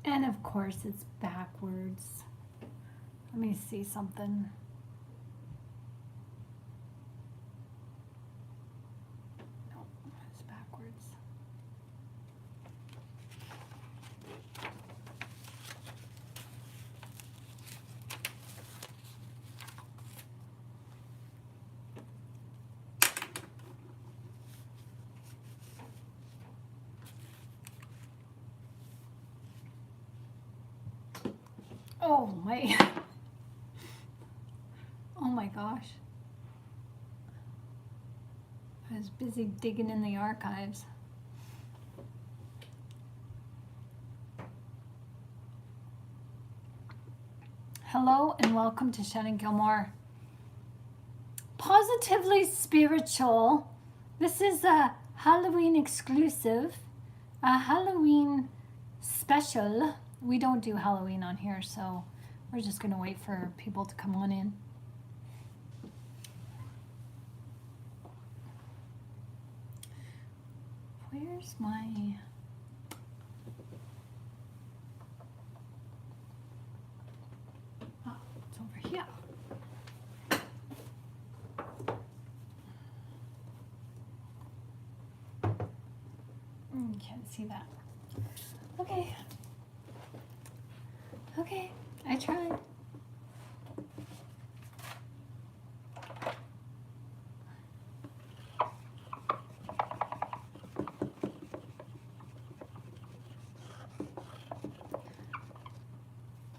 And of course it's backwards. Let me see something. No, it's backwards. Oh my, oh my gosh. I was busy digging in the archives. Hello and welcome to Shannon Gilmore. Positively Spiritual. This is a Halloween exclusive, a Halloween special. We don't do Halloween on here, so we're just going to wait for people to come on in. Where's my... Oh, it's over here. You can't see that. Okay. Okay, I tried. What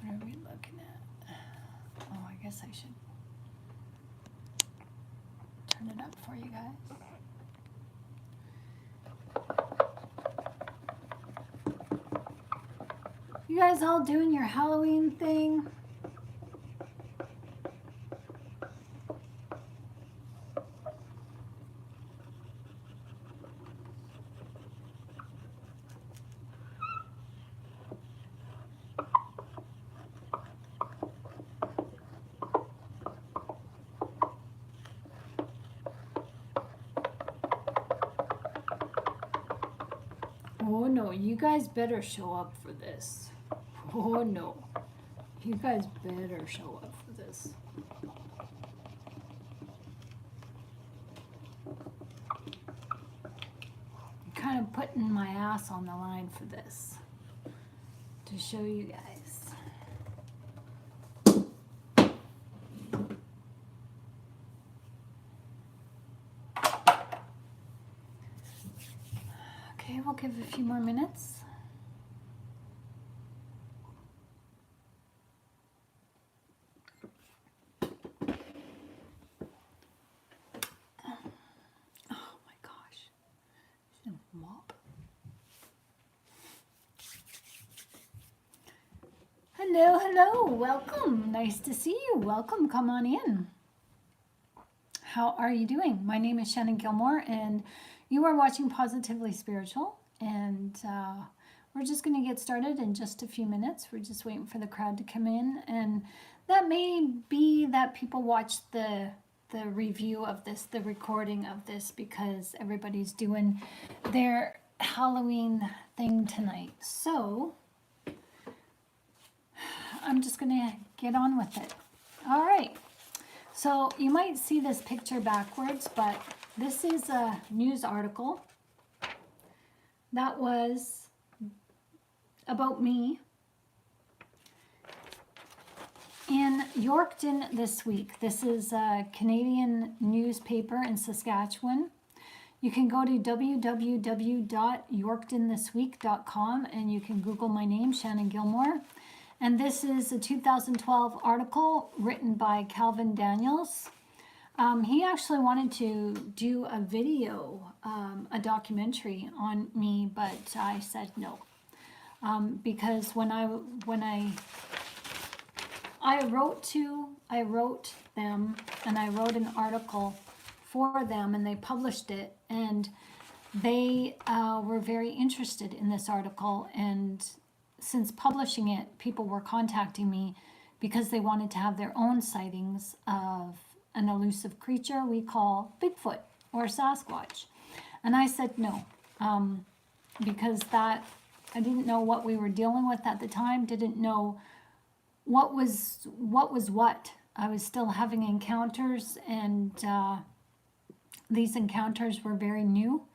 are we looking at? Oh, I guess I should turn it up for you guys. You guys all doing your Halloween thing? Oh no, you guys better show up for this. Oh no, you guys better show up for this. I'm kind of putting my ass on the line for this to show you guys. Okay, we'll give it a few more minutes. Oh my gosh. Mop. Hello, hello. Welcome. Nice to see you. Welcome. Come on in. How are you doing? My name is Shannon Gilmore, and you are watching Positively Spiritual. And we're just going to get started in just a few minutes. We're just waiting for the crowd to come in. And that may be that people watch the review of this, the recording of this, because everybody's doing their Halloween thing tonight. So I'm just going to get on with it. All right. So you might see this picture backwards, but this is a news article that was about me in Yorkton this week. This is a Canadian newspaper in Saskatchewan. You can go to www.yorktinthisweek.com and you can Google my name, Shannon Gilmore. And this is a 2012 article written by Calvin Daniels. He actually wanted to do a video, a documentary on me, but I said no. Because when I wrote them and I wrote an article for them and they published it, and they were very interested in this article, and since publishing it, people were contacting me because they wanted to have their own sightings of an elusive creature we call Bigfoot or Sasquatch. And I said no, because that I didn't know what we were dealing with at the time, didn't know what was what. I was still having encounters, and these encounters were very new,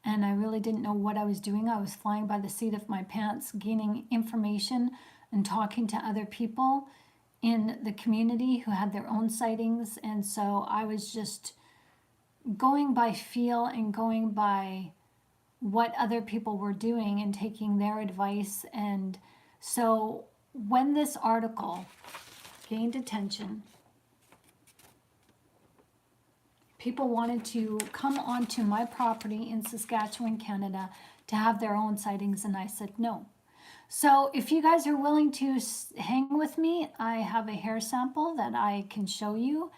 and I really didn't know what I was doing. I was flying by the seat of my pants, gaining information and talking to other people in the community who had their own sightings. And so I was just going by feel and going by what other people were doing and taking their advice. And so when this article gained attention, people wanted to come onto my property in Saskatchewan, Canada to have their own sightings, and I said no. So if you guys are willing to hang with me, I have a hair sample that I can show you.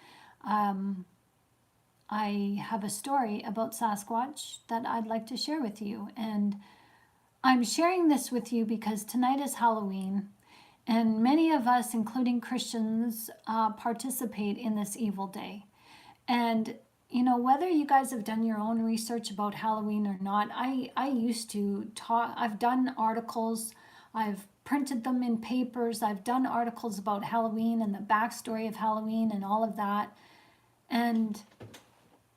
I have a story about Sasquatch that I'd like to share with you. And I'm sharing this with you because tonight is Halloween, and many of us, including Christians, participate in this evil day. And you know, whether you guys have done your own research about Halloween or not, I used to talk, I've done articles, I've printed them in papers, I've done articles about Halloween and the backstory of Halloween and all of that. And,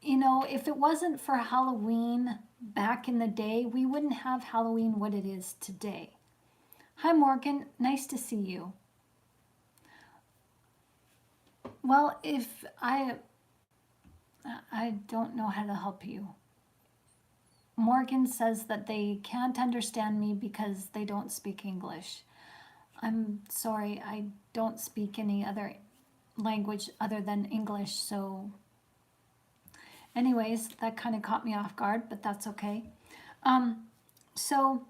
you know, if it wasn't for Halloween back in the day, we wouldn't have Halloween what it is today. Hi, Morgan. Nice to see you. Well, if I don't know how to help you. Morgan says that they can't understand me because they don't speak English. I'm sorry, I don't speak any other language other than English, so anyways, that kind of caught me off guard, but that's okay. So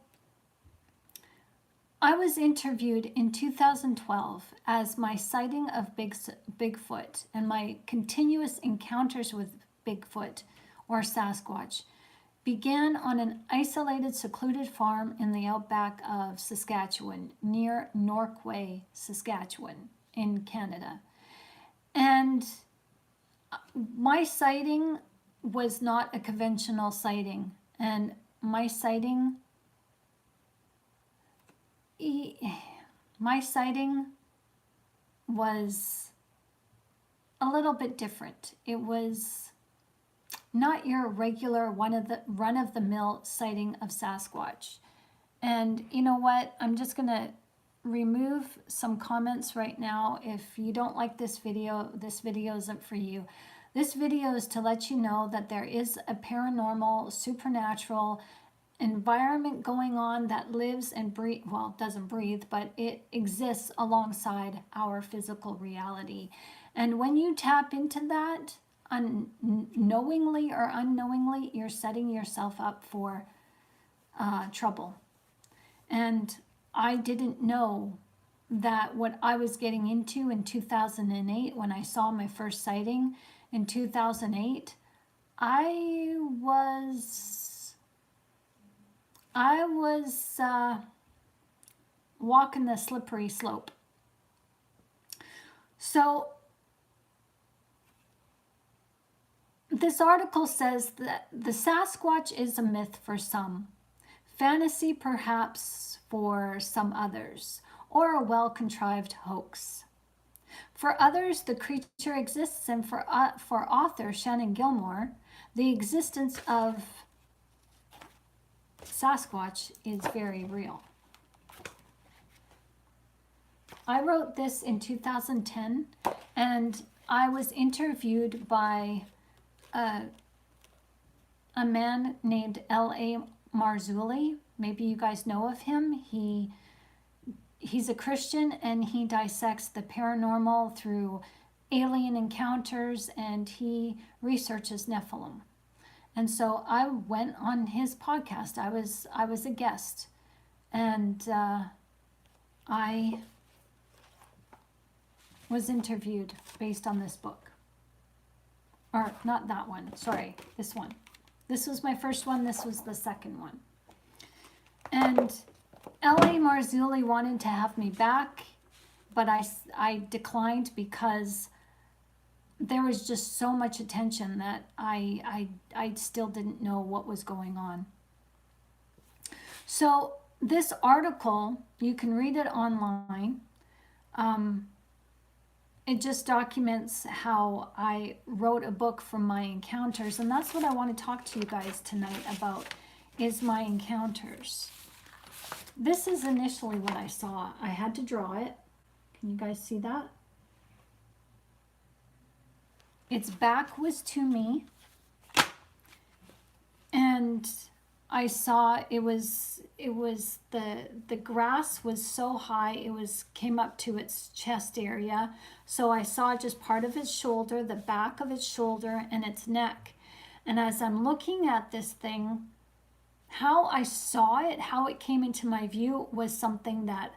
I was interviewed in 2012 as my sighting of Bigfoot and my continuous encounters with Bigfoot or Sasquatch began on an isolated, secluded farm in the outback of Saskatchewan, near Norquay, Saskatchewan, in Canada. And my sighting was not a conventional sighting, and my sighting was a little bit different. It was not your regular run-of-the-mill sighting of Sasquatch. And you know what? I'm just going to remove some comments right now. If you don't like this video isn't for you. This video is to let you know that there is a paranormal, supernatural environment going on that lives and doesn't breathe, but it exists alongside our physical reality. And when you tap into that, knowingly or unknowingly, you're setting yourself up for trouble. And I didn't know that what I was getting into in 2008, when I saw my first sighting in 2008, I was walking the slippery slope. So this article says that the Sasquatch is a myth for some, fantasy perhaps for some others, or a well-contrived hoax. For others, the creature exists, and for author Shannon Gilmore, the existence of Sasquatch is very real. I wrote this in 2010, and I was interviewed by a man named L.A. Marzulli. Maybe you guys know of him. He's a Christian, and he dissects the paranormal through alien encounters, and he researches Nephilim. And so I went on his podcast. I was a guest, and I was interviewed based on this book. Or not that one, sorry, this one. This was my first one, this was the second one. And L.A. Marzulli wanted to have me back, but I declined because there was just so much attention that I still didn't know what was going on. So this article, you can read it online. Um, it just documents how I wrote a book from my encounters, and that's what I want to talk to you guys tonight about, is my encounters. This is initially what I saw. I had to draw it. Can you guys see that? Its back was to me, and I saw it was the grass was so high, came up to its chest area. So I saw just part of its shoulder, the back of its shoulder, and its neck. And as I'm looking at this thing, how I saw it, how it came into my view, was something that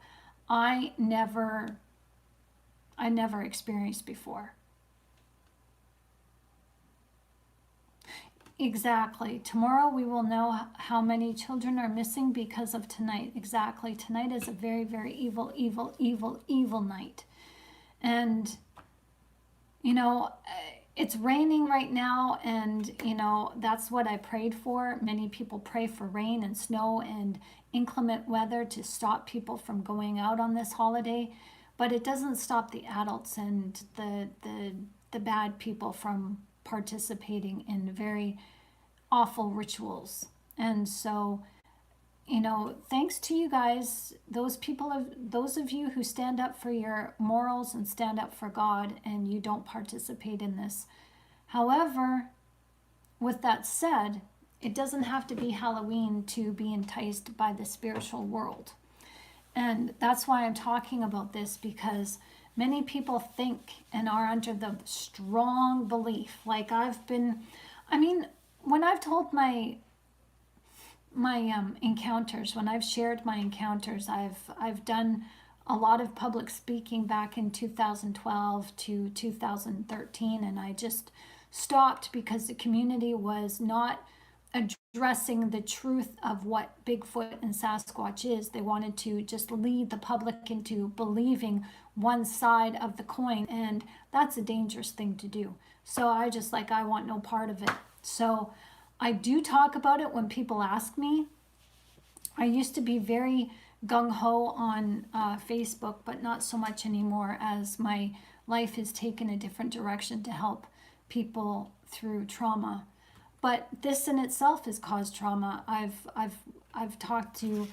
I never experienced before. Exactly. Tomorrow we will know how many children are missing because of tonight. Exactly. Tonight is a very, very evil, evil, evil, evil night. And, you know, it's raining right now, and, you know, that's what I prayed for. Many people pray for rain and snow and inclement weather to stop people from going out on this holiday. But it doesn't stop the adults and the bad people from participating in very awful rituals. And so, you know, thanks to you guys, those of you who stand up for your morals and stand up for God, and you don't participate in this. However, with that said, it doesn't have to be Halloween to be enticed by the spiritual world. And that's why I'm talking about this, because many people think and are under the strong belief, like when I've told my encounters, when I've shared my encounters, I've done a lot of public speaking back in 2012 to 2013, and I just stopped because the community was not addressing the truth of what Bigfoot and Sasquatch is. They wanted to just lead the public into believing one side of the coin, and that's a dangerous thing to do. So I want no part of it. So I do talk about it when people ask me. I used to be very gung-ho on Facebook, but not so much anymore, as my life has taken a different direction to help people through trauma. But this in itself has caused trauma. I've talked to,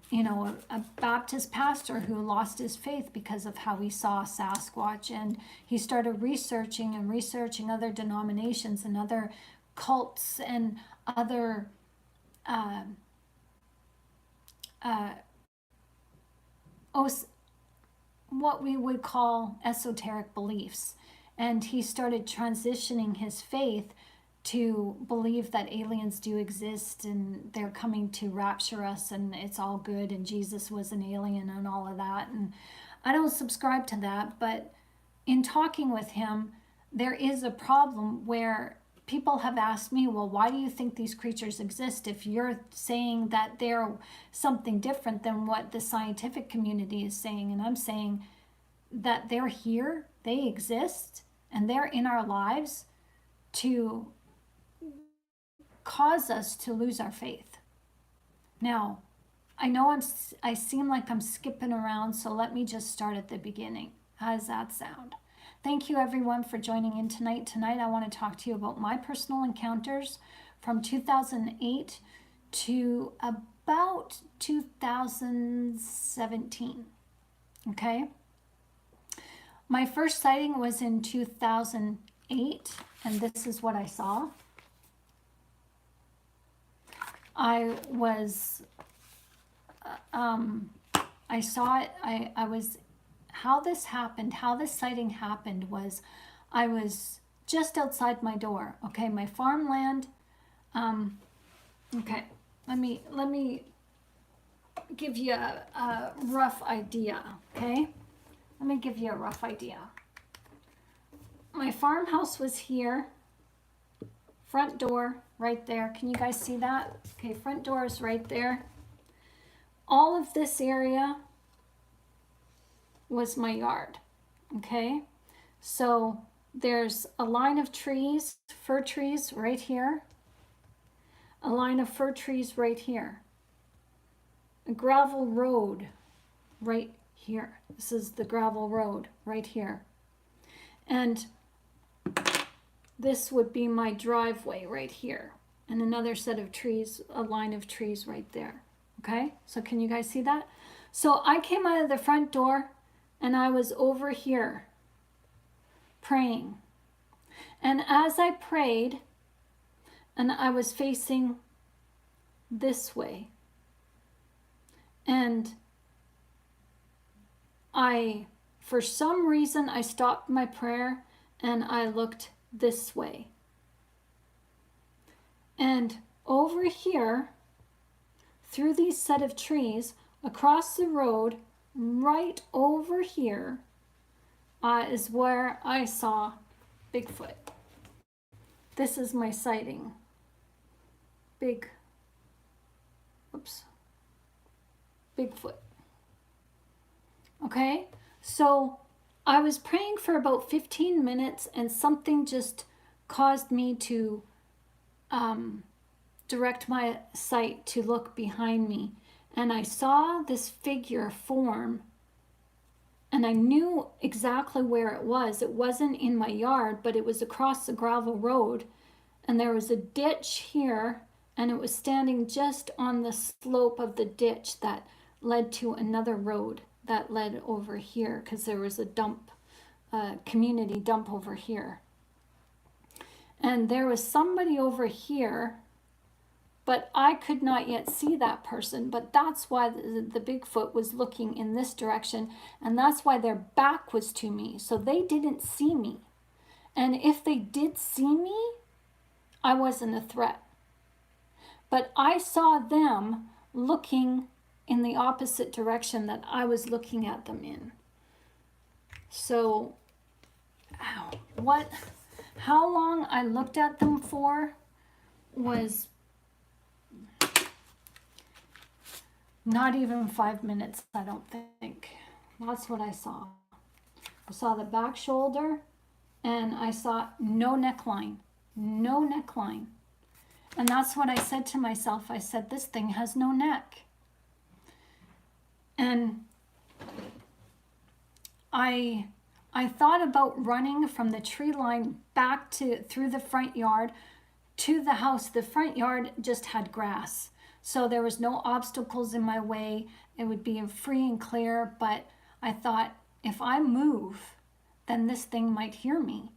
you know, a Baptist pastor who lost his faith because of how he saw Sasquatch, and he started researching other denominations and other cults and other what we would call esoteric beliefs. And he started transitioning his faith to believe that aliens do exist and they're coming to rapture us and it's all good and Jesus was an alien and all of that. And I don't subscribe to that, but in talking with him, there is a problem where people have asked me, well, why do you think these creatures exist if you're saying that they're something different than what the scientific community is saying? And I'm saying that they're here, they exist, and they're in our lives to cause us to lose our faith. Now, I know I seem like I'm skipping around, so let me just start at the beginning. How does that sound? Thank you everyone for joining in tonight. Tonight I want to talk to you about my personal encounters from 2008 to about 2017. Okay? My first sighting was in 2008, and this is what I saw. I saw it, how this sighting happened was, I was just outside my door, okay, my farmland. Okay, let me give you a rough idea, okay? Let me give you a rough idea. My farmhouse was here, front door right there. Can you guys see that? Okay, front door is right there. All of this area was my yard, okay? So there's a line of trees, fir trees right here, a line of fir trees right here. a gravel road right here. This is the gravel road right here. And this would be my driveway right here. And another set of trees, a line of trees right there. Okay, so can you guys see that? So I came out of the front door and I was over here praying. And as I prayed, and I was facing this way, and for some reason, I stopped my prayer and I looked this way. And over here, through these set of trees, across the road, right over here, is where I saw Bigfoot. This is my sighting. Bigfoot. Okay, so I was praying for about 15 minutes and something just caused me to direct my sight to look behind me. And I saw this figure form and I knew exactly where it was. It wasn't in my yard, but it was across the gravel road. And there was a ditch here and it was standing just on the slope of the ditch that led to another road that led over here, because there was a dump, community dump over here. And there was somebody over here, but I could not yet see that person. But that's why the Bigfoot was looking in this direction, and that's why their back was to me. So they didn't see me. And if they did see me, I wasn't a threat. But I saw them looking in the opposite direction that I was looking at them in. So, how long I looked at them for was not even 5 minutes, I don't think. That's what I saw. I saw the back shoulder and I saw no neckline. No neckline. And that's what I said to myself. I said, this thing has no neck. And I thought about running from the tree line back through the front yard to the house. The front yard just had grass, so there was no obstacles in my way. It would be free and clear, but I thought, if I move, then this thing might hear me.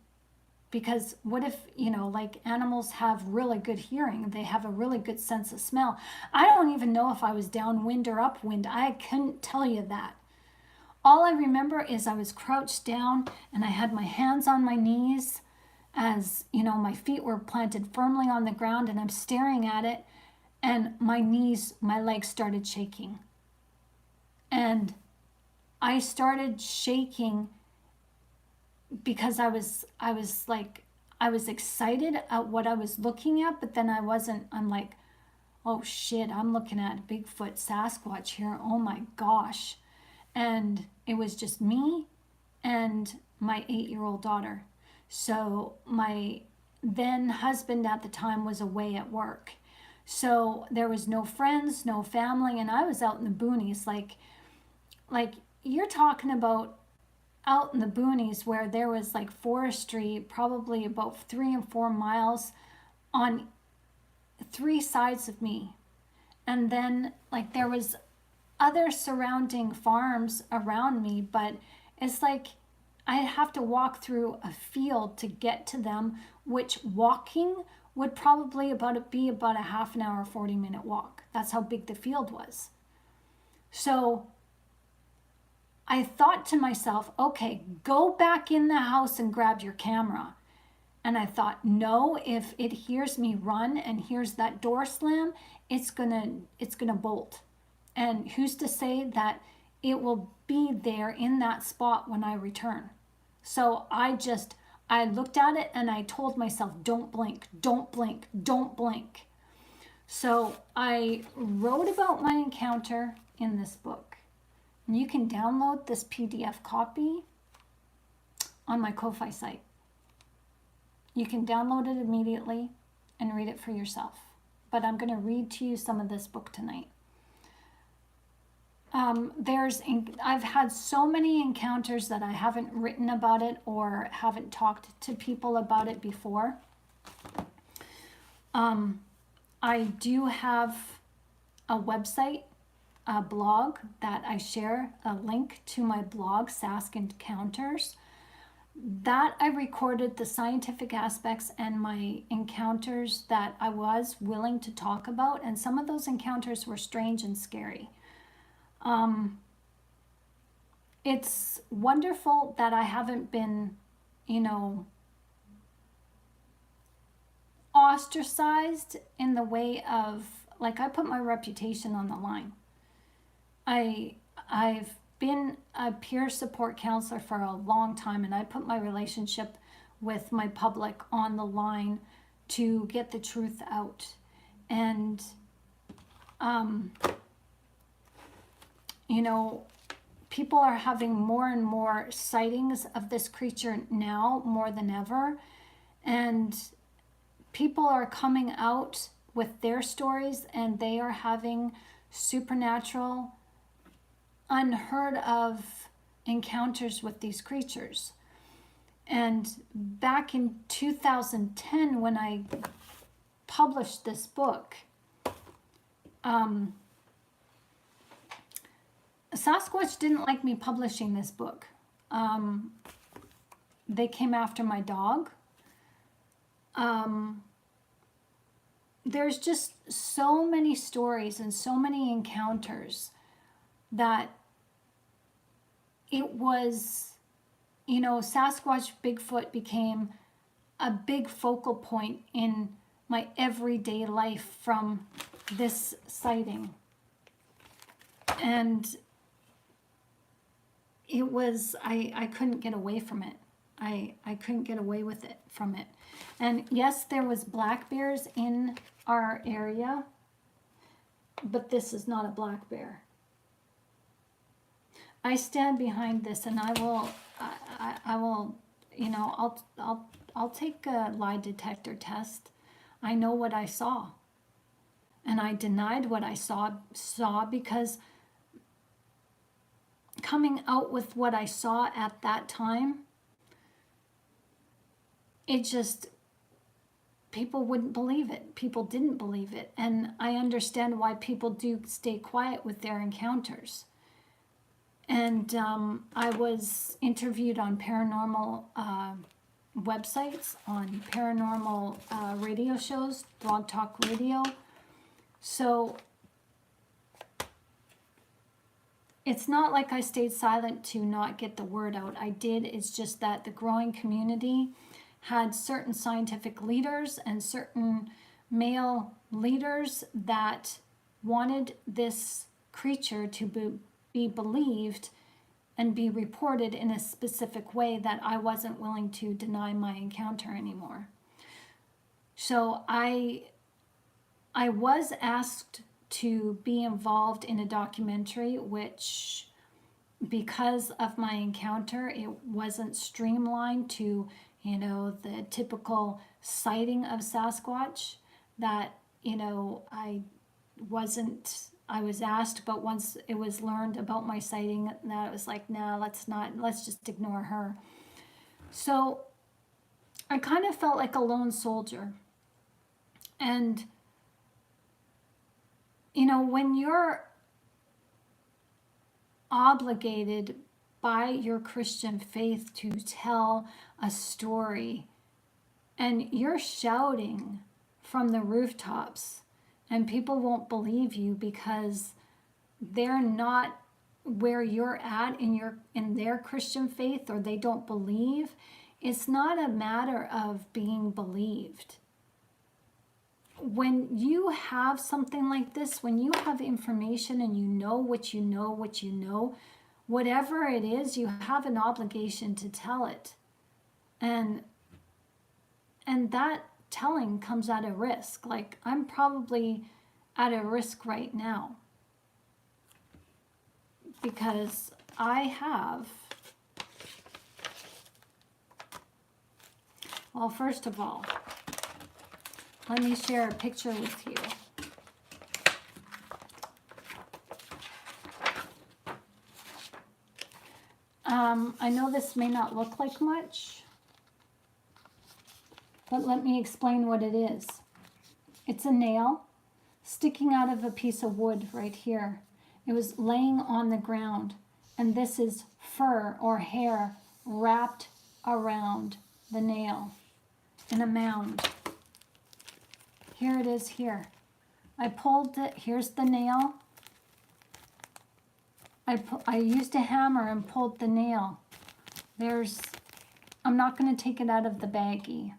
Because what if, like animals have really good hearing. They have a really good sense of smell. I don't even know if I was downwind or upwind. I couldn't tell you that. All I remember is I was crouched down and I had my hands on my knees as, my feet were planted firmly on the ground, and I'm staring at it, and my legs started shaking. And I started shaking because I was excited at what I was looking at, but then I'm like, oh shit, I'm looking at Bigfoot, Sasquatch here. Oh my gosh. And it was just me and my 8-year-old daughter. So my then husband at the time was away at work. So there was no friends, no family, and I was out in the boonies. Like you're talking about out in the boonies where there was like forestry, probably about 3 and 4 miles on 3 sides of me. And then like there was other surrounding farms around me, but it's like I'd have to walk through a field to get to them, which walking would probably be about a half an hour, 40-minute walk. That's how big the field was. So I thought to myself, okay, go back in the house and grab your camera. And I thought, no, if it hears me run and hears that door slam, it's gonna bolt. And who's to say that it will be there in that spot when I return? So I looked at it and I told myself, don't blink, don't blink, don't blink. So I wrote about my encounter in this book. And you can download this PDF copy on my Ko-Fi site. You can download it immediately and read it for yourself. But I'm going to read to you some of this book tonight. I've had so many encounters that I haven't written about it or haven't talked to people about it before. I do have a website, a blog that I share, a link to my blog, Sasquatch. That I recorded the scientific aspects and my encounters that I was willing to talk about, and some of those encounters were strange and scary. It's wonderful that I haven't been, ostracized in the way of, like, I put my reputation on the line. I've been a peer support counselor for a long time, and I put my relationship with my public on the line to get the truth out. And people are having more and more sightings of this creature now, more than ever, and people are coming out with their stories, and they are having supernatural, unheard of encounters with these creatures. And back in 2010, when I published this book, Sasquatch didn't like me publishing this book. They came after my dog. There's just so many stories and so many encounters that it was, Sasquatch, Bigfoot became a big focal point in my everyday life from this sighting. And it was, I couldn't get away from it. I couldn't get away with it from it. And yes, there was black bears in our area, but this is not a black bear. I stand behind this, and I will, I'll take a lie detector test. I know what I saw, and I denied what I saw because coming out with what I saw at that time, it just, people wouldn't believe it. People didn't believe it. And I understand why people do stay quiet with their encounters. And I was interviewed on paranormal websites, on paranormal radio shows, Blog Talk Radio. So it's not like I stayed silent to not get the word out. I did. It's just that the growing community had certain scientific leaders and certain male leaders that wanted this creature to be believed and be reported in a specific way that I wasn't willing to deny my encounter anymore. So I was asked to be involved in a documentary, which, because of my encounter, it wasn't streamlined to, the typical sighting of Sasquatch that, I was asked, but once it was learned about my sighting, that it was like, nah, let's just ignore her. So I kind of felt like a lone soldier. And, when you're obligated by your Christian faith to tell a story, and you're shouting from the rooftops, and people won't believe you because they're not where you're at in their Christian faith, or they don't believe, it's not a matter of being believed. When you have something like this, when you have information and you know, whatever it is, you have an obligation to tell it. And that telling comes at a risk. Like, I'm probably at a risk right now because I have, well, first of all, let me share a picture with you. I know this may not look like much, but let me explain what it is. It's a nail sticking out of a piece of wood right here. It was laying on the ground, and this is fur or hair wrapped around the nail in a mound. Here it is here. I pulled it. Here's the nail. I used a hammer and pulled the nail. I'm not going to take it out of the baggie,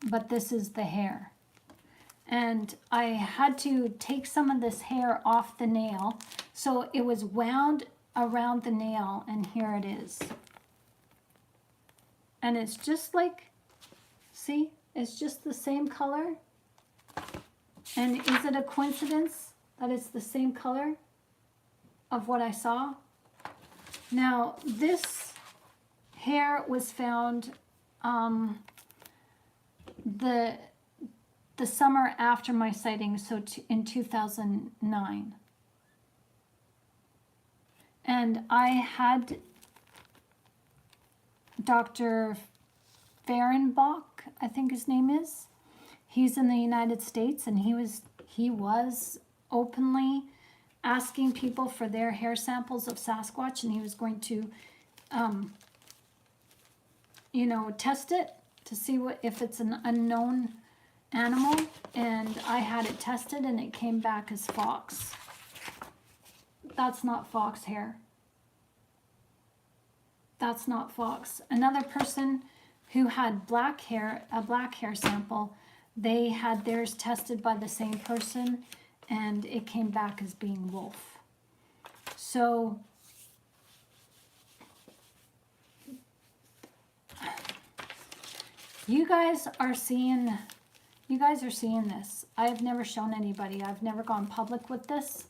but this is the hair. And I had to take some of this hair off the nail. So it was wound around the nail, and here it is. And it's just like, see, it's just the same color. And is it a coincidence that it's the same color of what I saw? Now, this hair was found the summer after my sighting, so in 2009. And I had Dr. Fehrenbach, I think his name is. He's in the United States, and he was openly asking people for their hair samples of Sasquatch, and he was going to, test it to see if it's an unknown animal. And I had it tested, and it came back as fox. That's not fox hair. That's not fox. Another person who had black hair, a black hair sample, they had theirs tested by the same person, and it came back as being wolf. So you guys are seeing this. I've never shown anybody. I've never gone public with this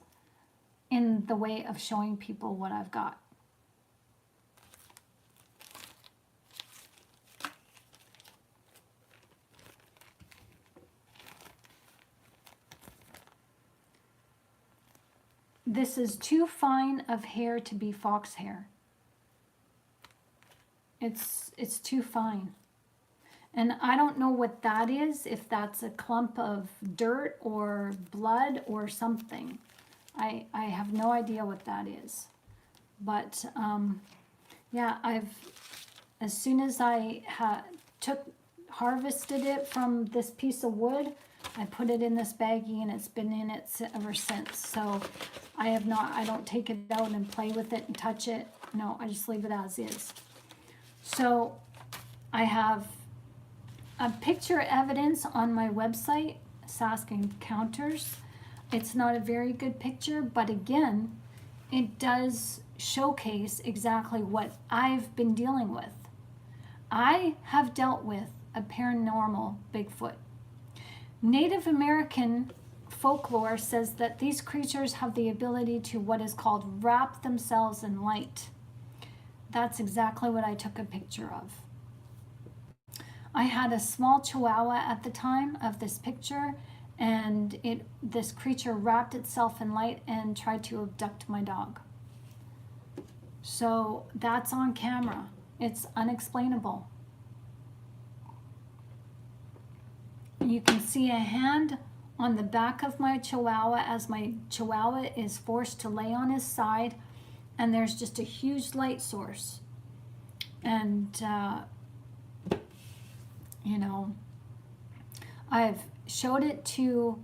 in the way of showing people what I've got. This is too fine of hair to be fox hair. It's too fine. And I don't know what that is, if that's a clump of dirt or blood or something. I have no idea what that is. But yeah, as soon as I harvested it from this piece of wood, I put it in this baggie, and it's been in it ever since. So I don't take it out and play with it and touch it. No, I just leave it as is. So I have a picture evidence on my website, Saskencounters. It's not a very good picture, but again, it does showcase exactly what I've been dealing with. I have dealt with a paranormal Bigfoot. Native American folklore says that these creatures have the ability to what is called wrap themselves in light. That's exactly what I took a picture of. I had a small chihuahua at the time of this picture, and this creature wrapped itself in light and tried to abduct my dog. So that's on camera. It's unexplainable. You can see a hand on the back of my chihuahua as my chihuahua is forced to lay on his side, and there's just a huge light source. And I've showed it to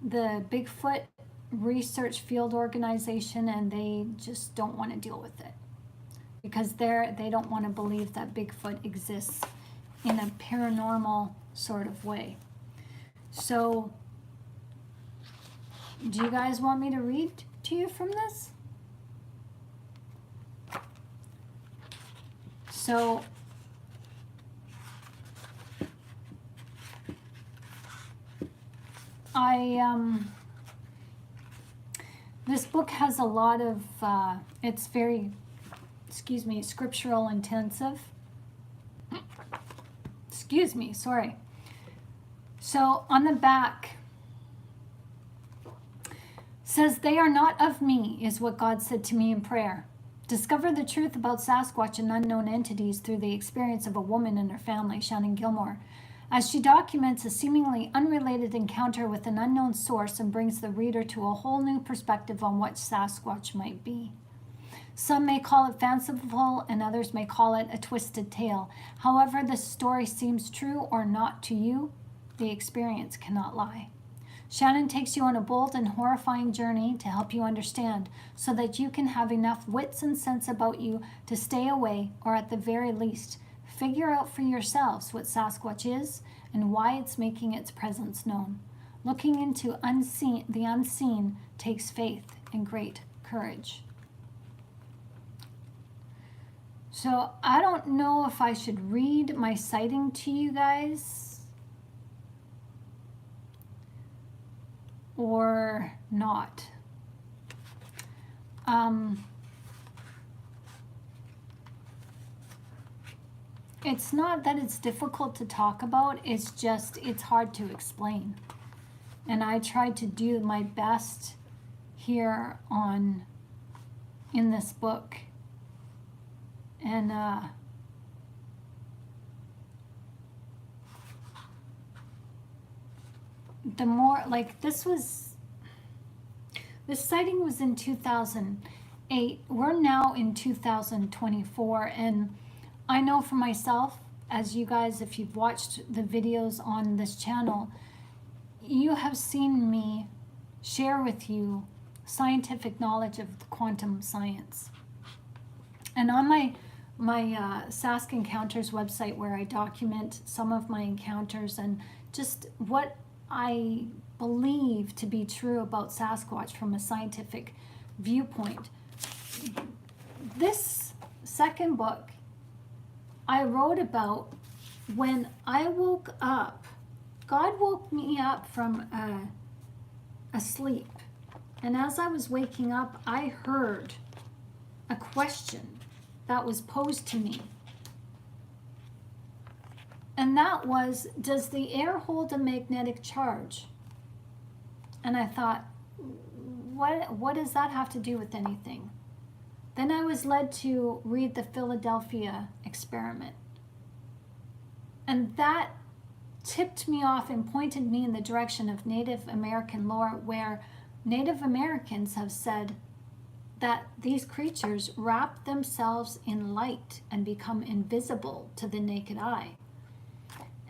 the Bigfoot Research Field Organization, and they just don't want to deal with it because they don't want to believe that Bigfoot exists in a paranormal sort of way. So, do you guys want me to read to you from this? So, this book has a lot of, it's very, scriptural intensive. Sorry. So on the back says, "They are not of me," is what God said to me in prayer. Discover the truth about Sasquatch and unknown entities through the experience of a woman and her family, Shannon Gilmore, as she documents a seemingly unrelated encounter with an unknown source and brings the reader to a whole new perspective on what Sasquatch might be. Some may call it fanciful and others may call it a twisted tale. However this story seems true or not to you, the experience cannot lie. Shannon takes you on a bold and horrifying journey to help you understand so that you can have enough wits and sense about you to stay away, or at the very least, figure out for yourselves what Sasquatch is and why it's making its presence known. Looking into the unseen takes faith and great courage. So I don't know if I should read my sighting to you guys or not. It's not that it's difficult to talk about, it's just, it's hard to explain. And I tried to do my best here in this book. And the more, like, this sighting was in 2008. We're now in 2024, and I know for myself, as you guys, if you've watched the videos on this channel, you have seen me share with you scientific knowledge of the quantum science. And on my Saskencounters website, where I document some of my encounters and just what I believe to be true about Sasquatch from a scientific viewpoint. This second book I wrote about when I woke up. God woke me up from a sleep, and as I was waking up, I heard a question that was posed to me. And that was, does the air hold a magnetic charge? And I thought, what does that have to do with anything? Then I was led to read the Philadelphia experiment. And that tipped me off and pointed me in the direction of Native American lore, where Native Americans have said that these creatures wrap themselves in light and become invisible to the naked eye.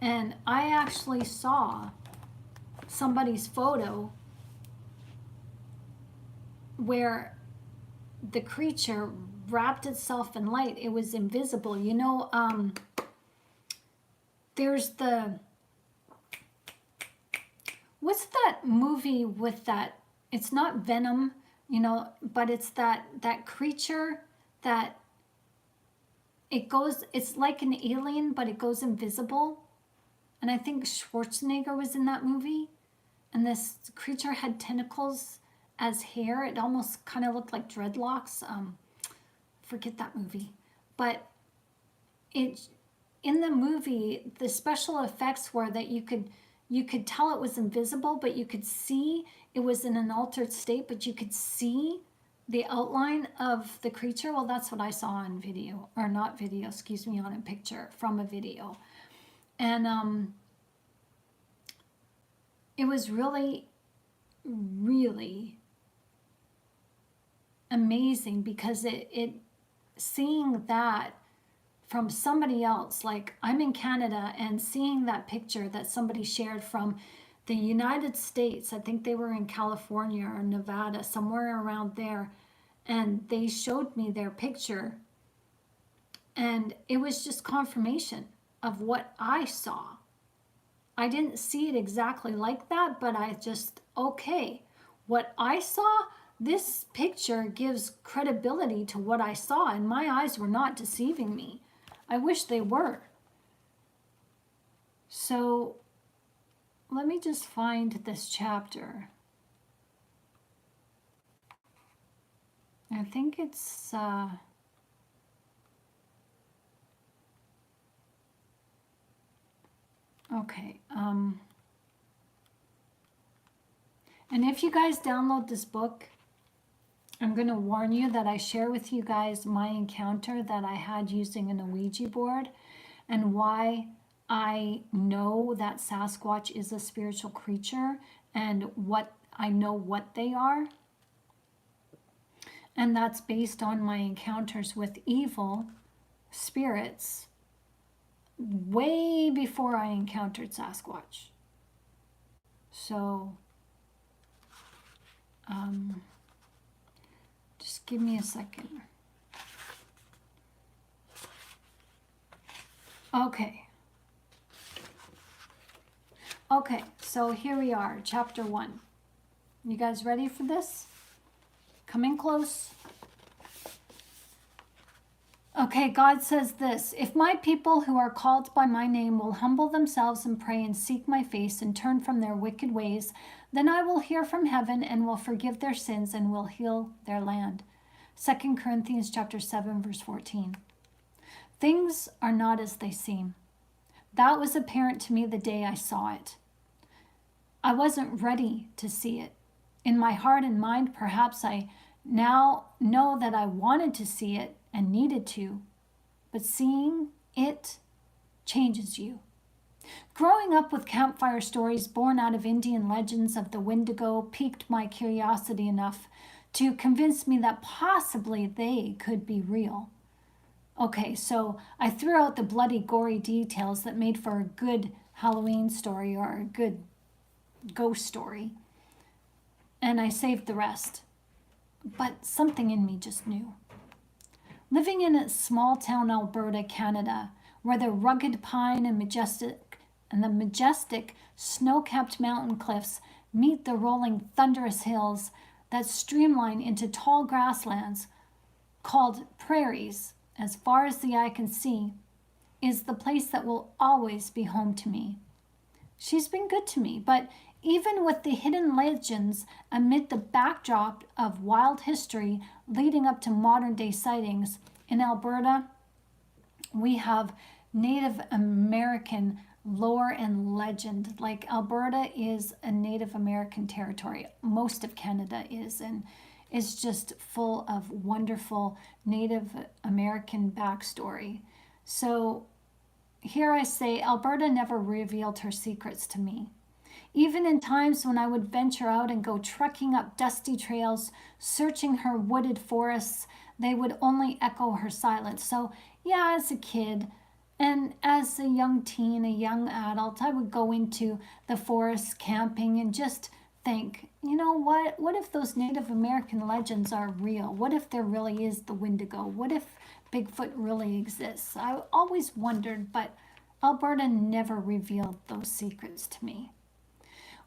And I actually saw somebody's photo where the creature wrapped itself in light. It was invisible. You know, there's what's that movie with that, it's not Venom, you know, but it's that creature that it's like an alien, but it goes invisible. And I think Schwarzenegger was in that movie. And this creature had tentacles as hair. It almost kind of looked like dreadlocks. Forget that movie. But in the movie, the special effects were that you could tell it was invisible, but you could see it was in an altered state, but you could see the outline of the creature. Well, that's what I saw on video, or not video, excuse me, on a picture from a video. And it was really, really amazing, because it seeing that from somebody else, like I'm in Canada, and seeing that picture that somebody shared from the United States, I think they were in California or Nevada, somewhere around there, and they showed me their picture, and it was just confirmation of what I saw. I didn't see it exactly like that, but I just, okay, what I saw, this picture gives credibility to what I saw, and my eyes were not deceiving me. I wish they were. So let me just find this chapter. I think it's okay. And if you guys download this book, I'm going to warn you that I share with you guys my encounter that I had using an Ouija board and why I know that Sasquatch is a spiritual creature and what I know what they are. And that's based on my encounters with evil spirits way before I encountered Sasquatch. So, just give me a second. Okay. Okay, so here we are, chapter 1. You guys ready for this? Coming close. Okay, God says this: if my people who are called by my name will humble themselves and pray and seek my face and turn from their wicked ways, then I will hear from heaven and will forgive their sins and will heal their land. 2 Corinthians chapter 7, verse 14. Things are not as they seem. That was apparent to me the day I saw it. I wasn't ready to see it. In my heart and mind, perhaps I now know that I wanted to see it and needed to, but seeing it changes you. Growing up with campfire stories born out of Indian legends of the Wendigo piqued my curiosity enough to convince me that possibly they could be real. Okay, so I threw out the bloody, gory details that made for a good Halloween story or a good ghost story, and I saved the rest. But something in me just knew. Living in a small town, Alberta, Canada, where the rugged pine and the majestic snow-capped mountain cliffs meet the rolling thunderous hills that streamline into tall grasslands called prairies, as far as the eye can see, is the place that will always be home to me. She's been good to me, but even with the hidden legends amid the backdrop of wild history leading up to modern day sightings, in Alberta, we have Native American lore and legend. Like, Alberta is a Native American territory. Most of Canada is, and it's just full of wonderful Native American backstory. So here I say, Alberta never revealed her secrets to me. Even in times when I would venture out and go trekking up dusty trails, searching her wooded forests, they would only echo her silence. So yeah, as a kid and as a young teen, a young adult, I would go into the forest camping and just think, you know what? What if those Native American legends are real? What if there really is the Wendigo? What if Bigfoot really exists? I always wondered, but Alberta never revealed those secrets to me.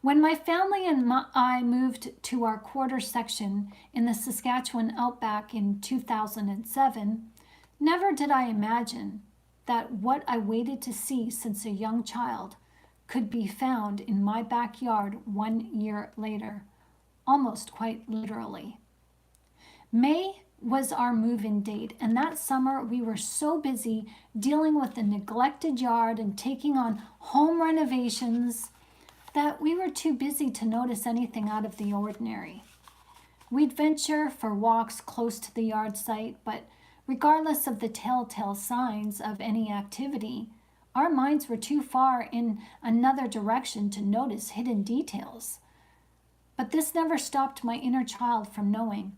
When my family and I moved to our quarter section in the Saskatchewan outback in 2007, never did I imagine that what I waited to see since a young child could be found in my backyard 1 year later, almost quite literally. May was our move-in date, and that summer we were so busy dealing with the neglected yard and taking on home renovations that we were too busy to notice anything out of the ordinary. We'd venture for walks close to the yard site, but regardless of the telltale signs of any activity, our minds were too far in another direction to notice hidden details. But this never stopped my inner child from knowing.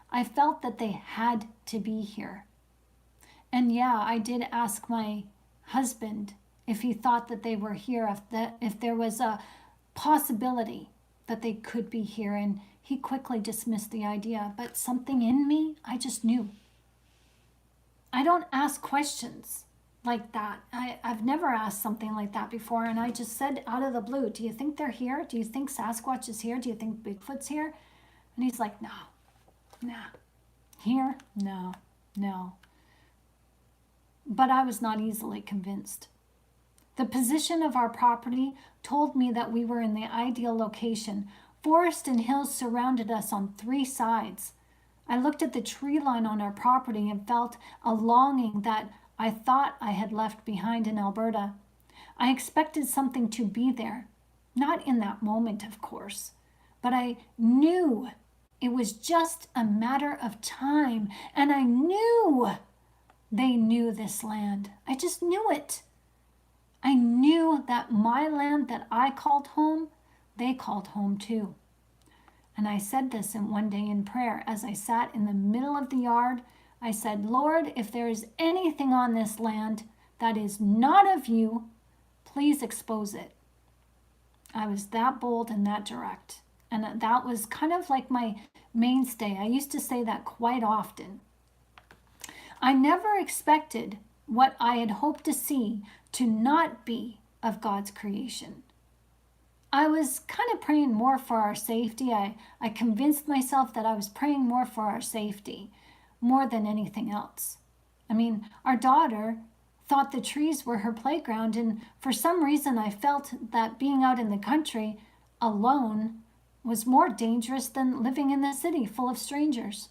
I felt that they had to be here. And yeah, I did ask my husband if he thought that they were here, if there was a possibility that they could be here, and he quickly dismissed the idea. But something in me, I just knew. I don't ask questions like that. I've never asked something like that before, and I just said out of the blue, do you think they're here? Do you think Sasquatch is here? Do you think Bigfoot's here? And he's like, no, nah. Here? No, no. But I was not easily convinced. The position of our property told me that we were in the ideal location. Forest and hills surrounded us on 3 sides. I looked at the tree line on our property and felt a longing that I thought I had left behind in Alberta. I expected something to be there. Not in that moment, of course, but I knew It was just a matter of time. And I knew they knew this land. I just knew it. I knew that my land that I called home, they called home too. And I said this in one day in prayer as I sat in the middle of the yard. I said, Lord, if there is anything on this land that is not of you, please expose it. I was that bold and that direct. And that was kind of like my mainstay. I used to say that quite often. I never expected what I had hoped to see to not be of God's creation. I was kind of praying more for our safety. I convinced myself that I was praying more for our safety, more than anything else. I mean, our daughter thought the trees were her playground, and for some reason I felt that being out in the country alone was more dangerous than living in the city full of strangers.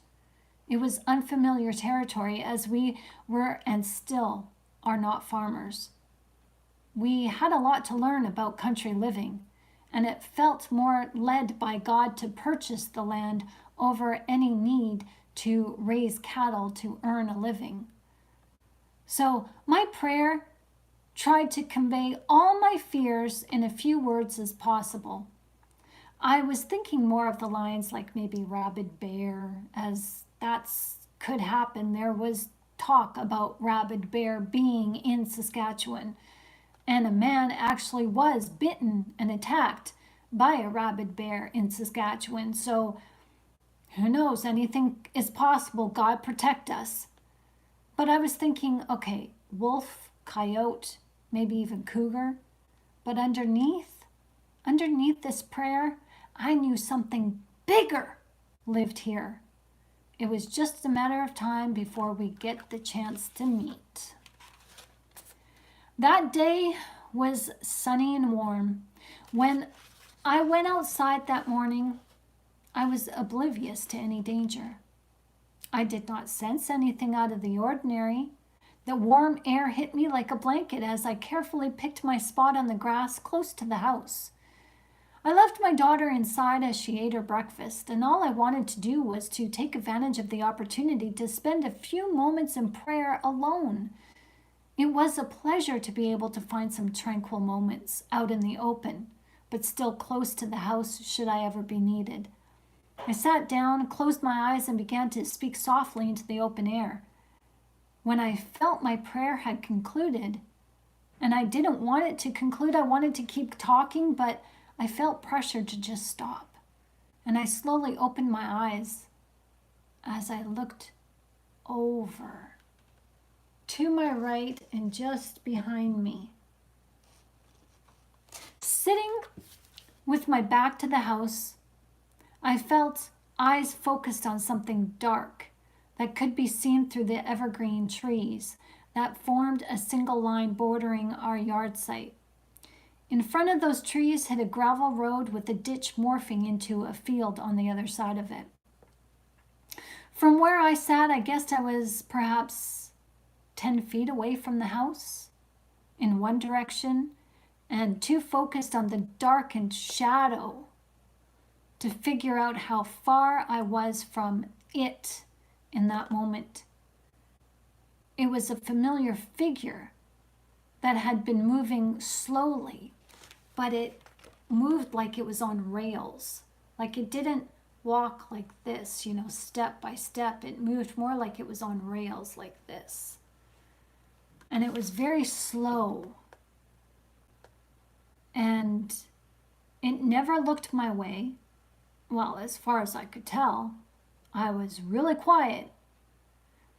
It was unfamiliar territory, as we were and still are not farmers. We had a lot to learn about country living, and it felt more led by God to purchase the land over any need to raise cattle to earn a living. So my prayer tried to convey all my fears in a few words as possible. I was thinking more of the lines like maybe rabid bear, as that's could happen. There was talk about rabid bear being in Saskatchewan, and a man actually was bitten and attacked by a rabid bear in Saskatchewan. So who knows, anything is possible. God protect us. But I was thinking, okay, wolf, coyote, maybe even cougar. But underneath this prayer, I knew something bigger lived here. It was just a matter of time before we get the chance to meet. That day was sunny and warm. When I went outside that morning, I was oblivious to any danger. I did not sense anything out of the ordinary. The warm air hit me like a blanket as I carefully picked my spot on the grass close to the house. I left my daughter inside as she ate her breakfast, and all I wanted to do was to take advantage of the opportunity to spend a few moments in prayer alone. It was a pleasure to be able to find some tranquil moments out in the open, but still close to the house should I ever be needed. I sat down, closed my eyes, and began to speak softly into the open air. When I felt my prayer had concluded, and I didn't want it to conclude, I wanted to keep talking, but I felt pressure to just stop. And I slowly opened my eyes as I looked over to my right and just behind me. Sitting with my back to the house, I felt eyes focused on something dark that could be seen through the evergreen trees that formed a single line bordering our yard site. In front of those trees hid a gravel road with a ditch morphing into a field on the other side of it. From where I sat, I guessed I was perhaps 10 feet away from the house in one direction, and too focused on the darkened shadow to figure out how far I was from it in that moment. It was a familiar figure that had been moving slowly, but it moved like it was on rails. Like it didn't walk like this, step by step. It moved more like it was on rails like this. And it was very slow. And it never looked my way. Well, as far as I could tell, I was really quiet.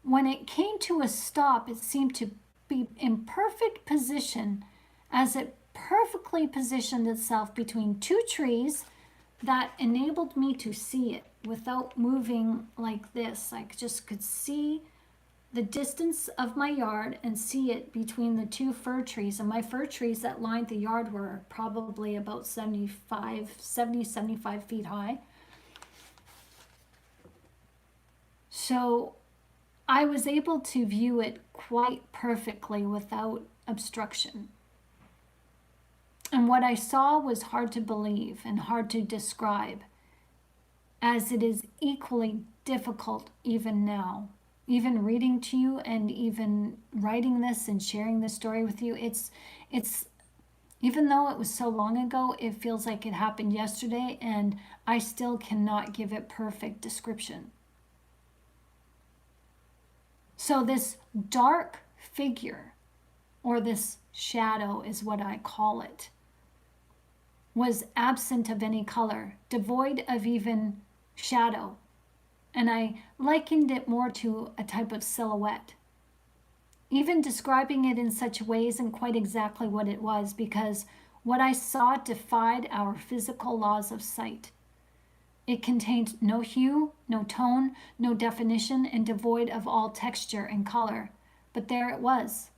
When it came to a stop, it seemed to be in perfect position as it perfectly positioned itself between two trees that enabled me to see it without moving like this. I just could see the distance of my yard and see it between the two fir trees. And my fir trees that lined the yard were probably about 75 feet high. So I was able to view it quite perfectly without obstruction. And what I saw was hard to believe and hard to describe. as it is equally difficult even now. Even reading to you and even writing this and sharing this story with you, it's even though it was so long ago, it feels like it happened yesterday, and I still cannot give it perfect description. So this dark figure, or this shadow is what I call it, was absent of any color, devoid of even shadow. And I likened it more to a type of silhouette. Even describing it in such a way isn't quite exactly what it was, because what I saw defied our physical laws of sight. It contained no hue, no tone, no definition, and devoid of all texture and color. But there it was,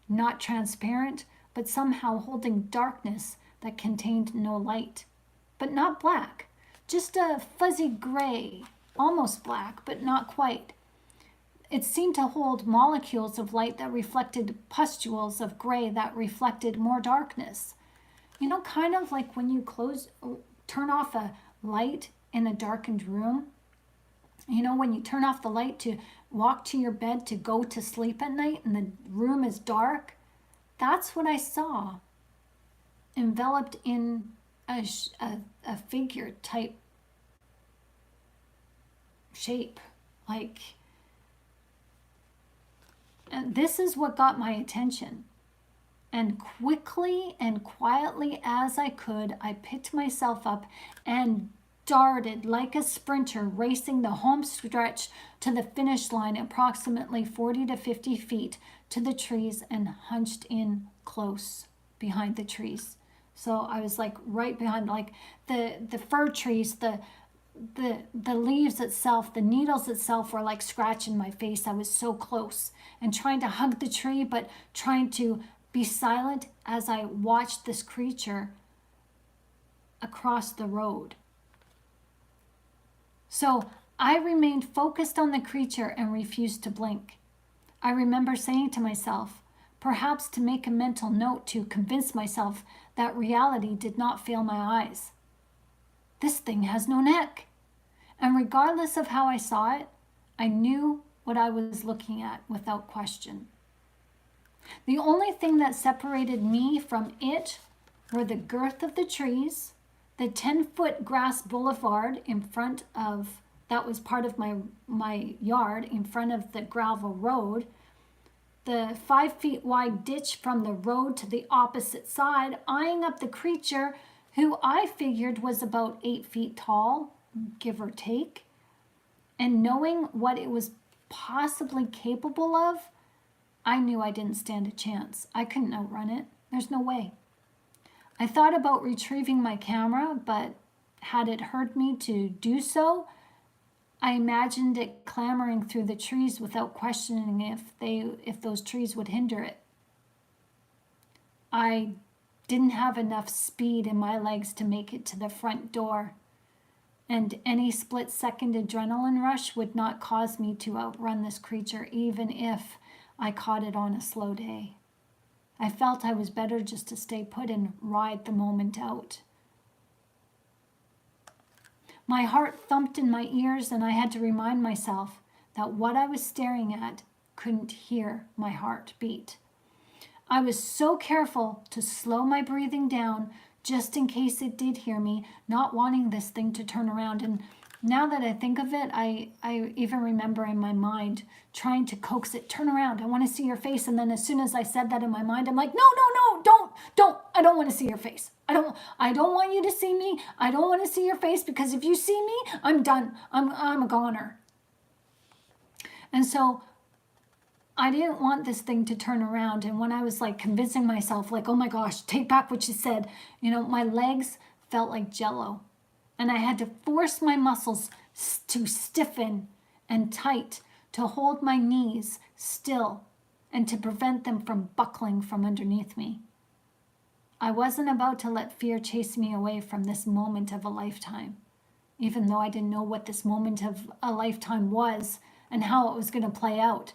not transparent, but somehow holding darkness that contained no light. But not black, just a fuzzy gray, almost black, but not quite. It seemed to hold molecules of light that reflected pustules of gray that reflected more darkness. You know, kind of like when you turn off a light in a darkened room. You know, when you turn off the light to walk to your bed to go to sleep at night and the room is dark. That's what I saw, enveloped in a figure type shape. Like, and this is what got my attention. And quickly and quietly as I could, I picked myself up and darted like a sprinter, racing the home stretch to the finish line, approximately 40 to 50 feet to the trees, and hunched in close behind the trees. So I was like right behind, like the fir trees, the leaves itself, the needles itself were like scratching my face. I was so close and trying to hug the tree, but trying to be silent as I watched this creature across the road. So I remained focused on the creature and refused to blink. I remember saying to myself, perhaps to make a mental note to convince myself that reality did not fail my eyes, this thing has no neck. And regardless of how I saw it, I knew what I was looking at without question. The only thing that separated me from it were the girth of the trees, the 10-foot grass boulevard in front of, that was part of my yard, in front of the gravel road, the 5 feet wide ditch from the road to the opposite side, eyeing up the creature who I figured was about 8 feet tall, give or take, and knowing what it was possibly capable of, I knew I didn't stand a chance. I couldn't outrun it. There's no way. I thought about retrieving my camera, but had it heard me to do so, I imagined it clambering through the trees without questioning if those trees would hinder it. I didn't have enough speed in my legs to make it to the front door, and any split-second adrenaline rush would not cause me to outrun this creature, even if I caught it on a slow day. I felt I was better just to stay put and ride the moment out. My heart thumped in my ears, and I had to remind myself that what I was staring at couldn't hear my heart beat. I was so careful to slow my breathing down just in case it did hear me, not wanting this thing to turn around. And now that I think of it, I even remember in my mind trying to coax it, turn around, I want to see your face. And then as soon as I said that in my mind, I'm like, no, don't, I don't want to see your face. I don't want you to see me. I don't want to see your face, because if you see me, I'm done. I'm a goner. And so I didn't want this thing to turn around. And when I was like convincing myself, like, oh my gosh, take back what you said, you know, my legs felt like jello. And I had to force my muscles to stiffen and tight, to hold my knees still, and to prevent them from buckling from underneath me. I wasn't about to let fear chase me away from this moment of a lifetime, even though I didn't know what this moment of a lifetime was and how it was going to play out.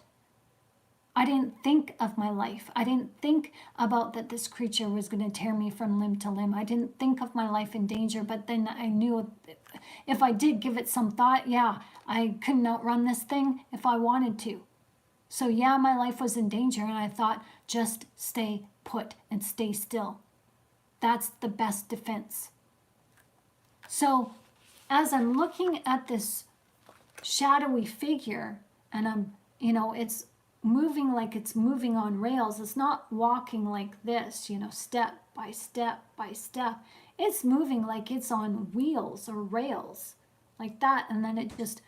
I didn't think of my life. I didn't think about that this creature was going to tear me from limb to limb. I didn't think of my life in danger, but then I knew if I did give it some thought, yeah, I couldn't outrun this thing if I wanted to. So yeah, my life was in danger, and I thought, just stay put and stay still. That's the best defense. So as I'm looking at this shadowy figure, and I'm, it's moving like it's moving on rails. It's not walking like this, step by step by step. It's moving like it's on wheels or rails, like that, and then it just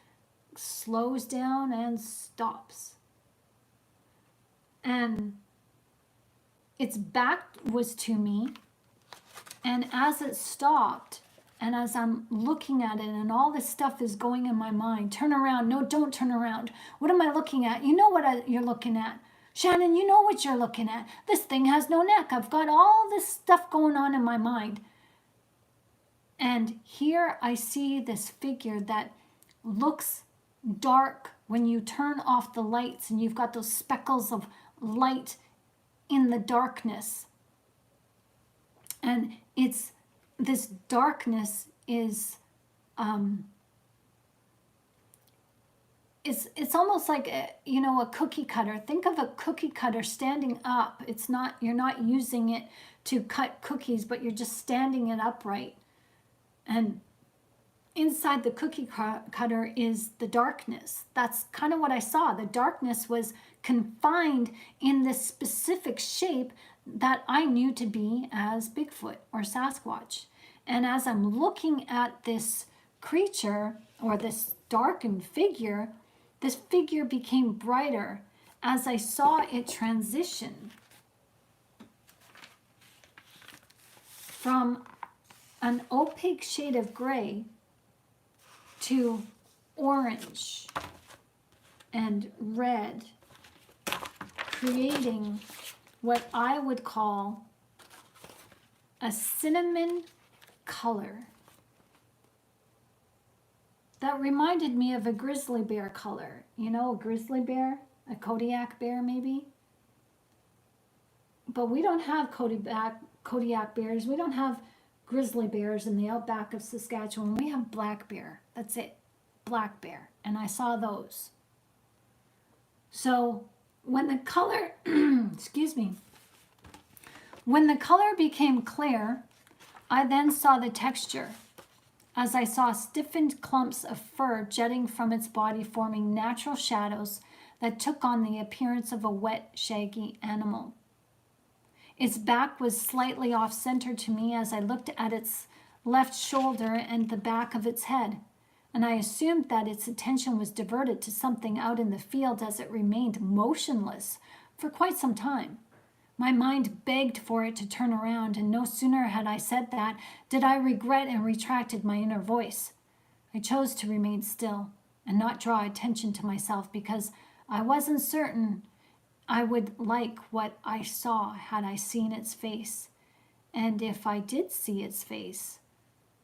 slows down and stops. And its back was to me, and as it stopped, and as I'm looking at it and all this stuff is going in my mind, turn around, no, don't turn around. What am I looking at? You know what you're looking at. Shannon, you know what you're looking at. This thing has no neck. I've got all this stuff going on in my mind. And here I see this figure that looks dark when you turn off the lights, and you've got those speckles of light in the darkness. And this darkness is, it's almost like a cookie cutter. Think of a cookie cutter standing up. You're not using it to cut cookies, but you're just standing it upright. And inside the cookie cutter is the darkness. That's kind of what I saw. The darkness was confined in this specific shape that I knew to be as Bigfoot or Sasquatch. And as I'm looking at this creature or this darkened figure, this figure became brighter as I saw it transition from an opaque shade of gray to orange and red, creating what I would call a cinnamon color that reminded me of a grizzly bear color. A grizzly bear, a Kodiak bear maybe. But we don't have Kodiak bears. We don't have grizzly bears in the outback of Saskatchewan. We have black bear. That's it, black bear. And I saw those. So when the color, when the color became clear, I then saw the texture, as I saw stiffened clumps of fur jetting from its body, forming natural shadows that took on the appearance of a wet, shaggy animal. Its back was slightly off-center to me as I looked at its left shoulder and the back of its head, and I assumed that its attention was diverted to something out in the field as it remained motionless for quite some time. My mind begged for it to turn around, and no sooner had I said that did I regret and retracted my inner voice. I chose to remain still and not draw attention to myself because I wasn't certain I would like what I saw had I seen its face. And if I did see its face,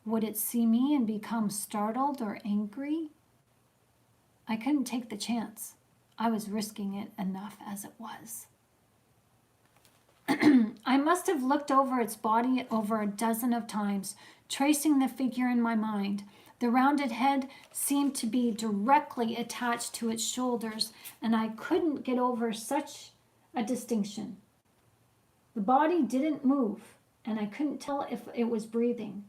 would it see me and become startled or angry? I couldn't take the chance. I was risking it enough as it was. I must have looked over its body over a dozen of times, tracing the figure in my mind. The rounded head seemed to be directly attached to its shoulders, and I couldn't get over such a distinction. The body didn't move, and I couldn't tell if it was breathing.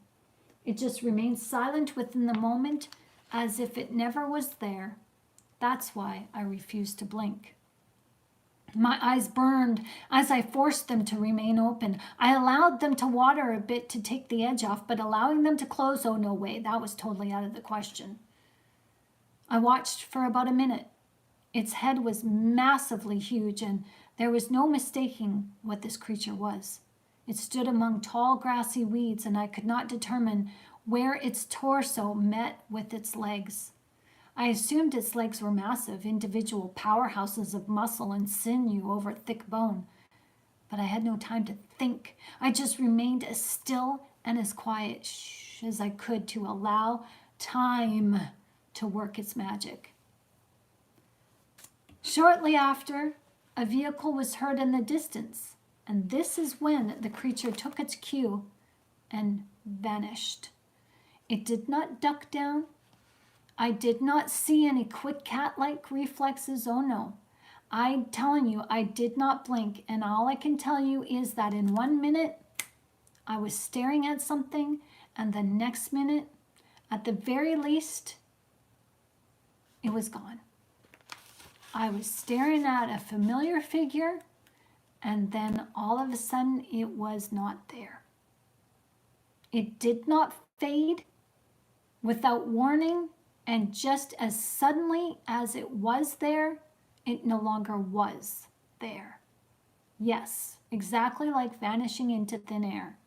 It just remained silent within the moment, as if it never was there. That's why I refused to blink. My eyes burned as I forced them to remain open. I allowed them to water a bit to take the edge off, but allowing them to close, oh no way, that was totally out of the question. I watched for about a minute. Its head was massively huge, and there was no mistaking what this creature was. It stood among tall grassy weeds, and I could not determine where its torso met with its legs. I assumed its legs were massive, individual powerhouses of muscle and sinew over thick bone. But I had no time to think. I just remained as still and as quiet as I could to allow time to work its magic. Shortly after, A vehicle was heard in the distance, and this is when the creature took its cue and vanished. It did not duck down. I did not see any quick cat-like reflexes. Oh no. I'm telling you, I did not blink, and all I can tell you is that in 1 minute, I was staring at something, and the next minute, at the very least, it was gone. I was staring at a familiar figure, and then all of a sudden, it was not there. It did not fade without warning, and just as suddenly as it was there, it no longer was there. Yes, exactly like vanishing into thin air.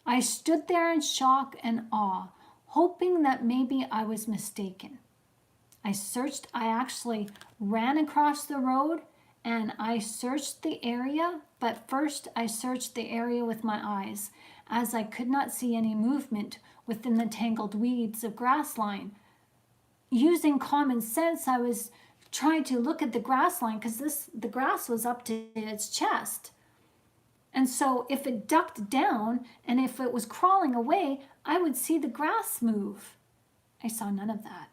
I stood there in shock and awe, hoping that maybe I was mistaken. I actually ran across the road and I searched the area, but first I searched the area with my eyes, as I could not see any movement within the tangled weeds of grass line. Using common sense, I was trying to look at the grass line because the grass was up to its chest. And so if it ducked down and if it was crawling away, I would see the grass move. I saw none of that.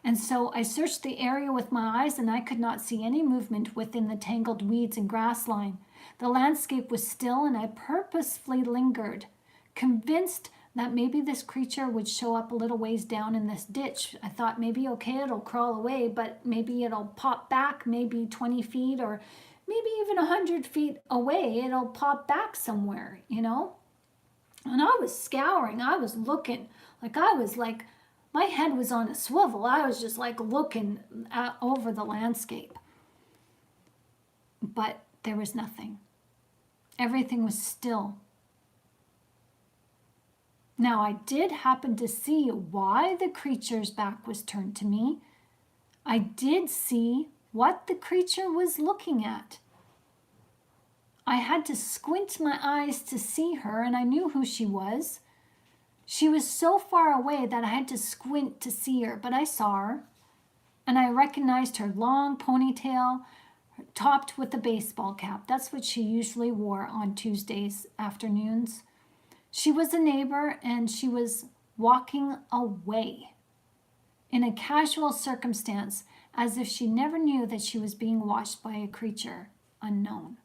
And so I searched the area with my eyes and I could not see any movement within the tangled weeds and grass line. The landscape was still and I purposefully lingered, convinced that maybe this creature would show up a little ways down in this ditch. I thought maybe, okay, it'll crawl away, but maybe it'll pop back maybe 20 feet or maybe even 100 feet away. It'll pop back somewhere, you know? And I was scouring. I was looking. My head was on a swivel. I was just like looking over the landscape. But there was nothing. Everything was still. Now, I did happen to see why the creature's back was turned to me. I did see what the creature was looking at. I had to squint my eyes to see her, and I knew who she was. She was so far away that I had to squint to see her, but I saw her, and I recognized her long ponytail topped with a baseball cap. That's what she usually wore on Tuesdays afternoons. She was a neighbor, and she was walking away in a casual circumstance, as if she never knew that she was being watched by a creature unknown.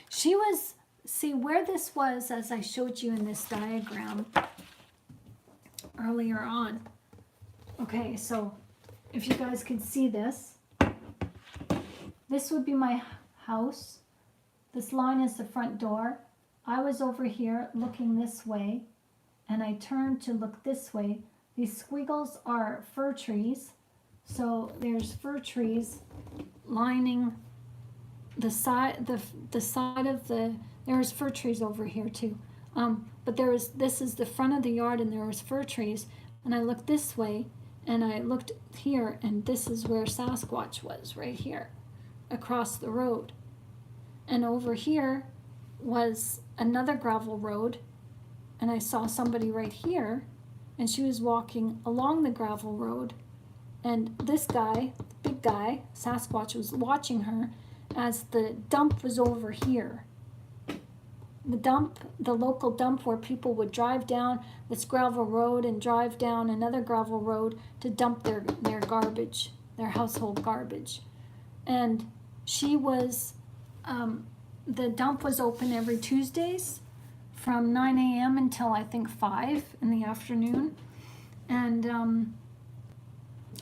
She was, see where this was, as I showed you in this diagram earlier on. Okay, so if you guys could see this, this would be my house. This line is the front door. I was over here looking this way, and I turned to look this way. These squiggles are fir trees. So there's fir trees lining the side, the side of the, there's fir trees over here too. But this is the front of the yard and there was fir trees. And I looked this way and I looked here and this is where Sasquatch was, right here, across the road. And over here was another gravel road and I saw somebody right here and she was walking along the gravel road. And this guy, the big guy, Sasquatch, was watching her as the dump was over here. The dump, the local dump where people would drive down this gravel road and drive down another gravel road to dump their garbage, their household garbage. And she was, the dump was open every Tuesdays from 9 a.m. until I think 5 in the afternoon. And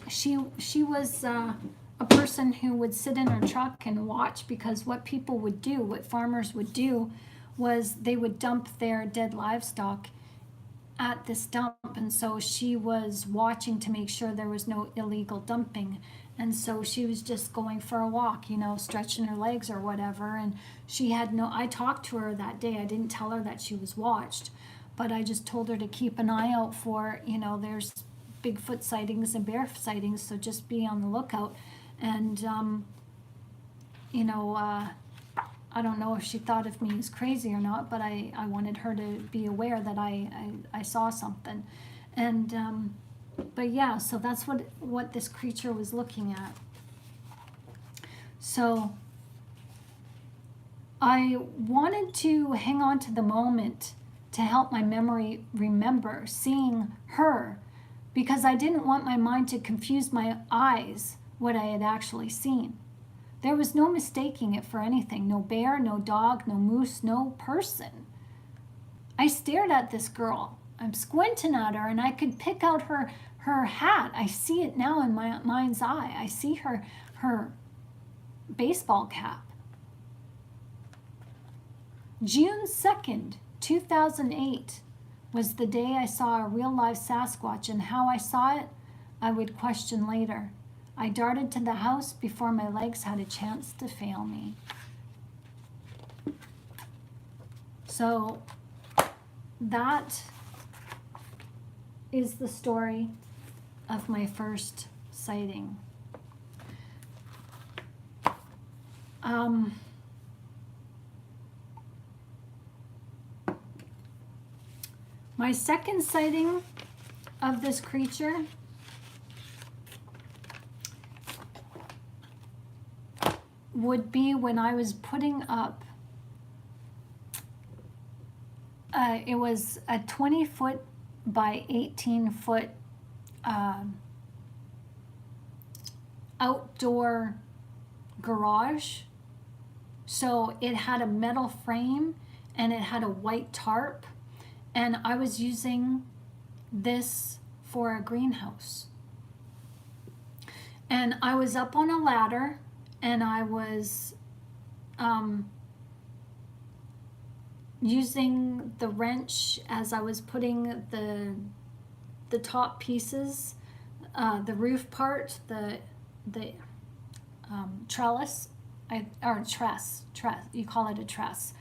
she was a person who would sit in her truck and watch, because what people would do, what farmers would do, was they would dump their dead livestock at this dump. And so she was watching to make sure there was no illegal dumping. And so she was just going for a walk, you know, stretching her legs or whatever. And she had I talked to her that day. I didn't tell her that she was watched, but I just told her to keep an eye out for, you know, there's Bigfoot sightings and bear sightings, so just be on the lookout. And, you know, I don't know if she thought of me as crazy or not, but I wanted her to be aware that I saw something. And But yeah, so that's what this creature was looking at. So I wanted to hang on to the moment to help my memory remember seeing her, because I didn't want my mind to confuse my eyes what I had actually seen. There was no mistaking it for anything. No bear, no dog, no moose, no person. I stared at this girl. I'm squinting at her, and I could pick out her hat. I see it now in my mind's eye. I see her baseball cap. June 2nd, 2008 was the day I saw a real live Sasquatch, and how I saw it, I would question later. I darted to the house before my legs had a chance to fail me. So that is the story of my first sighting. My second sighting of this creature would be when I was putting up, it was a 20-foot by 18-foot outdoor garage. So it had a metal frame and it had a white tarp, and I was using this for a greenhouse. And I was up on a ladder, and I was using the wrench as I was putting the top pieces, the roof part, the trellis, or truss, you call it a truss.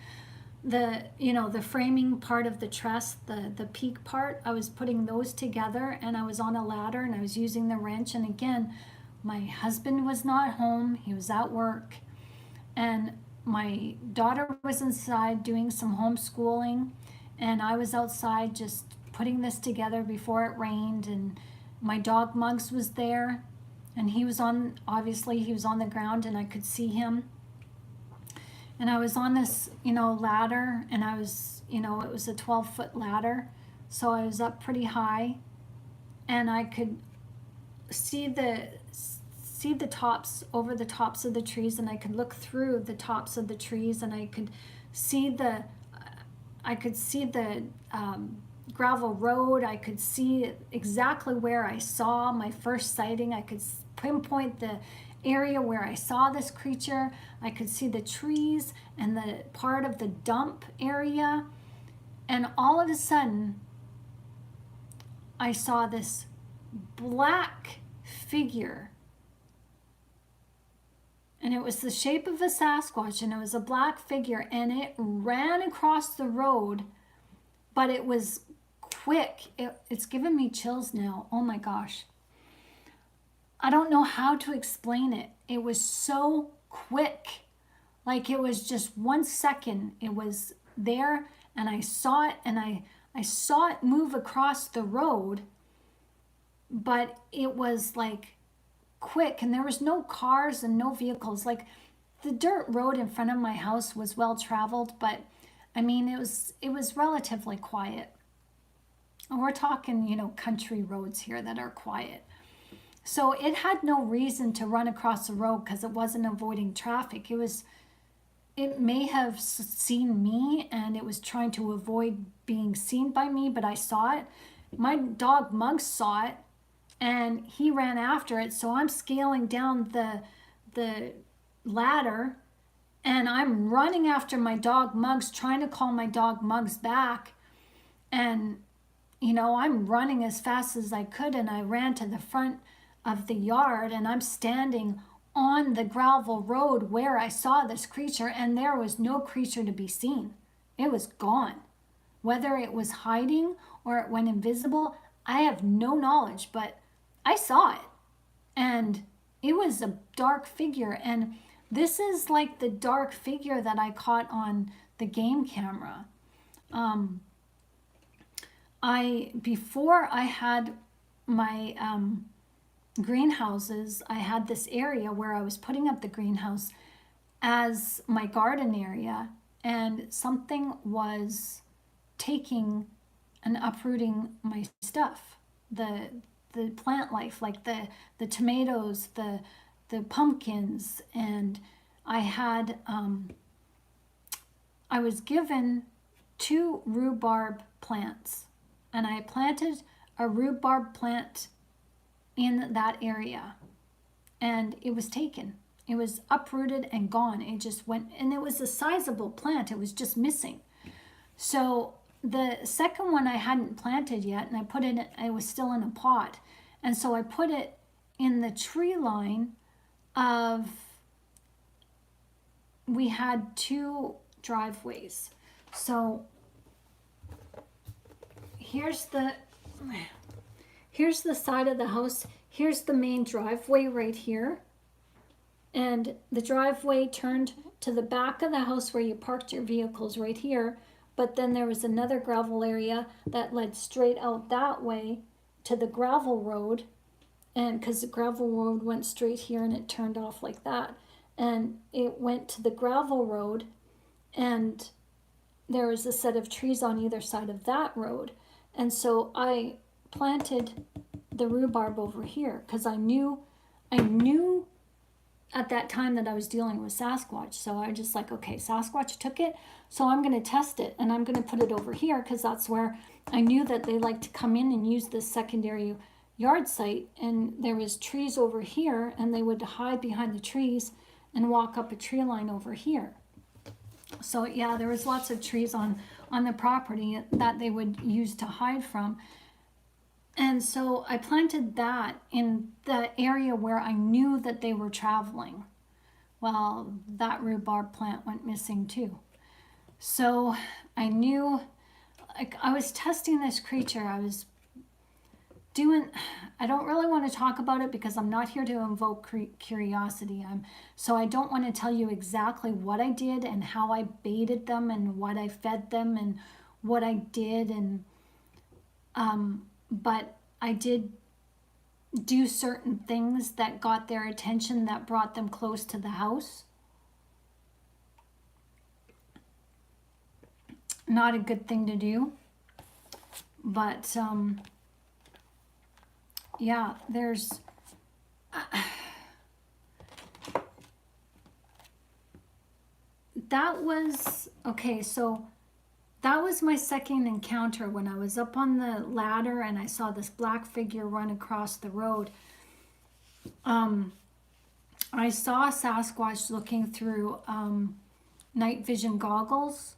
The framing part of the truss, the peak part, I was putting those together, and I was on a ladder, and I was using the wrench. And again, my husband was not home. He was at work, and my daughter was inside doing some homeschooling, and I was outside just putting this together before it rained. And my dog Muggs was there, and he was on the ground, and I could see him. And I was on this, ladder, and I was, it was a 12-foot ladder, so I was up pretty high, and I could see the tops, over the tops of the trees, and I could look through the tops of the trees, and I could see the gravel road. I could see exactly where I saw my first sighting. I could pinpoint the area where I saw this creature. I could see the trees and the part of the dump area. And all of a sudden, I saw this black figure. And it was the shape of a Sasquatch, and it was a black figure, and it ran across the road, but it was quick. It's given me chills now. Oh my gosh. I don't know how to explain it. It was so quick. Like, it was just 1 second. It was there, and I saw it, and I saw it move across the road, but it was like quick, and there was no cars and no vehicles. Like, the dirt road in front of my house was well traveled, but I mean, it was relatively quiet. And we're talking, country roads here that are quiet. So it had no reason to run across the road because it wasn't avoiding traffic. It may have seen me, and it was trying to avoid being seen by me, but I saw it. My dog Muggs saw it, and he ran after it. So I'm scaling down the ladder, and I'm running after my dog Muggs, trying to call my dog Muggs back. And, I'm running as fast as I could, and I ran to the front of the yard, and I'm standing on the gravel road where I saw this creature, and there was no creature to be seen. It was gone. Whether it was hiding or it went invisible, I have no knowledge, but I saw it, and it was a dark figure. And this is like the dark figure that I caught on the game camera. Before I had my greenhouses, I had this area where I was putting up the greenhouse as my garden area, and something was taking and uprooting my stuff, the plant life, like the tomatoes, the pumpkins. And I was given 2 rhubarb plants, and I planted a rhubarb plant in that area, and it was taken. It was uprooted and gone. It just went, and it was a sizable plant. It was just missing. So the second one I hadn't planted yet, and I put it was still in a pot. And so I put it in the tree line of, we had 2 driveways. So here's the side of the house. Here's the main driveway right here. And the driveway turned to the back of the house where you parked your vehicles right here. But then there was another gravel area that led straight out that way to the gravel road. And because the gravel road went straight here and it turned off like that. And it went to the gravel road, and there was a set of trees on either side of that road. And so I planted the rhubarb over here because I knew at that time that I was dealing with Sasquatch. So I just like, okay, Sasquatch took it, so I'm going to test it, and I'm going to put it over here because that's where I knew that they like to come in and use this secondary yard site. And there was trees over here, and they would hide behind the trees and walk up a tree line over here. So yeah, there was lots of trees on the property that they would use to hide from. And so I planted that in the area where I knew that they were traveling. Well, that rhubarb plant went missing too. So I knew, like, I was testing this creature. I don't really want to talk about it because I'm not here to invoke curiosity. So I don't want to tell you exactly what I did and how I baited them and what I fed them and what I did. And but I did do certain things that got their attention, that brought them close to the house. Not a good thing to do. But yeah, there's that was okay. So that was my second encounter when I was up on the ladder and I saw this black figure run across the road. I saw Sasquatch looking through night vision goggles.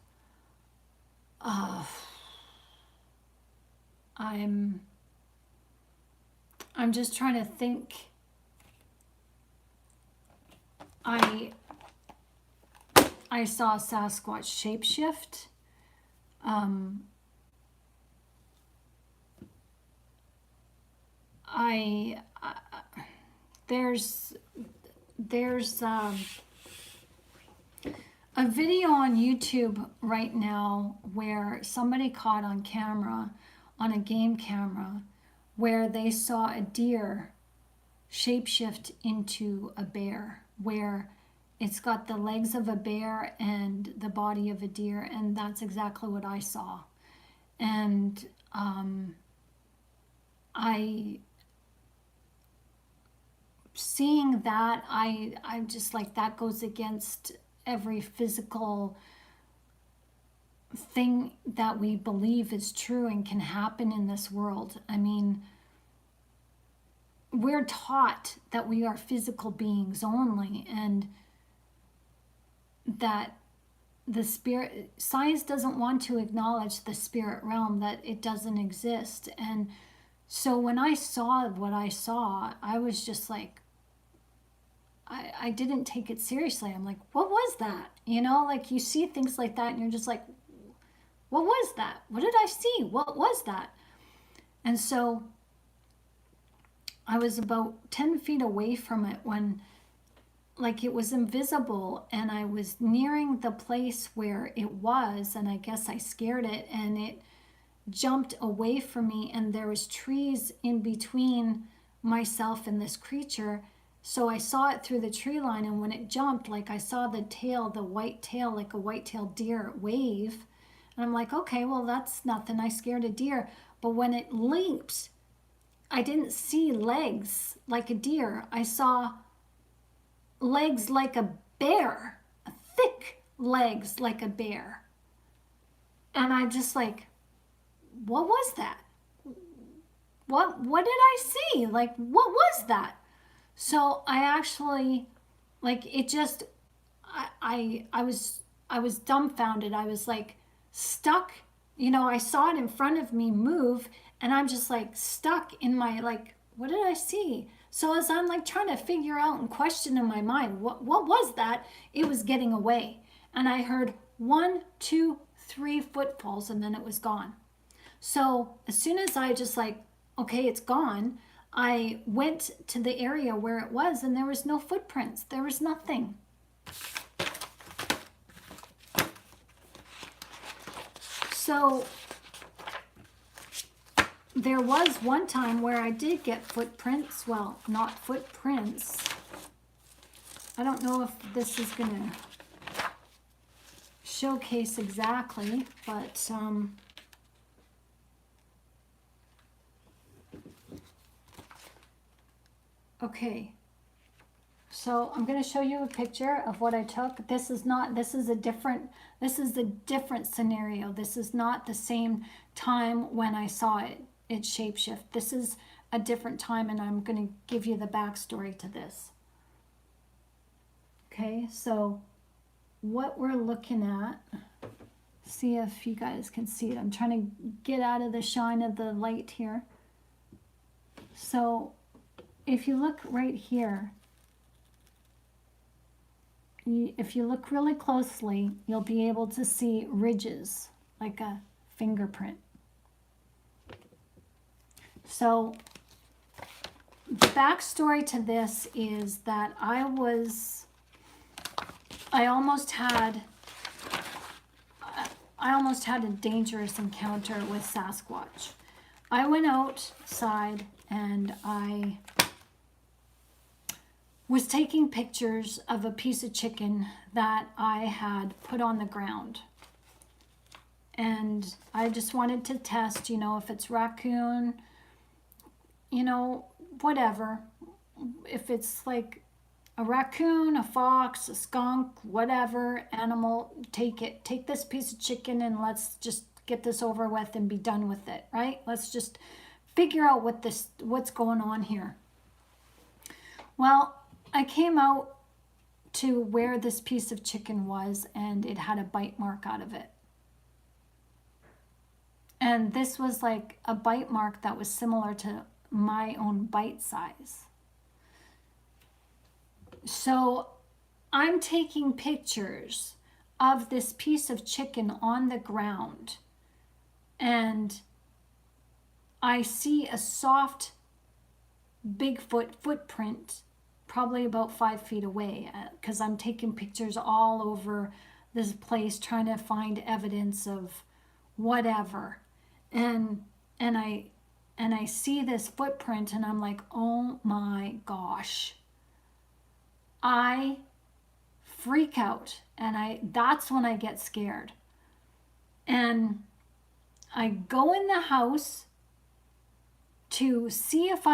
I'm just trying to think. I saw Sasquatch shapeshift. There's a video on YouTube right now where somebody caught on camera, on a game camera, where they saw a deer shapeshift into a bear, where it's got the legs of a bear and the body of a deer, and that's exactly what I saw. And seeing that, I'm just like, that goes against every physical thing that we believe is true and can happen in this world. I mean, we're taught that we are physical beings only, and that the spirit, science doesn't want to acknowledge the spirit realm, that it doesn't exist. And so when I saw what I saw, I was just like, I didn't take it seriously. I'm like, what was that? You know, like, you see things like that and you're just like, what was that? What did I see? What was that? And so I was about 10 feet away from it when, like, it was invisible, and I was nearing the place where it was, and I guess I scared it, and jumped away from me, and there was trees in between myself and this creature. So I saw it through the tree line, and when it jumped, like I saw the tail, the white tail, like a white-tailed deer wave. And I'm like, okay, well, that's nothing. I scared a deer. But when it leaped, I didn't see legs like a deer. I saw legs like a bear, thick legs like a bear. And I just like, what was that? What did I see? Like, what was that? So I actually, like, it just, I was dumbfounded. I was like stuck, I saw it in front of me move, and I'm just like stuck in my, like, what did I see? So as I'm like trying to figure out and question in my mind, what was that? It was getting away. And I heard 1, 2, 3 footfalls, and then it was gone. So as soon as I just like, okay, it's gone, I went to the area where it was, and there was no footprints. There was nothing. So there was one time where I did get footprints. Well, not footprints. I don't know if this is going to showcase exactly, but okay. So I'm going to show you a picture of what I took. This is a different scenario. This is not the same time when I saw it shapeshift. This is a different time, and I'm going to give you the backstory to this. Okay, so what we're looking at, see if you guys can see it. I'm trying to get out of the shine of the light here. So if you look right here, if you look really closely, you'll be able to see ridges, like a fingerprint. So the backstory to this is that I almost had a dangerous encounter with Sasquatch. I went outside and I was taking pictures of a piece of chicken that I had put on the ground. And I just wanted to test, if it's raccoon, whatever. If it's like a raccoon, a fox, a skunk, whatever animal, take it. Take this piece of chicken and let's just get this over with and be done with it, right? Let's just figure out what's going on here. Well, I came out to where this piece of chicken was, and it had a bite mark out of it. And this was like a bite mark that was similar to my own bite size. So I'm taking pictures of this piece of chicken on the ground, and I see a soft Bigfoot footprint probably about 5 feet away, because I'm taking pictures all over this place trying to find evidence of whatever. And I see this footprint, and I'm like, oh my gosh. I freak out, and that's when I get scared. And I go in the house to see if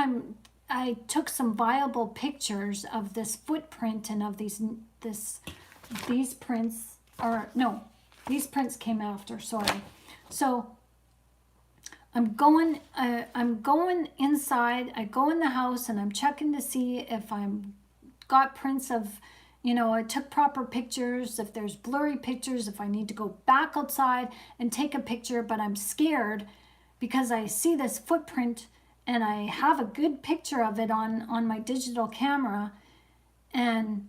I took some viable pictures of this footprint and of these prints, or no, these prints came after, sorry. So I'm going inside, I go in the house, and I'm checking to see if I'm got prints of, I took proper pictures, if there's blurry pictures, if I need to go back outside and take a picture, but I'm scared because I see this footprint and I have a good picture of it on my digital camera, and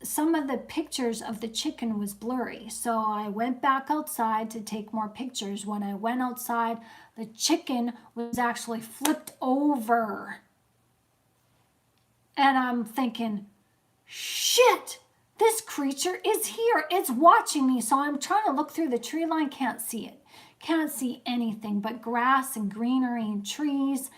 some of the pictures of the chicken was blurry. So I went back outside to take more pictures. When I went outside, the chicken was actually flipped over. And I'm thinking, shit, this creature is here. It's watching me. So I'm trying to look through the tree line, can't see it. can't see anything but grass and greenery and trees.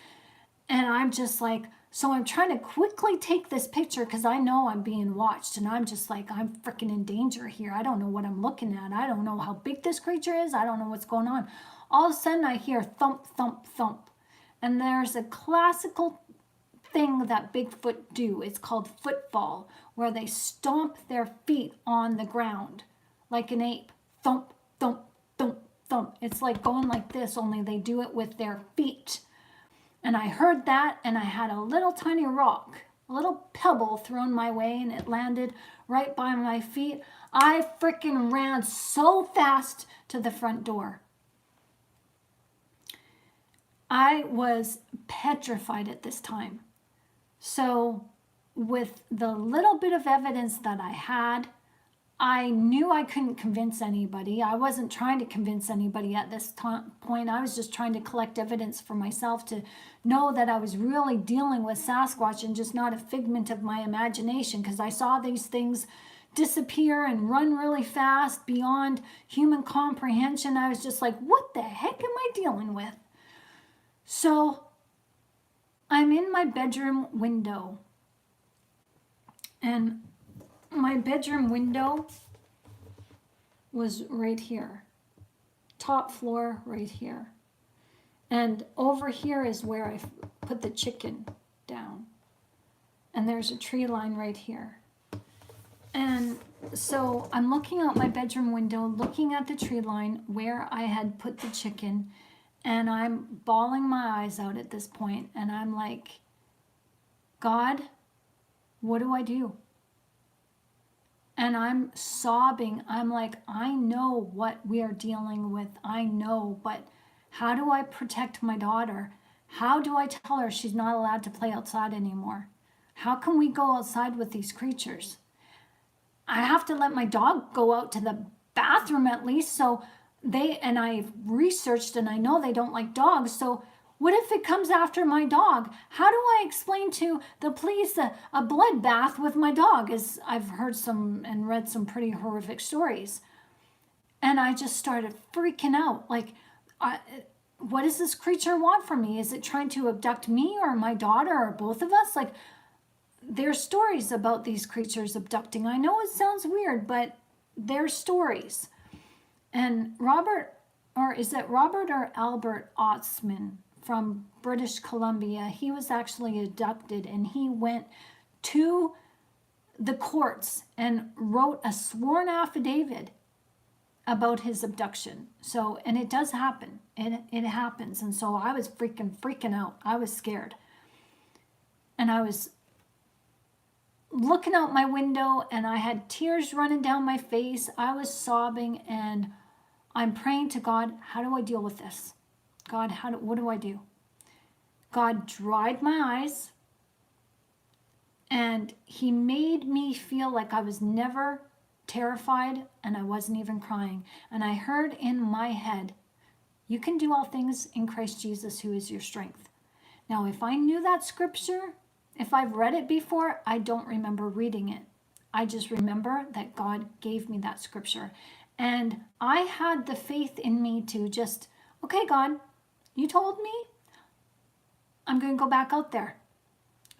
And I'm just like, so I'm trying to quickly take this picture because I know I'm being watched, and I'm just like, I'm freaking in danger here. I don't know what I'm looking at. I don't know how big this creature is. I don't know what's going on. All of a sudden I hear thump, thump, thump. And there's a classical thing that Bigfoot do. It's called footfall, where they stomp their feet on the ground like an ape. Thump, thump, thump, thump. It's like going like this, only they do it with their feet. And I heard that, and I had a little tiny rock, a little pebble thrown my way, and it landed right by my feet. I freaking ran so fast to the front door. I was petrified at this time. So with the little bit of evidence that I had, I knew I couldn't convince anybody. I wasn't trying to convince anybody at this point. I was just trying to collect evidence for myself to know that I was really dealing with Sasquatch and just not a figment of my imagination, because I saw these things disappear and run really fast beyond human comprehension. I was just like, what the heck am I dealing with? So I'm in my bedroom window, and my bedroom window was right here, top floor right here. And over here is where I put the chicken down. And there's a tree line right here. And so I'm looking out my bedroom window, looking at the tree line where I had put the chicken, and I'm bawling my eyes out at this point. And I'm like, God, what do I do? And I'm sobbing. I'm like, I know what we are dealing with. I know, but how do I protect my daughter? How do I tell her she's not allowed to play outside anymore? How can we go outside with these creatures? I have to let my dog go out to the bathroom at least. So and I've researched, and I know they don't like dogs. So what if it comes after my dog? How do I explain to the police a bloodbath with my dog? As I've heard some and read some pretty horrific stories. And I just started freaking out. Like, what does this creature want from me? Is it trying to abduct me or my daughter or both of us? Like, there's stories about these creatures abducting. I know it sounds weird, but there's stories. And Robert or Albert Otsman from British Columbia, he was actually abducted, and he went to the courts and wrote a sworn affidavit about his abduction. So, and it does happen. It happens. And so I was freaking out. I was scared. And I was looking out my window, and I had tears running down my face. I was sobbing, and I'm praying to God, how do I deal with this? God, what do I do? God dried my eyes, and he made me feel like I was never terrified, and I wasn't even crying. And I heard in my head, you can do all things in Christ Jesus, who is your strength. Now, if I knew that scripture, if I've read it before, I don't remember reading it. I just remember that God gave me that scripture. And I had the faith in me to just, okay, God, you told me, I'm going to go back out there.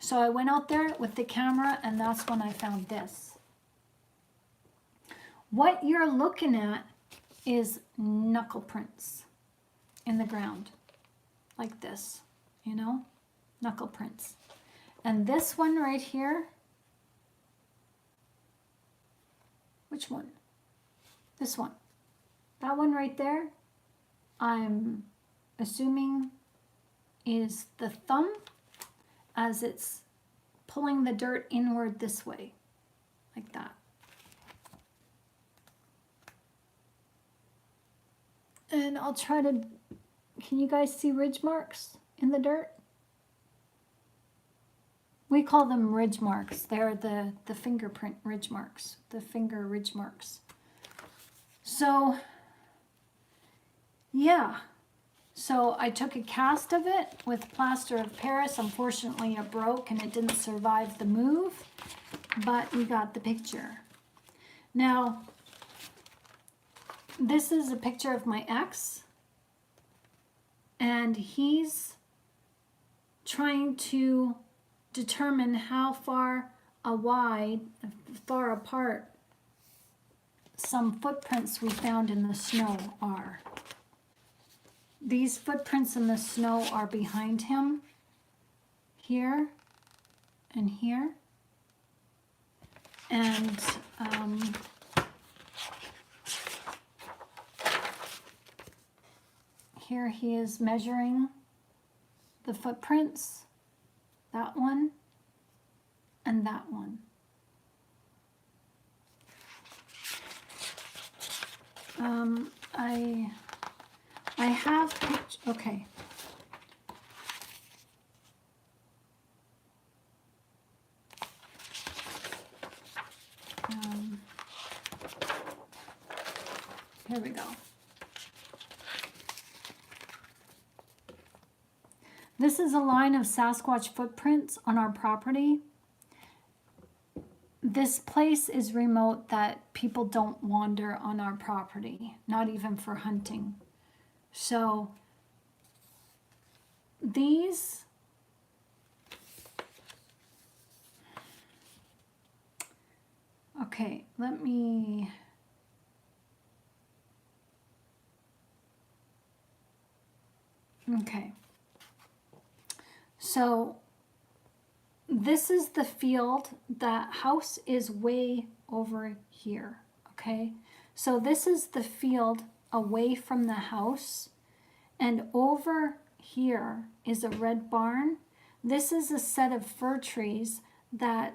So I went out there with the camera, and that's when I found this. What you're looking at is knuckle prints in the ground, like this, knuckle prints. And this one right here, which one? This one. That one right there, I'm assuming is the thumb, as it's pulling the dirt inward this way, like that. And I'll try to, can you guys see ridge marks in the dirt? We call them ridge marks. They're the fingerprint ridge marks, the finger ridge marks. So, yeah. So I took a cast of it with plaster of Paris. Unfortunately, it broke and it didn't survive the move, but we got the picture. Now, this is a picture of my ex. and he's trying to determine how far apart some footprints we found in the snow are. These footprints in the snow are behind him, here and here. And here he is measuring the footprints, that one and that one. I have pictures. Okay. Here we go. This is a line of Sasquatch footprints on our property. This place is remote that people don't wander on our property, not even for hunting. So these okay, let me okay. So this is the field. That house is way over here, okay? So this is the field away from the house, and over here is a red barn. This is a set of fir trees that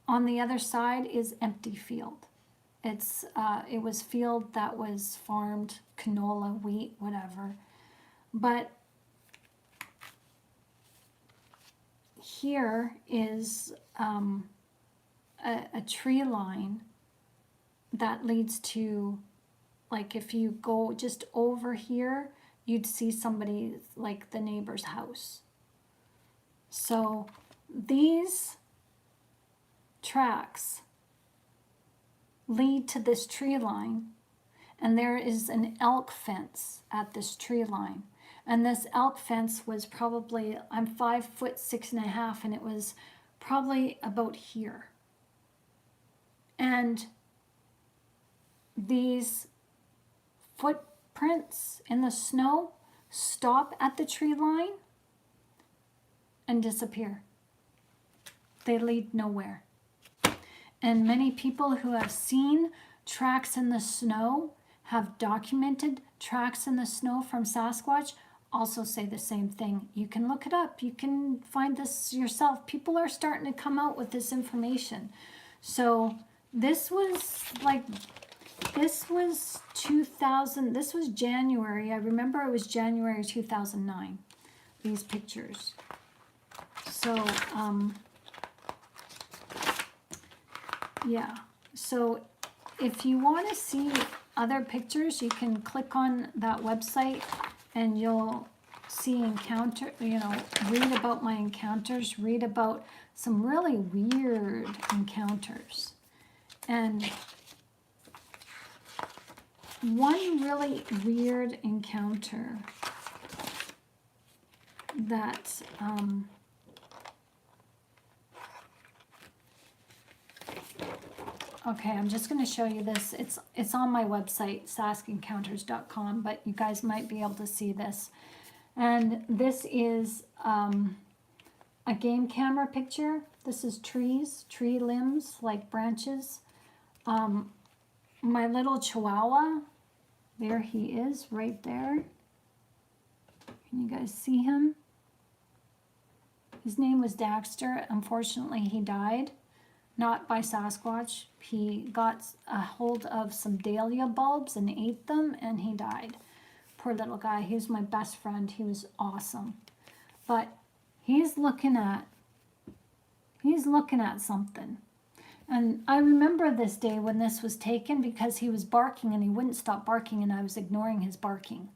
on the other side is empty field. It was field that was farmed, canola, wheat, whatever. But here is a tree line that leads to, like, if you go just over here, you'd see somebody, like the neighbor's house. So these tracks lead to this tree line, and there is an elk fence at this tree line. And this elk fence was probably, I'm 5'6.5", and it was probably about here. And these footprints in the snow stop at the tree line and disappear. They lead nowhere. And many people who have seen tracks in the snow, have documented tracks in the snow from Sasquatch, also say the same thing. You can look it up. You can find this yourself. People are starting to come out with this information. So this was 2000, this was January. I remember it was January 2009, these pictures. So, yeah. So if you want to see other pictures, you can click on that website and you'll see read about my encounters, read about some really weird encounters. And one really weird encounter that okay, I'm just going to show you this. It's on my website, saskencounters.com, but you guys might be able to see this. And this is a game camera picture. This is trees, tree limbs, like branches. My little Chihuahua, there he is, right there. Can you guys see him? His name was Daxter. Unfortunately, he died. Not by Sasquatch. He got a hold of some dahlia bulbs and ate them, and he died. Poor little guy. He was my best friend. He was awesome. But he's looking at something. And I remember this day when this was taken because he was barking and he wouldn't stop barking, and I was ignoring his barking.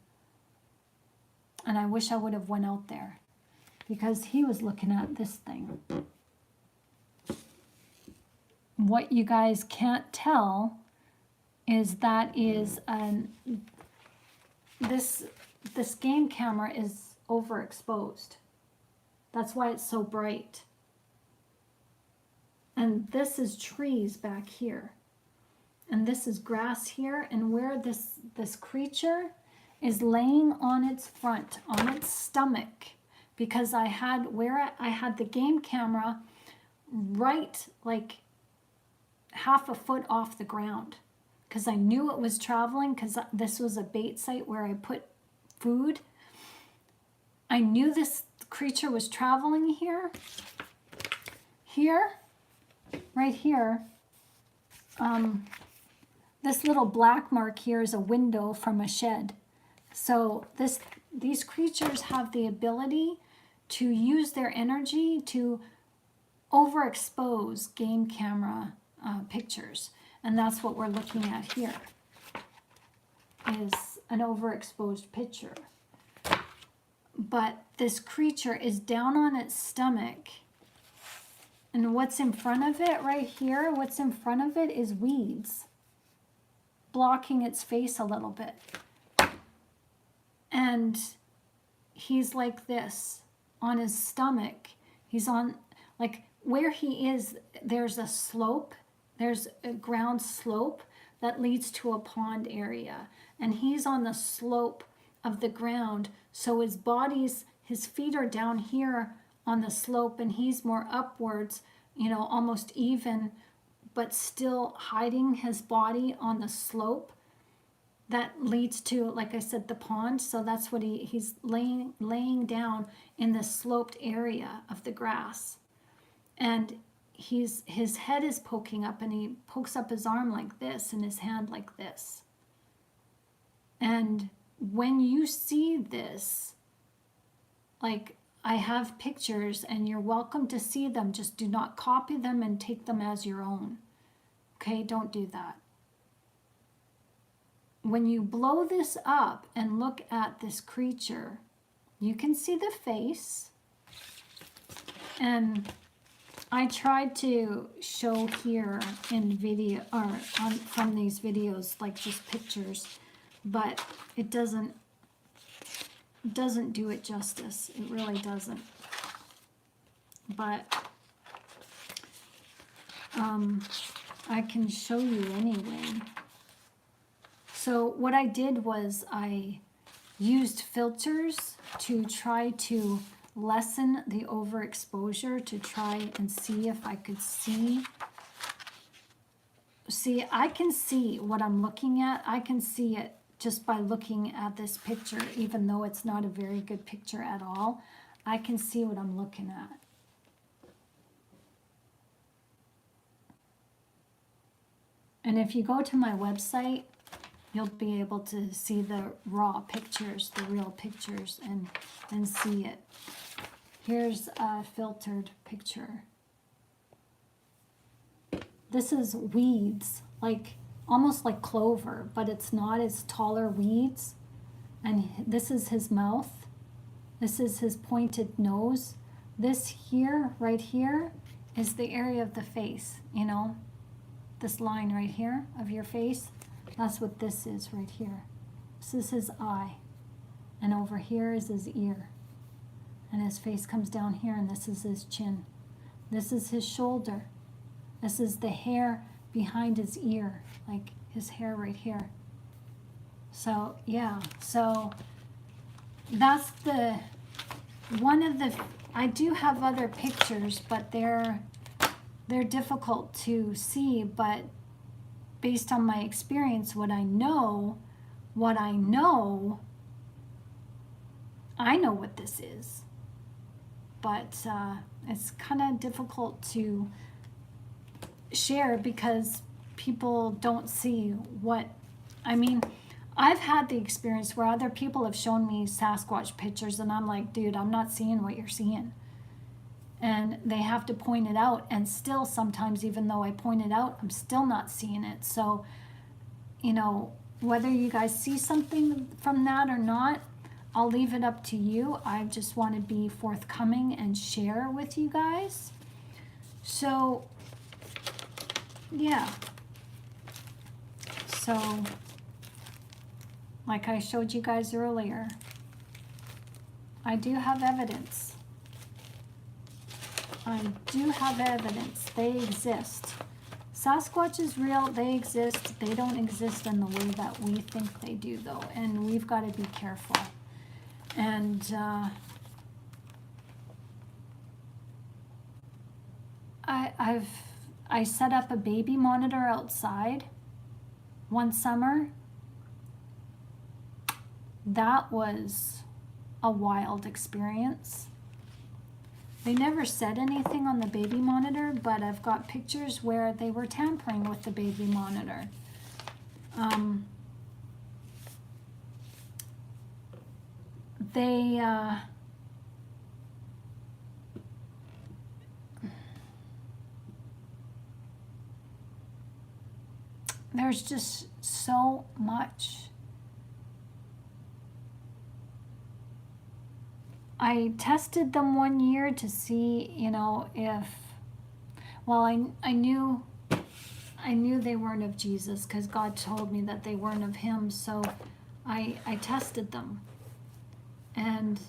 And I wish I would have went out there because he was looking at this thing. What you guys can't tell is that is this this game camera is overexposed. That's why it's so bright. And this is trees back here. And this is grass here. And where this creature is laying on its front, on its stomach, because I had the game camera right like half a foot off the ground, because I knew it was traveling, because this was a bait site where I put food. I knew this creature was traveling here. Here, right here, this little black mark here is a window from a shed. So these creatures have the ability to use their energy to overexpose game camera pictures. And that's what we're looking at here, is an overexposed picture. But this creature is down on its stomach. And what's in front of it right here, what's in front of it is weeds, blocking its face a little bit. And he's like this on his stomach. He's on, like where he is, there's a slope, there's a ground slope that leads to a pond area. And he's on the slope of the ground. So his feet are down here on the slope, and he's more upwards, you know, almost even, but still hiding his body on the slope that leads to, like I said, the pond. So that's what he's laying down in the sloped area of the grass. And his head is poking up, and he pokes up his arm like this and his hand like this. And when you see this, like, I have pictures and you're welcome to see them. Just do not copy them and take them as your own. Okay, don't do that. When you blow this up and look at this creature, you can see the face. And I tried to show here in video, or from these videos, like just pictures, but it doesn't do it justice. It really doesn't. But I can show you anyway. So what I did was I used filters to try to lessen the overexposure, to try and see if I could see. See, I can see what I'm looking at. I can see it just by looking at this picture, even though it's not a very good picture at all. I can see what I'm looking at. And if you go to my website, you'll be able to see the raw pictures, the real pictures, and see it. Here's a filtered picture. This is weeds, like almost like clover, but it's not. It's taller weeds. And this is his mouth. This is his pointed nose. This here, right here, is the area of the face, you know, this line right here of your face. That's what this is right here. This is his eye. And over here is his ear. And his face comes down here, and this is his chin. This is his shoulder. This is the hair behind his ear, like his hair right here. So, yeah. So, that's one of the, I do have other pictures, but they're difficult to see, but based on my experience, what I know, I know what this is. But it's kind of difficult to share because people don't see what, I mean, I've had the experience where other people have shown me Sasquatch pictures, and I'm like, dude, I'm not seeing what you're seeing. And they have to point it out, and still sometimes, even though I point it out, I'm still not seeing it. So, you know, whether you guys see something from that or not, I'll leave it up to you. I just want to be forthcoming and share with you guys. So, yeah. So, like I showed you guys earlier, I do have evidence. I do have evidence. They exist. Sasquatch is real. They exist. They don't exist in the way that we think they do, though. And we've got to be careful. And I set up a baby monitor outside one summer. That was a wild experience. They never said anything on the baby monitor, but I've got pictures where they were tampering with the baby monitor. There's just so much. I tested them one year to see, if, well, I knew they weren't of Jesus because God told me that they weren't of him. So I tested them, and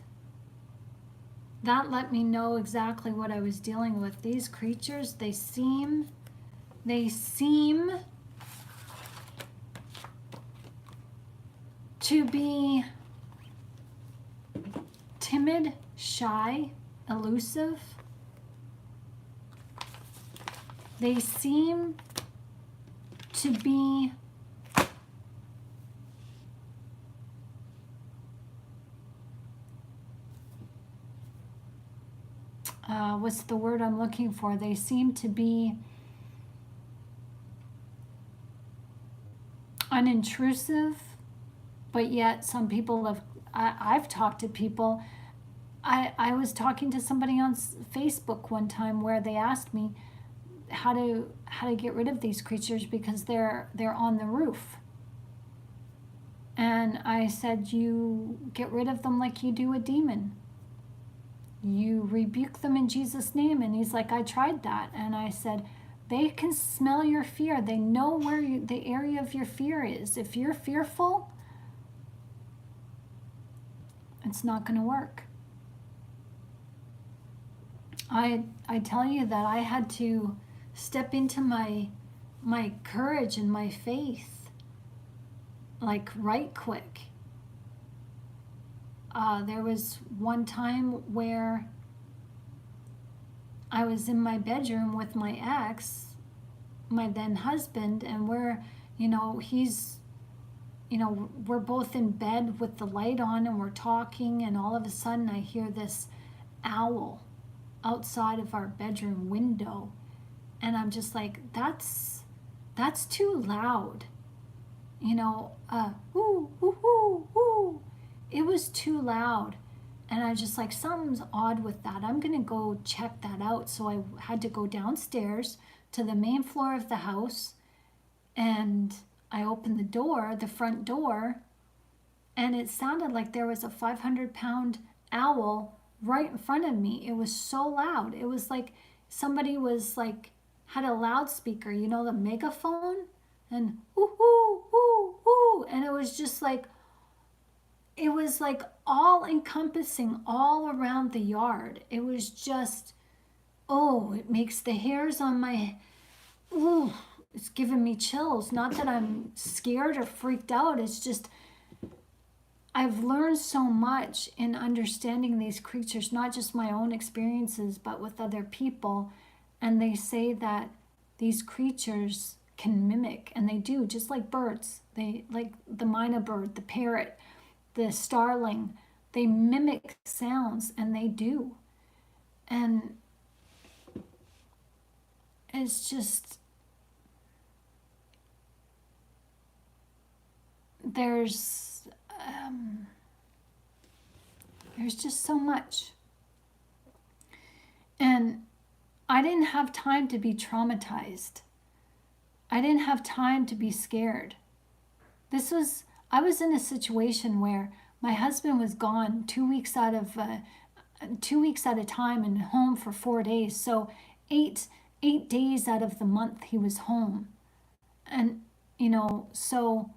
that let me know exactly what I was dealing with. These creatures, they seem to be timid, shy, elusive. They seem to be what's the word I'm looking for? They seem to be unintrusive, but yet some people have, I've talked to people. I was talking to somebody on Facebook one time where they asked me how to get rid of these creatures because they're on the roof. And I said, you get rid of them like you do a demon. You rebuke them in Jesus' name. And he's like, I tried that. And I said, they can smell your fear. They know where the area of your fear is. If you're fearful, it's not going to work. I tell you that I had to step into my courage and my faith, like right quick. There was one time where I was in my bedroom with my ex, my then husband, and we're both in bed with the light on and we're talking, and all of a sudden I hear this owl outside of our bedroom window, and I'm just like, that's too loud, ooh, ooh, ooh, ooh. It was too loud, and I just like, something's odd with that. I'm gonna go check that out. So I had to go downstairs to the main floor of the house, and I opened the front door, and it sounded like there was a 500-pound owl right in front of me. It was so loud. It was like somebody was like, had a loudspeaker, the megaphone, and ooh, ooh, ooh, ooh. And it was just like, it was like all encompassing all around the yard. It was just, it makes the hairs on my, it's giving me chills. Not that I'm scared or freaked out. It's just, I've learned so much in understanding these creatures, not just my own experiences, but with other people. And they say that these creatures can mimic, and they do, just like birds. They, like the myna bird, the parrot, the starling, they mimic sounds, and they do. And it's just, there's just so much. And I didn't have time to be traumatized. I didn't have time to be scared. I was in a situation where my husband was gone 2 weeks out of 2 weeks at a time and home for 4 days. So eight days out of the month he was home. And, so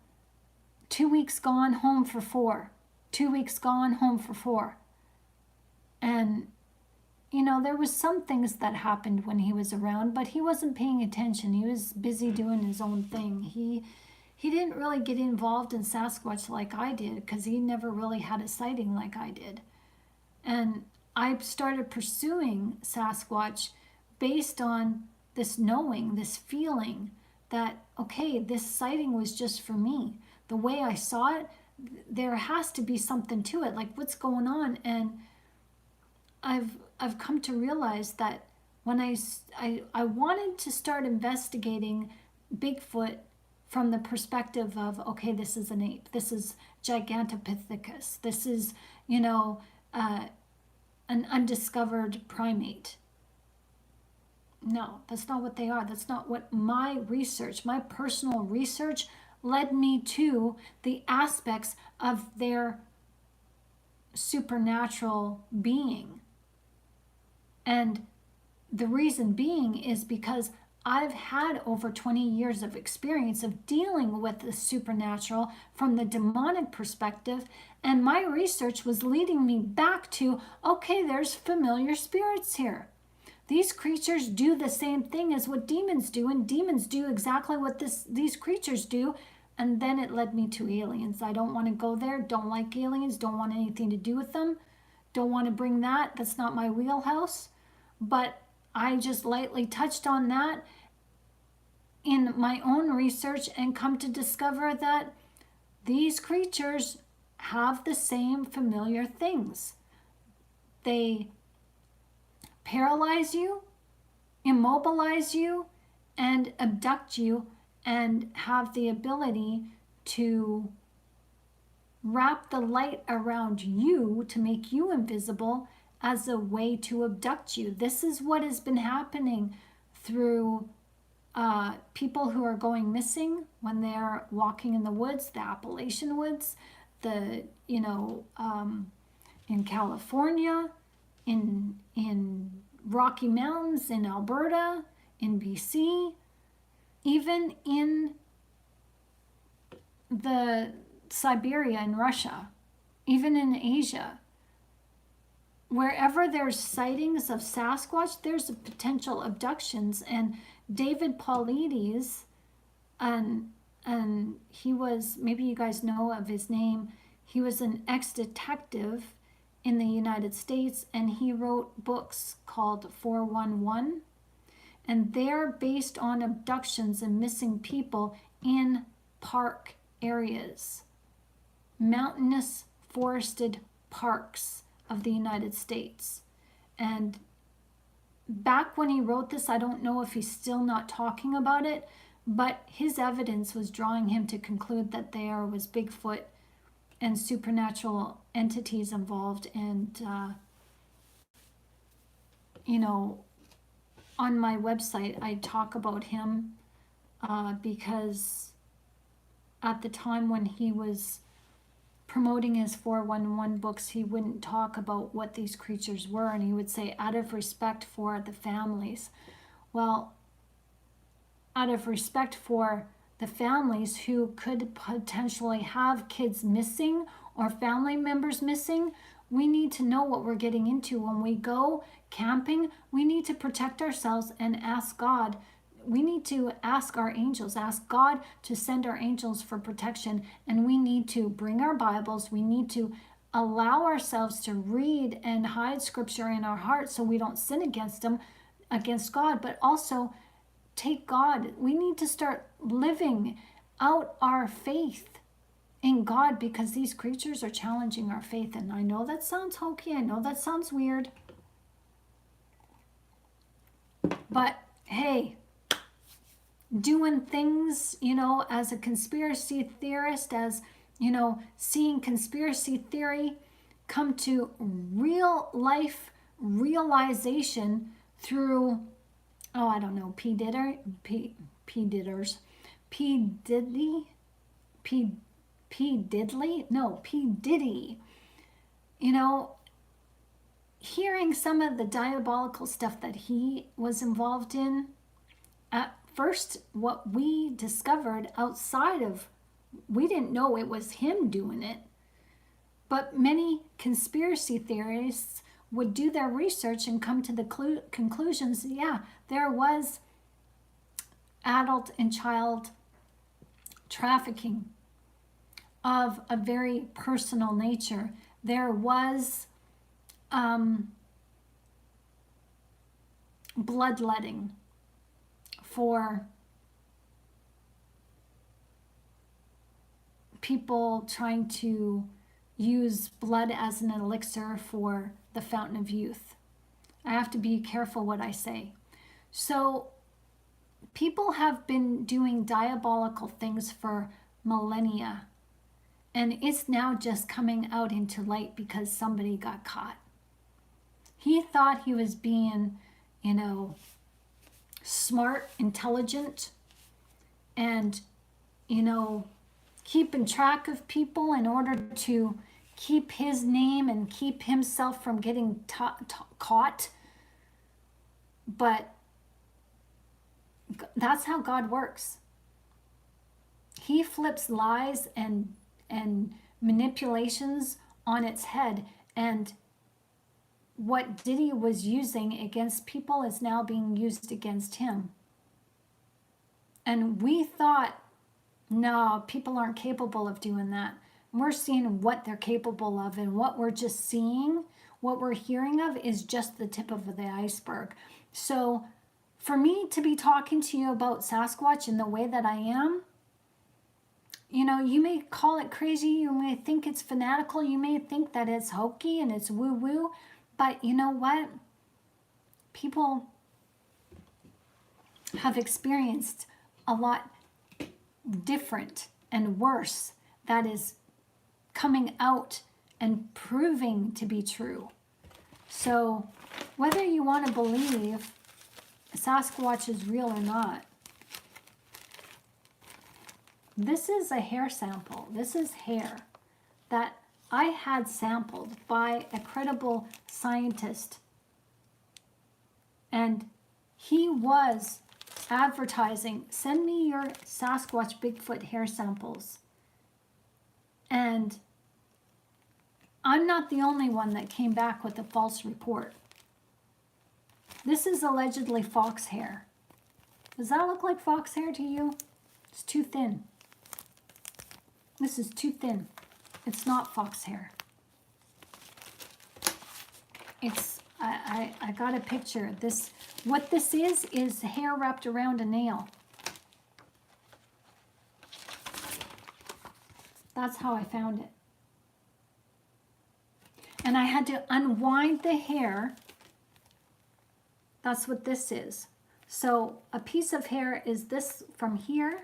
2 weeks gone, home for 4. 2 weeks gone, home for 4. And, there was some things that happened when he was around, but he wasn't paying attention. He was busy doing his own thing. He didn't really get involved in Sasquatch like I did, because he never really had a sighting like I did. And I started pursuing Sasquatch based on this knowing, this feeling that, okay, this sighting was just for me. The way I saw it, there has to be something to it. Like, what's going on? And I've come to realize that when I wanted to start investigating Bigfoot from the perspective of, okay, this is an ape, this is Gigantopithecus, this is, an undiscovered primate. No, that's not what they are. That's not what my research, my personal research, led me to the aspects of their supernatural being. And the reason being is because I've had over 20 years of experience of dealing with the supernatural from the demonic perspective, and my research was leading me back to, okay, there's familiar spirits here. These creatures do the same thing as what demons do, and demons do exactly what these creatures do. And then it led me to aliens. I don't want to go there, don't like aliens, don't want anything to do with them, don't want to bring that. That's not my wheelhouse. But I just lightly touched on that in my own research and come to discover that these creatures have the same familiar things. They paralyze you, immobilize you, and abduct you, and have the ability to wrap the light around you to make you invisible as a way to abduct you. This is what has been happening through people who are going missing when they're walking in the woods, the Appalachian woods, in California, in Rocky Mountains, in Alberta, in BC, even in the Siberia in Russia, even in Asia. Wherever there's sightings of Sasquatch, there's potential abductions. And David Paulides, and he was, maybe you guys know of his name, he was an ex-detective in the United States, and he wrote books called 411, and they're based on abductions and missing people in park areas, mountainous forested parks of the United States. And back when he wrote this, I don't know if he's still not talking about it, but his evidence was drawing him to conclude that there was Bigfoot and supernatural entities involved. And on my website I talk about him because at the time when he was promoting his 411 books, he wouldn't talk about what these creatures were, and he would say, out of respect for the families. Well, out of respect for the families who could potentially have kids missing or family members missing, we need to know what we're getting into. When we go camping, we need to protect ourselves and ask God. We need to ask our angels, ask God to send our angels for protection. And we need to bring our Bibles. We need to allow ourselves to read and hide scripture in our hearts so we don't sin against God, but also take God. We need to start living out our faith in God, because these creatures are challenging our faith. And I know that sounds hokey. I know that sounds weird. But hey, doing things, as a conspiracy theorist, as, seeing conspiracy theory come to real life realization through, I don't know, P. Diddy. Hearing some of the diabolical stuff that he was involved in. At first, what we discovered outside of, we didn't know it was him doing it, but many conspiracy theorists would do their research and come to the conclusions, yeah, there was adult and child trafficking of a very personal nature. There was bloodletting for people trying to use blood as an elixir for the fountain of youth. I have to be careful what I say. So people have been doing diabolical things for millennia, and it's now just coming out into light because somebody got caught. He thought he was being, smart, intelligent, and, keeping track of people in order to keep his name and keep himself from getting caught. But that's how God works. He flips lies and manipulations on its head, and what Diddy was using against people is now being used against him. And we thought, no, people aren't capable of doing that. We're seeing what they're capable of, and what we're just seeing, what we're hearing of is just the tip of the iceberg. So for me to be talking to you about Sasquatch in the way that I am, you may call it crazy, you may think it's fanatical, you may think that it's hokey and it's woo-woo, but you know what? People have experienced a lot different and worse that is coming out and proving to be true. So whether you want to believe Sasquatch is real or not, this is a hair sample. This is hair that I had sampled by a credible scientist. And he was advertising, send me your Sasquatch Bigfoot hair samples. And I'm not the only one that came back with a false report. This is allegedly fox hair. Does that look like fox hair to you? It's too thin. This is too thin. It's not fox hair. It's, I got a picture. This, what this is hair wrapped around a nail. That's how I found it. And I had to unwind the hair. That's what this is. So a piece of hair is this from here,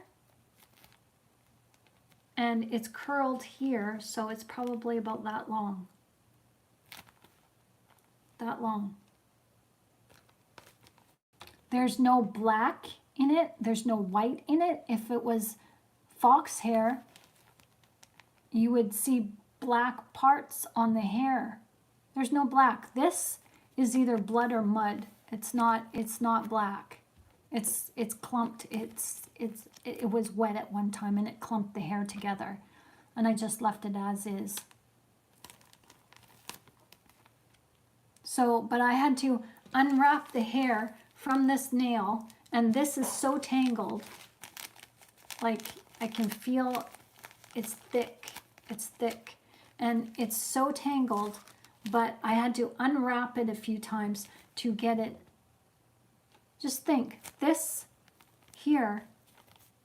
and it's curled here, so it's probably about that long. That long. There's no black in it. There's no white in it. If it was fox hair, you would see black parts on the hair. There's no black. This is either blood or mud. It's not black. It's clumped. It was wet at one time and it clumped the hair together. And I just left it as is. So, but I had to unwrap the hair from this nail, and this is so tangled. Like, I can feel it's thick. It's thick. And it's so tangled, but I had to unwrap it a few times to get it. Just think, this here,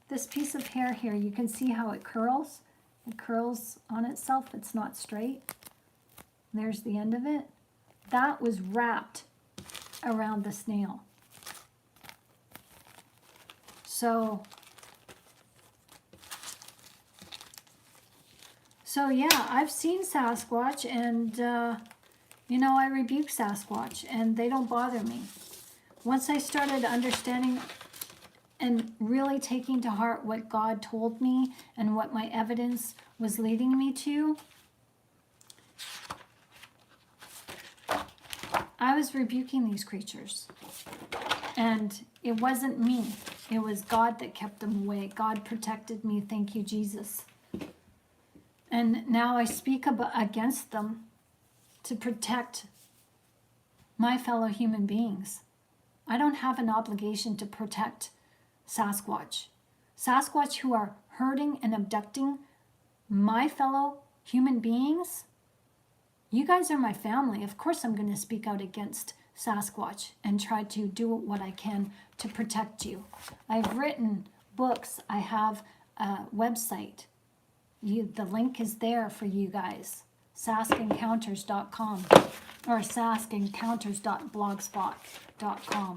this piece of hair here, you can see how it curls. It curls on itself. It's not straight. There's the end of it. That was wrapped around the snail. So yeah, I've seen Sasquatch, and I rebuke Sasquatch, and they don't bother me. Once I started understanding and really taking to heart what God told me and what my evidence was leading me to, I was rebuking these creatures. And it wasn't me. It was God that kept them away. God protected me. Thank you, Jesus. And now I speak against them to protect my fellow human beings. I don't have an obligation to protect Sasquatch. Sasquatch who are hurting and abducting my fellow human beings. You guys are my family. Of course I'm going to speak out against Sasquatch and try to do what I can to protect you. I've written books. I have a website. The link is there for you guys. saskencounters.com or saskencounters.blogspot.com.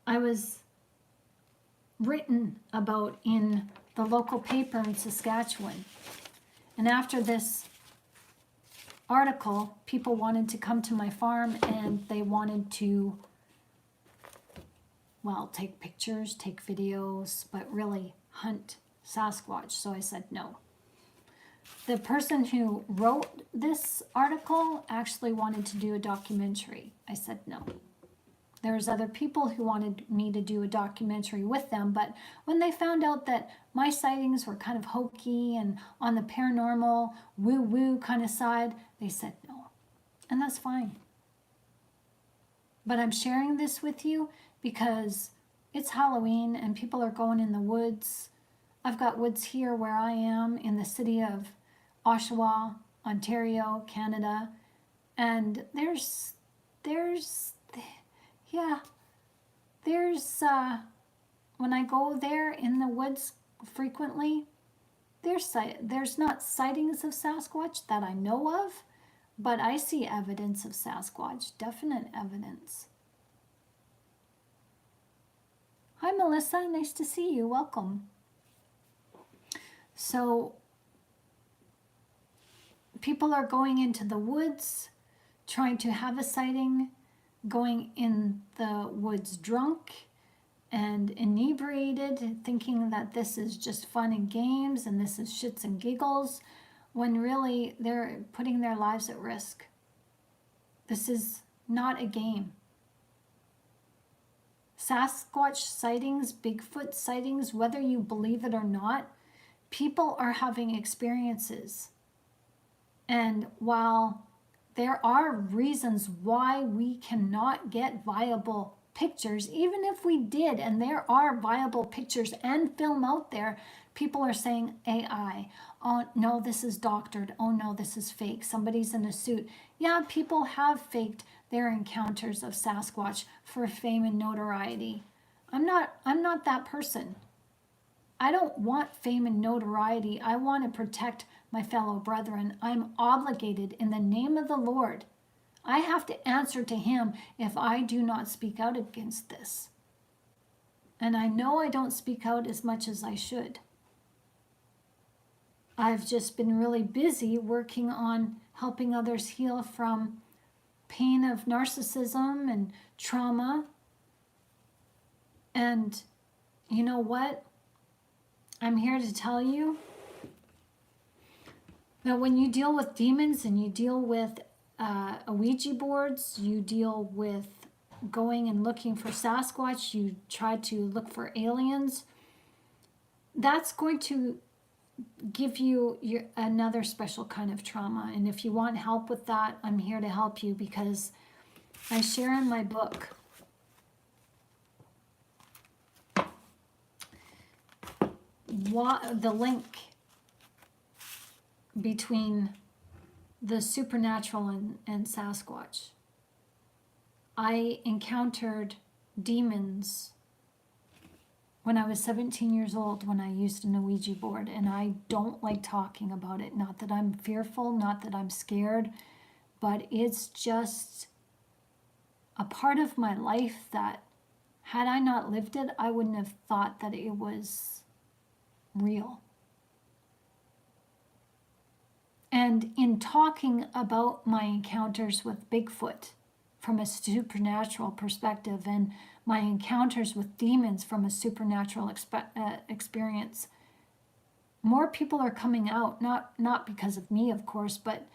I was written about in the local paper in Saskatchewan. And after this article, people wanted to come to my farm and they wanted to, well, take pictures, take videos, but really hunt Sasquatch. So I said no. The person who wrote this article actually wanted to do a documentary. I said no. There's other people who wanted me to do a documentary with them, but when they found out that my sightings were kind of hokey and on the paranormal, woo-woo kind of side, they said no. And that's fine. But I'm sharing this with you because it's Halloween and people are going in the woods. I've got woods here where I am in the city of Oshawa, Ontario, Canada, and there's when I go there in the woods frequently, there's not sightings of Sasquatch that I know of, but I see evidence of Sasquatch, definite evidence. Hi Melissa, nice to see you, welcome. So people are going into the woods, trying to have a sighting, going in the woods drunk and inebriated, thinking that this is just fun and games and this is shits and giggles, when really they're putting their lives at risk. This is not a game. Sasquatch sightings, Bigfoot sightings, whether you believe it or not, people are having experiences. And while there are reasons why we cannot get viable pictures, even if we did, and there are viable pictures and film out there, people are saying AI. Oh no, this is doctored. Oh no, this is fake. Somebody's in a suit. Yeah, people have faked their encounters of Sasquatch for fame and notoriety. I'm not that person. I don't want fame and notoriety. I want to protect my fellow brethren. I'm obligated in the name of the Lord. I have to answer to him if I do not speak out against this. And I know I don't speak out as much as I should. I've just been really busy working on helping others heal from pain of narcissism and trauma. And you know what? I'm here to tell you that when you deal with demons and you deal with Ouija boards, you deal with going and looking for Sasquatch, you try to look for aliens, that's going to give you another special kind of trauma. And if you want help with that, I'm here to help you, because I share in my book the link between the supernatural and Sasquatch. I encountered demons when I was 17 years old when I used an Ouija board, and I don't like talking about it. Not that I'm fearful, not that I'm scared, but it's just a part of my life that, had I not lived it, I wouldn't have thought that it was real. And in talking about my encounters with Bigfoot from a supernatural perspective, and my encounters with demons from a supernatural experience, more people are coming out, not because of me, of course, but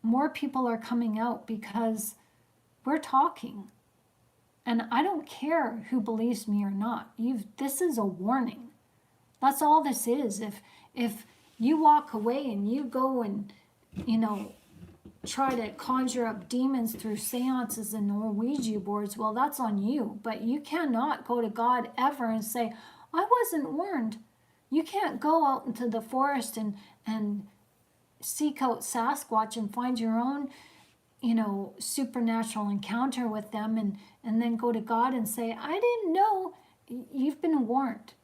more people are coming out because we're talking. And I don't care who believes me or not. This is a warning. That's all this is. If you walk away and you go and, try to conjure up demons through seances and Ouija boards, well, that's on you. But you cannot go to God ever and say, I wasn't warned. You can't go out into the forest and seek out Sasquatch and find your own, supernatural encounter with them and then go to God and say, I didn't know. You've been warned.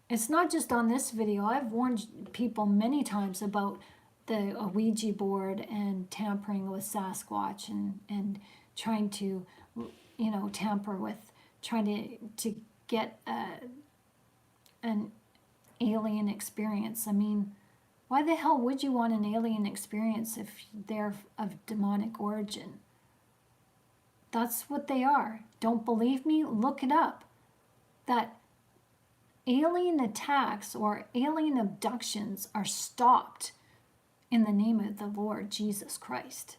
It's not just on this video. I've warned people many times about the Ouija board and tampering with Sasquatch and trying to, tamper with, trying to get an alien experience. I mean, why the hell would you want an alien experience if they're of demonic origin? That's what they are. Don't believe me? Look it up. That alien attacks or alien abductions are stopped in the name of the Lord Jesus Christ.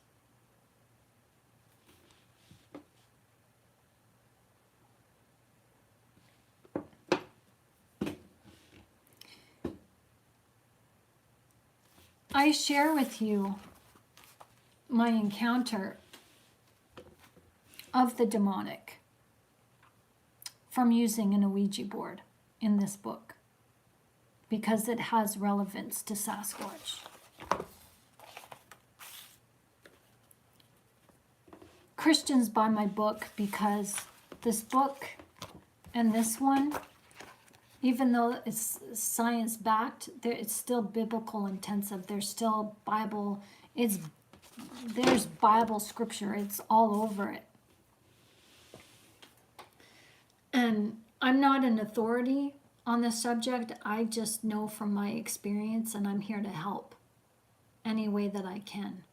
I share with you my encounter of the demonic from using an Ouija board in this book because it has relevance to Sasquatch. Christians buy my book because this book and this one, even though it's science backed, it's still biblical intensive. There's still Bible. There's Bible scripture. It's all over it. And I'm not an authority on this subject. I just know from my experience, and I'm here to help any way that I can.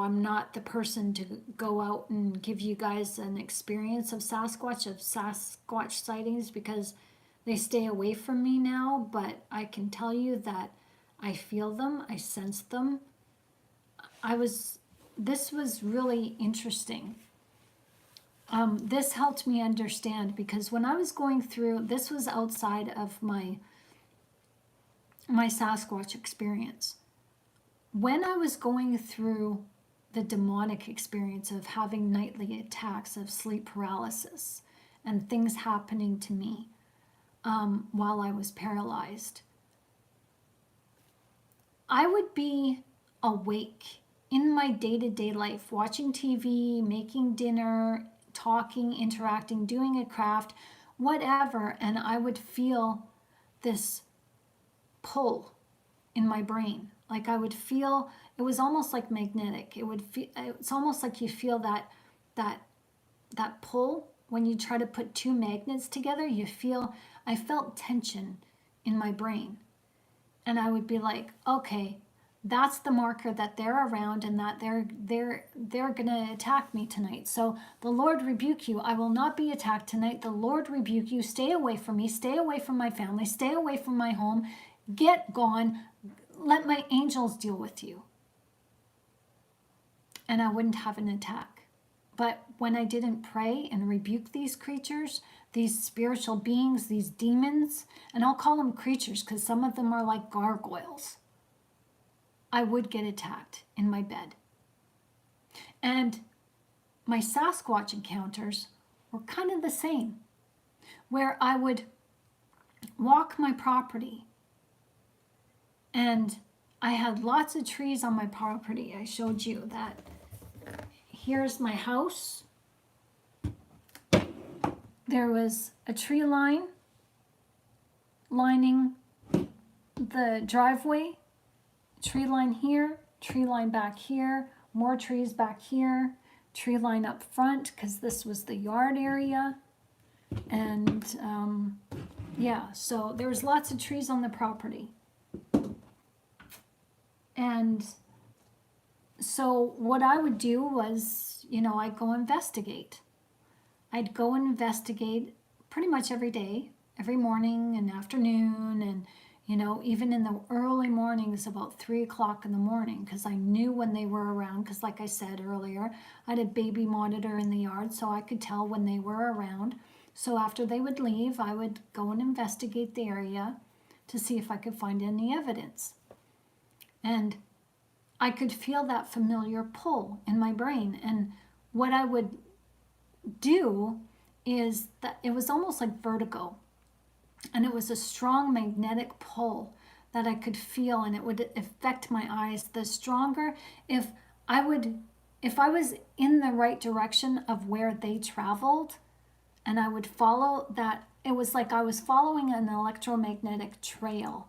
I'm not the person to go out and give you guys an experience of Sasquatch sightings because they stay away from me now, but I can tell you that I feel them, I sense them. This was really interesting. This helped me understand because when I was going through, this was outside of my Sasquatch experience. When I was going through the demonic experience of having nightly attacks of sleep paralysis and things happening to me while I was paralyzed, I would be awake in my day-to-day life, watching TV, making dinner, talking, interacting, doing a craft, whatever, and I would feel this pull in my brain. Like I would feel, it was almost like magnetic. It's almost like you feel that pull when you try to put two magnets together. I felt tension in my brain. And I would be like, okay, that's the marker that they're around and that they're gonna attack me tonight. So the Lord rebuke you. I will not be attacked tonight. The Lord rebuke you. Stay away from me. Stay away from my family. Stay away from my home. Get gone. Let my angels deal with you. And I wouldn't have an attack. But when I didn't pray and rebuke these creatures, these spiritual beings, these demons, and I'll call them creatures because some of them are like gargoyles, I would get attacked in my bed. And my Sasquatch encounters were kind of the same, where I would walk my property and I had lots of trees on my property. I showed you that. Here's my house. There was a tree line lining the driveway. Tree line here, tree line back here, more trees back here, tree line up front because this was the yard area. And yeah, so there was lots of trees on the property. And so what I would do was, I'd go investigate. I'd go and investigate pretty much every day, every morning and afternoon, and even in the early mornings, about 3 o'clock in the morning, because I knew when they were around, because like I said earlier, I had a baby monitor in the yard, so I could tell when they were around. So after they would leave, I would go and investigate the area to see if I could find any evidence. And I could feel that familiar pull in my brain. And what I would do is that it was almost like vertigo. And it was a strong magnetic pull that I could feel, and it would affect my eyes. The stronger, if I was in the right direction of where they traveled, and I would follow that, it was like I was following an electromagnetic trail.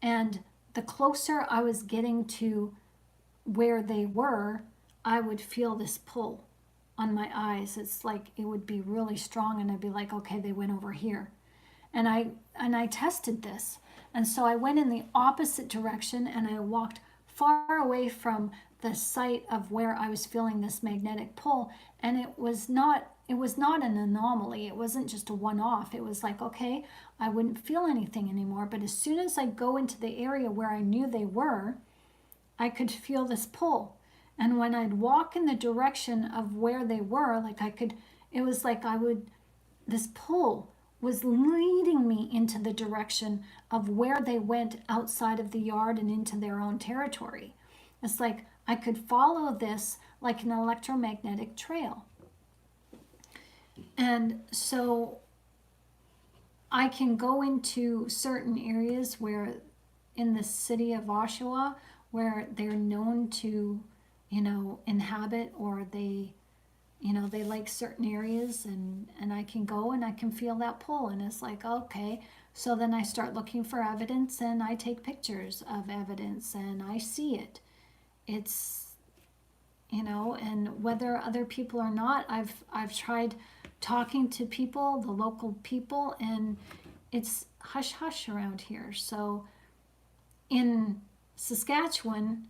And the closer I was getting to where they were, I would feel this pull on my eyes. It's like it would be really strong, and I'd be like, okay, they went over here. And I tested this. And so I went in the opposite direction, and I walked far away from the site of where I was feeling this magnetic pull. And it was not an anomaly. It wasn't just a one-off. It was like, okay, I wouldn't feel anything anymore. But as soon as I go into the area where I knew they were, I could feel this pull. And when I'd walk in the direction of where they were, this pull was leading me into the direction of where they went outside of the yard and into their own territory. It's like I could follow this like an electromagnetic trail. And so I can go into certain areas where in the city of Oshawa where they're known to, inhabit, or they like certain areas, and I can go and I can feel that pull, and it's like, okay, so then I start looking for evidence, and I take pictures of evidence, and I see it. It's, and whether other people or not, I've tried talking to people, the local people, and it's hush hush around here. So in Saskatchewan,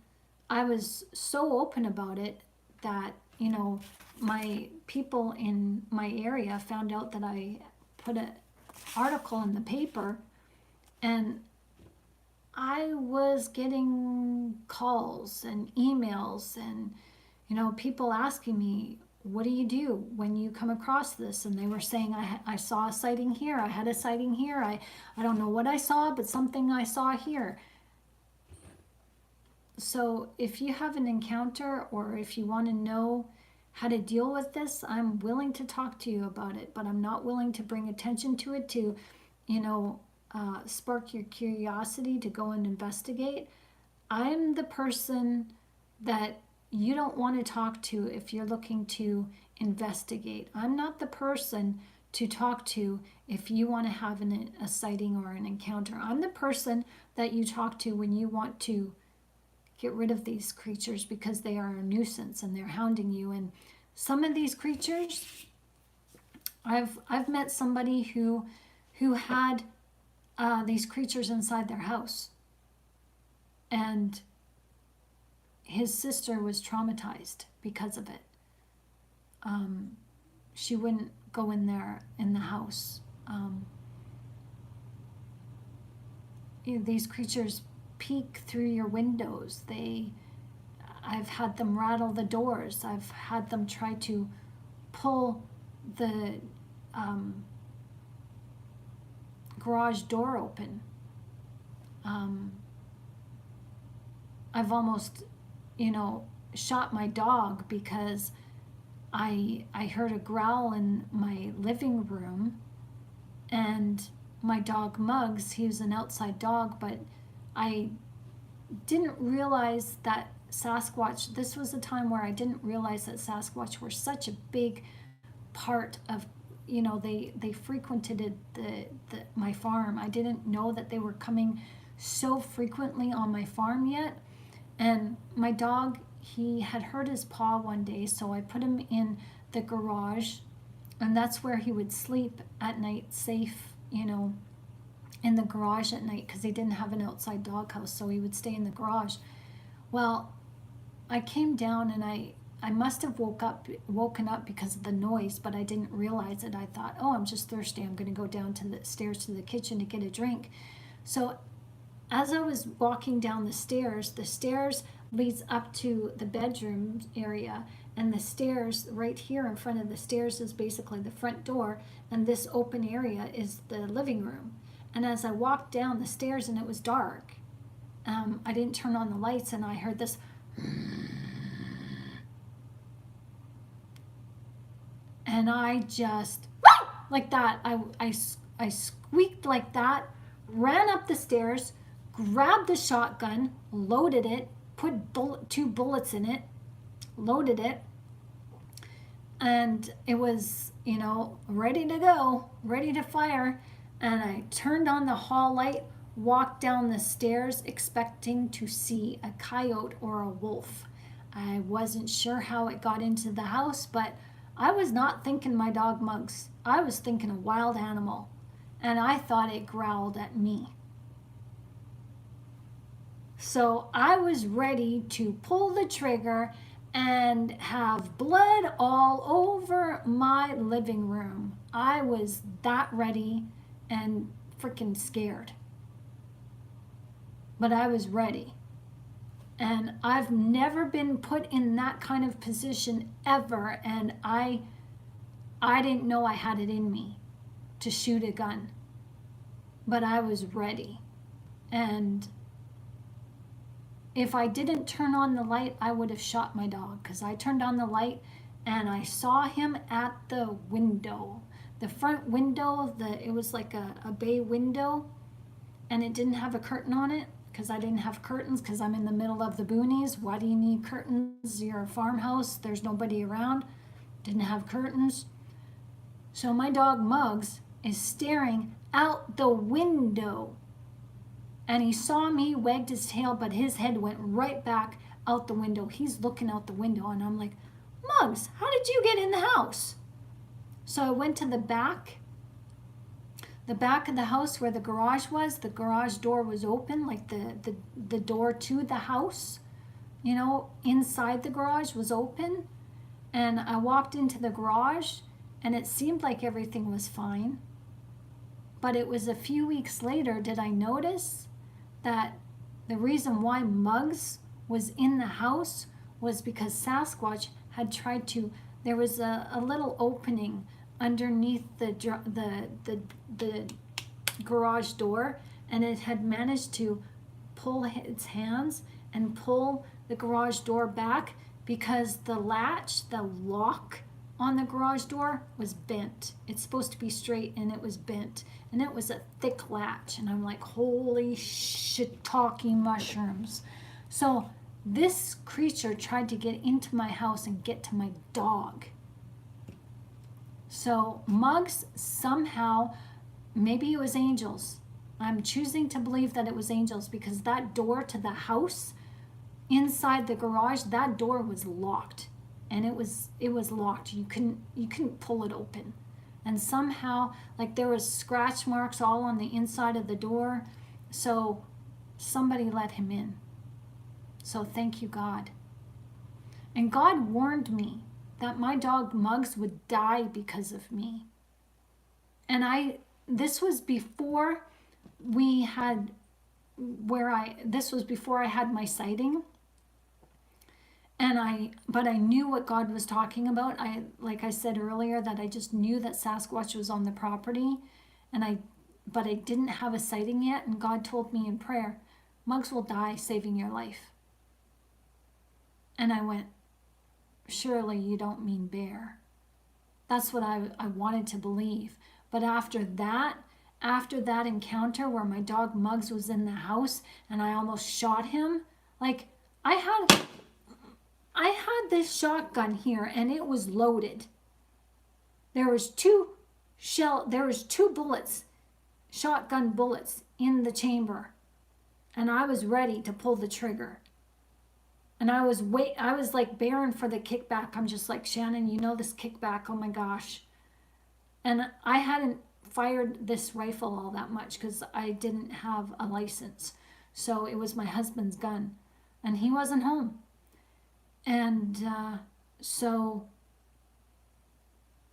I was so open about it that, my people in my area found out that I put an article in the paper, and I was getting calls and emails and, people asking me, what do you do when you come across this? And they were saying, I saw a sighting here. I had a sighting here. I don't know what I saw, but something I saw here. So if you have an encounter, or if you want to know how to deal with this, I'm willing to talk to you about it, but I'm not willing to bring attention to it to, spark your curiosity to go and investigate. I'm the person that you don't want to talk to if you're looking to investigate. I'm not the person to talk to if you want to have a sighting or an encounter. I'm the person that you talk to when you want to get rid of these creatures because they are a nuisance and they're hounding you. And some of these creatures, I've met somebody who had these creatures inside their house, and his sister was traumatized because of it. She wouldn't go in there in the house. These creatures peek through your windows. I've had them rattle the doors. I've had them try to pull the garage door open. I've almost, shot my dog because I heard a growl in my living room, and my dog Muggs, he was an outside dog, but I didn't realize that Sasquatch, this was a time where I didn't realize that Sasquatch were such a big part of, they frequented my farm. I didn't know that they were coming so frequently on my farm yet. And my dog, he had hurt his paw one day, so I put him in the garage, and that's where he would sleep at night, safe, in the garage at night, because they didn't have an outside doghouse, so he would stay in the garage. Well, I came down, and I must have woken up because of the noise, but I didn't realize it. I thought, oh, I'm just thirsty. I'm going to go down to the stairs to the kitchen to get a drink. So as I was walking down the stairs leads up to the bedroom area, and the stairs right here in front of the stairs is basically the front door, and this open area is the living room. And as I walked down the stairs and it was dark, I didn't turn on the lights, and I heard this, and I just, like that, I squeaked like that, ran up the stairs, grabbed the shotgun, loaded it, put 2 bullets in it, loaded it, and it was, you know, ready to go, ready to fire. And I turned on the hall light, walked down the stairs expecting to see a coyote or a wolf. I wasn't sure how it got into the house, but I was not thinking my dog Muggs. I was thinking a wild animal, and I thought it growled at me. So I was ready to pull the trigger and have blood all over my living room. I was that ready and freaking scared. But I was ready. And I've never been put in that kind of position ever, and I didn't know I had it in me to shoot a gun. But I was ready. And if I didn't turn on the light, I would have shot my dog, because I turned on the light and I saw him at the window. The front window, it was like a bay window, and it didn't have a curtain on it, because I didn't have curtains, because I'm in the middle of the boonies. Why do you need curtains? You're a farmhouse. There's nobody around. Didn't have curtains. So my dog Muggs is staring out the window. And he saw me, wagged his tail, but his head went right back out the window. He's looking out the window, and I'm like, Muggs, how did you get in the house? So I went to the back of the house where the garage was. The garage door was open, like the door to the house, you know, inside the garage was open. And I walked into the garage, and it seemed like everything was fine. But it was a few weeks later did I notice that the reason why Muggs was in the house was because Sasquatch had tried to, there was a little opening underneath the garage door, and it had managed to pull its hands and pull the garage door back, because the latch, the lock on the garage door was bent. It's supposed to be straight, and it was bent, and it was a thick latch. And I'm like, holy shiitake mushrooms. So this creature tried to get into my house and get to my dog. So Muggs somehow, maybe it was angels. I'm choosing to believe that it was angels, because that door to the house inside the garage, that door was locked. And it was locked. You couldn't pull it open. And somehow, like, there was scratch marks all on the inside of the door. So somebody let him in. So thank you, God. And God warned me that my dog Muggs would die because of me. And this was before this was before I had my sighting. But I knew what God was talking about. Like I said earlier, that I just knew that Sasquatch was on the property, but I didn't have a sighting yet. And God told me in prayer, Muggs will die saving your life. And I went, surely you don't mean bear. That's what I wanted to believe. But after that encounter where my dog Muggs was in the house and I almost shot him, like, I had this shotgun here, and it was loaded. There was two bullets, shotgun bullets in the chamber, and I was ready to pull the trigger. And I was like bearing for the kickback. I'm just like, Shannon, you know this kickback, oh my gosh. And I hadn't fired this rifle all that much because I didn't have a license. So it was my husband's gun, and he wasn't home. And so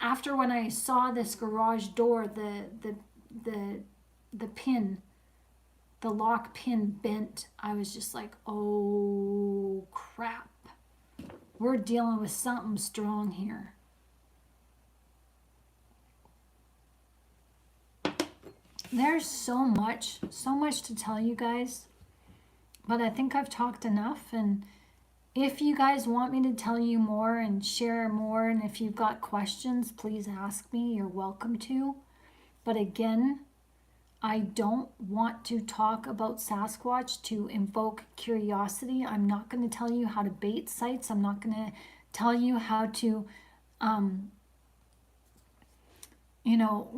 after, when I saw this garage door, the pin, the lock pin bent, I was just like, oh crap, we're dealing with something strong here. There's so much to tell you guys, but I think I've talked enough. And if you guys want me to tell you more and share more, and if you've got questions, please ask me. You're welcome to. But again, I don't want to talk about Sasquatch to invoke curiosity. I'm not going to tell you how to bait sites. I'm not going to tell you how to,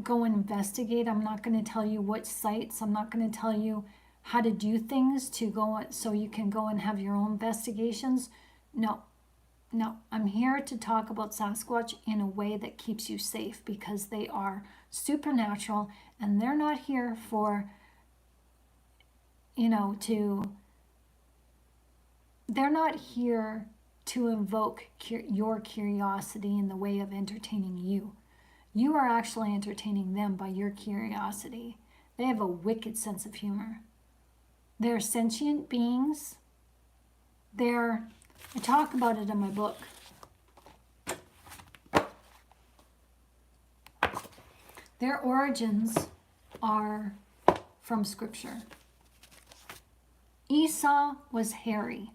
go investigate. I'm not going to tell you what sites. I'm not going to tell you how to do things to go so you can go and have your own investigations. No, I'm here to talk about Sasquatch in a way that keeps you safe, because they are supernatural and they're not here for, they're not here to invoke your curiosity in the way of entertaining you. You are actually entertaining them by your curiosity. They have a wicked sense of humor. They're sentient beings. I talk about it in my book. Their origins are from Scripture. Esau was hairy.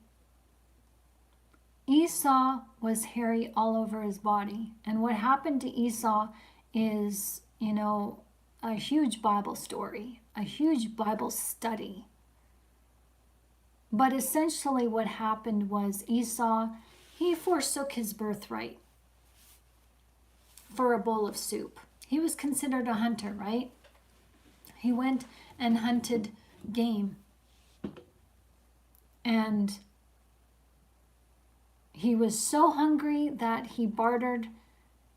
Esau was hairy all over his body. And what happened to Esau is, a huge Bible story, a huge Bible study. But essentially what happened was Esau, he forsook his birthright for a bowl of soup. He was considered a hunter, right? He went and hunted game. And he was so hungry that he bartered,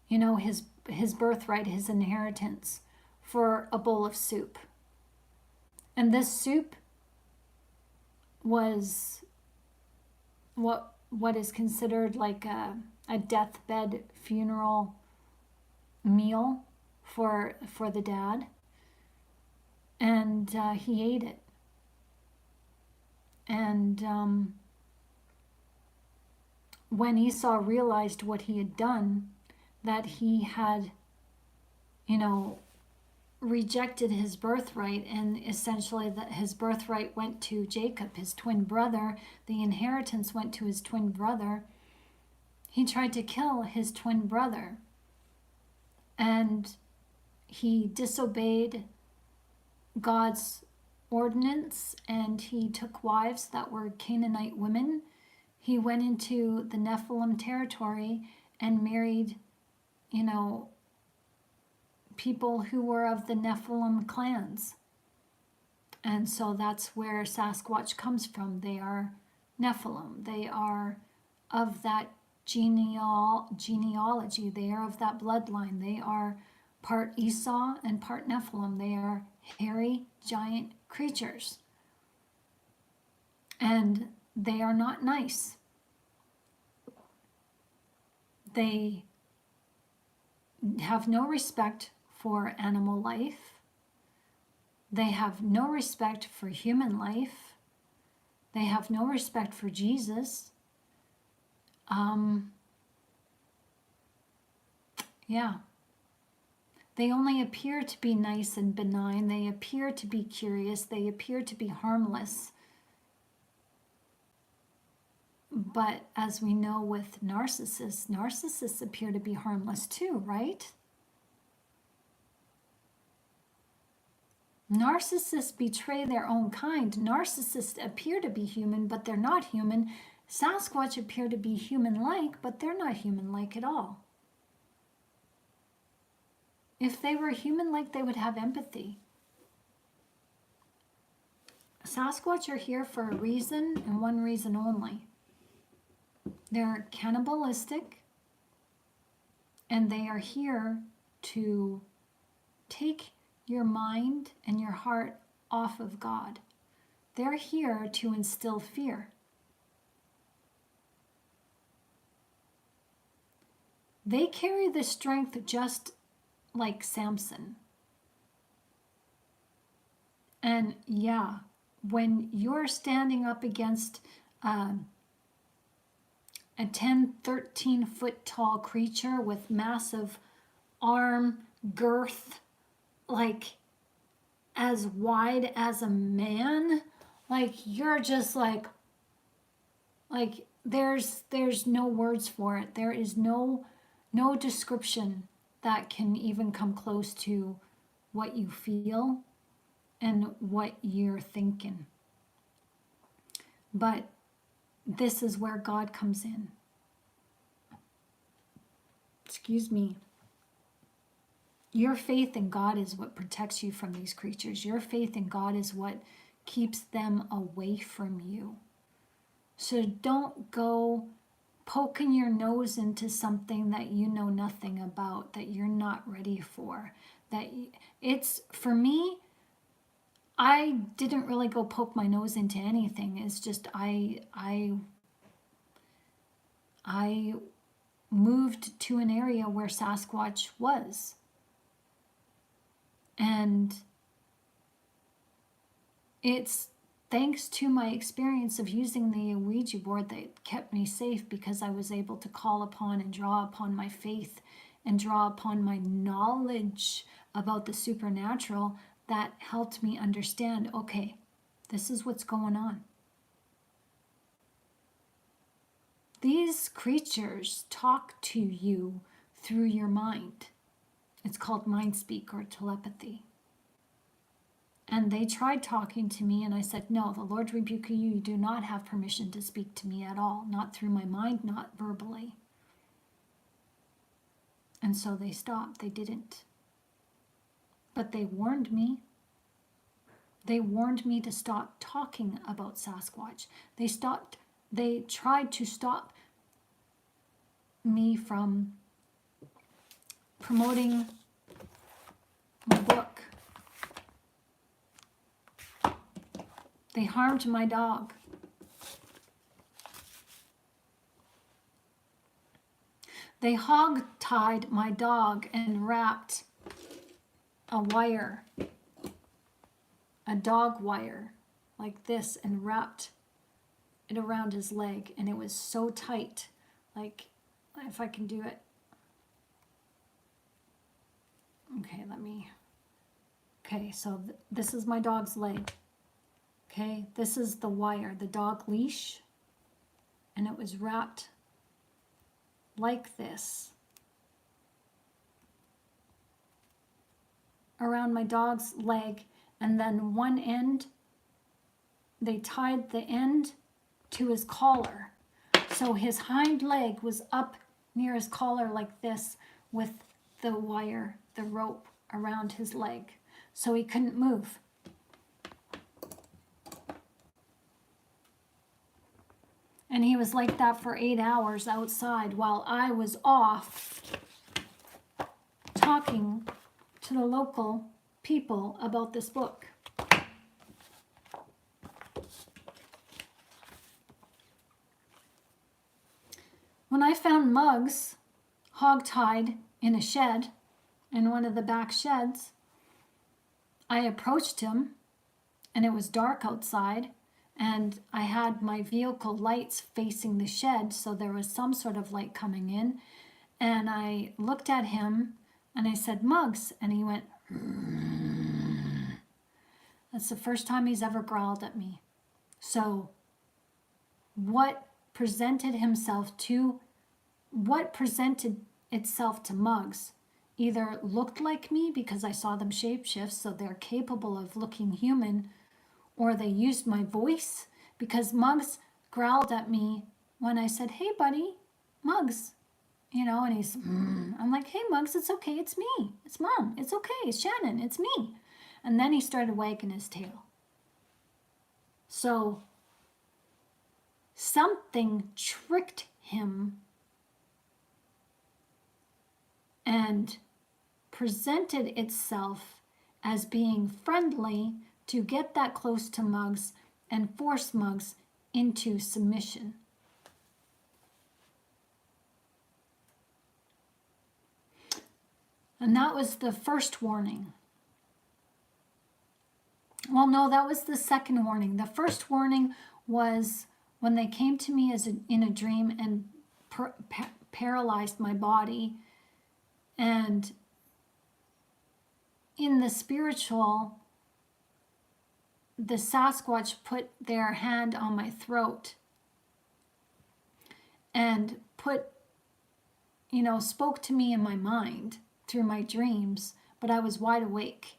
his birthright, his inheritance, for a bowl of soup. And this soup was what is considered like a deathbed funeral meal for the dad. And he ate it. And when Esau realized what he had done, that he had, rejected his birthright, and essentially that his birthright went to Jacob, his twin brother, the inheritance went to his twin brother, he tried to kill his twin brother. And he disobeyed God's ordinance, and he took wives that were Canaanite women. He went into the Nephilim territory and married, people who were of the Nephilim clans. And so that's where Sasquatch comes from. They are Nephilim. They are of that genealogy. They are of that bloodline. They are part Esau and part Nephilim. They are hairy, giant creatures. And they are not nice. They have no respect for animal life. They have no respect for human life. They have no respect for Jesus. They only appear to be nice and benign. They appear to be curious. They appear to be harmless. But as we know with narcissists appear to be harmless too, right? Narcissists betray their own kind. Narcissists appear to be human, but they're not human. Sasquatch appear to be human-like, but they're not human-like at all. If they were human-like, they would have empathy. Sasquatch are here for a reason, and one reason only. They're cannibalistic, and they are here to take your mind and your heart off of God. They're here to instill fear. They carry the strength just like Samson. And yeah, when you're standing up against a 10, 13 foot tall creature with massive arm girth, like as wide as a man. Like, you're just like there's no words for it. There is no description that can even come close to what you feel and what you're thinking. But this is where God comes in. Excuse me. Your faith in God is what protects you from these creatures. Your faith in God is what keeps them away from you. So don't go poking your nose into something that you know nothing about, that you're not ready for. It's, for me, I didn't really go poke my nose into anything. It's just I moved to an area where Sasquatch was. And it's thanks to my experience of using the Ouija board that kept me safe, because I was able to call upon and draw upon my faith and draw upon my knowledge about the supernatural, that helped me understand, okay, this is what's going on. These creatures talk to you through your mind. It's called mind speak or telepathy. And they tried talking to me, and I said, no, the Lord rebuke you. You do not have permission to speak to me at all, not through my mind, not verbally. And so they stopped. They didn't. But they warned me. They warned me to stop talking about Sasquatch. They tried to stop me from promoting my book. They harmed my dog. They hog-tied my dog and wrapped a wire, a dog wire, like this, and wrapped it around his leg. And it was so tight, like, if I can do it. Okay, so this is my dog's leg. Okay, this is the wire, the dog leash, and it was wrapped like this around my dog's leg, and then one end, they tied the end to his collar. So his hind leg was up near his collar like this, with the wire, the rope around his leg, so he couldn't move. And he was like that for 8 hours outside while I was off talking to the local people about this book. When I found Muggs hog-tied in a shed, in one of the back sheds, I approached him, and it was dark outside, and I had my vehicle lights facing the shed, so there was some sort of light coming in. And I looked at him and I said, Muggs, and he went, that's the first time he's ever growled at me. So what presented itself to Muggs either looked like me, because I saw them shapeshift, so they're capable of looking human, or they used my voice, because Muggs growled at me when I said, hey buddy, Muggs, and he's, I'm like, hey Muggs, it's okay, it's me, it's Mom, it's okay, it's Shannon, it's me. And then he started wagging his tail. So something tricked him and presented itself as being friendly to get that close to Muggs and force Muggs into submission. And that was the first warning. Well, no, that was the second warning. The first warning was when they came to me in a dream and paralyzed my body. And in the spiritual, the Sasquatch put their hand on my throat and spoke to me in my mind through my dreams, but I was wide awake.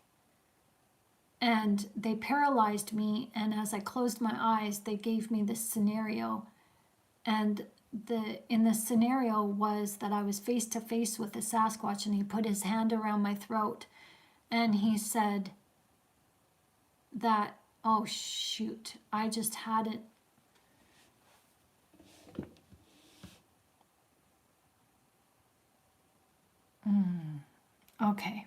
And they paralyzed me, and as I closed my eyes, they gave me this scenario. And in the scenario was that I was face to face with the Sasquatch, and he put his hand around my throat, and he said that, oh shoot, I just had it. Okay.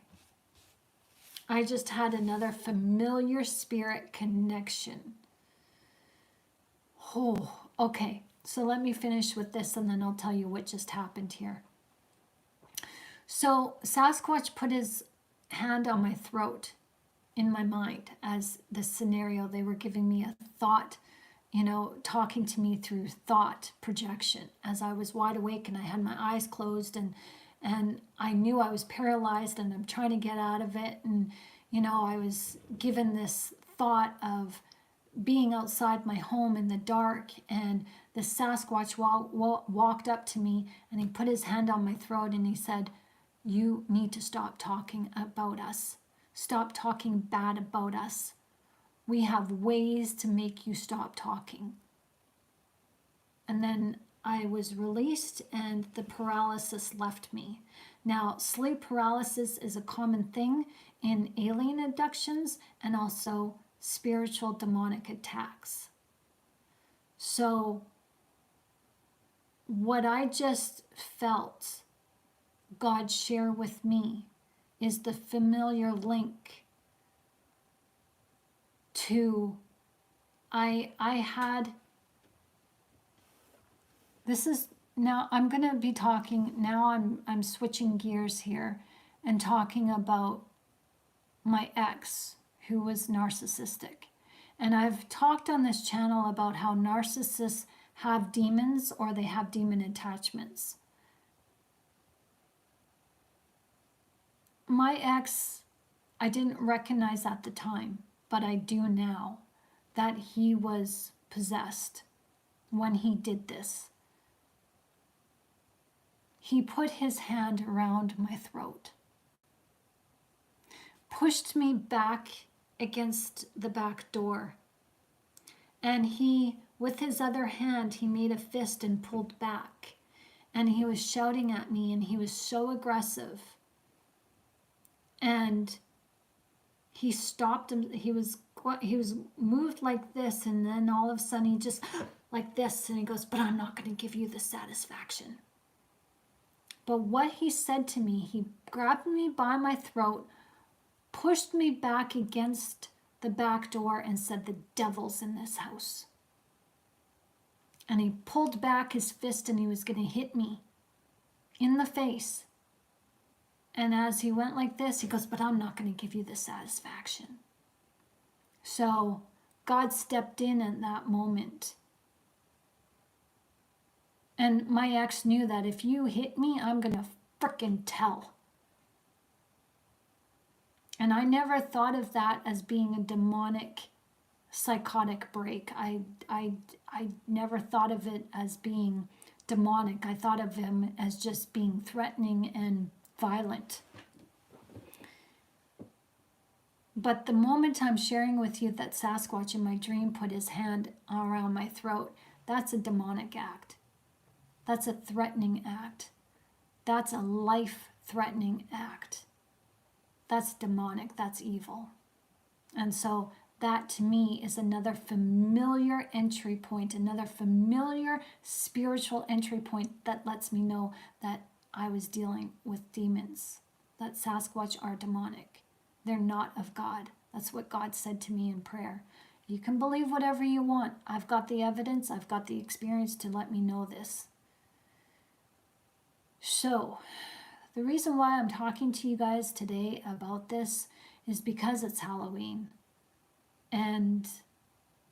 I just had another familiar spirit connection. Oh, okay. So let me finish with this and then I'll tell you what just happened here. So Sasquatch put his hand on my throat in my mind as the scenario. They were giving me a thought, talking to me through thought projection as I was wide awake and I had my eyes closed and I knew I was paralyzed and I'm trying to get out of it. And, I was given this thought of being outside my home in the dark, and the Sasquatch walked up to me and he put his hand on my throat and he said, "You need to stop talking about us. Stop talking bad about us. We have ways to make you stop talking." And then I was released and the paralysis left me. Now, sleep paralysis is a common thing in alien abductions and also spiritual demonic attacks. So what I just felt God share with me is the familiar link to I had this is now I'm going to be talking now I'm switching gears here and talking about my ex who was narcissistic. And I've talked on this channel about how narcissists have demons or they have demon attachments. My ex, I didn't recognize at the time, but I do now that he was possessed when he did this. He put his hand around my throat, pushed me back against the back door, and he, with his other hand, he made a fist and pulled back, and he was shouting at me, and he was so aggressive, and he stopped him. He was moved like this, and then all of a sudden he just like this, and he goes, "But I'm not going to give you the satisfaction." But what he said to me, he grabbed me by my throat, pushed me back against the back door and said, "The devil's in this house." And he pulled back his fist and he was going to hit me in the face. And as he went like this, he goes, "But I'm not going to give you the satisfaction." So God stepped in at that moment. And my ex knew that if you hit me, I'm going to frickin' tell. And I never thought of that as being a demonic, psychotic break. I never thought of it as being demonic. I thought of him as just being threatening and violent. But the moment I'm sharing with you that Sasquatch in my dream put his hand around my throat, that's a demonic act. That's a threatening act. That's a life-threatening act. That's demonic. That's evil. And so that to me is another familiar entry point, another familiar spiritual entry point that lets me know that I was dealing with demons, that Sasquatch are demonic. They're not of God. That's what God said to me in prayer. You can believe whatever you want. I've got the evidence. I've got the experience to let me know this. So, the reason why I'm talking to you guys today about this is because it's Halloween. And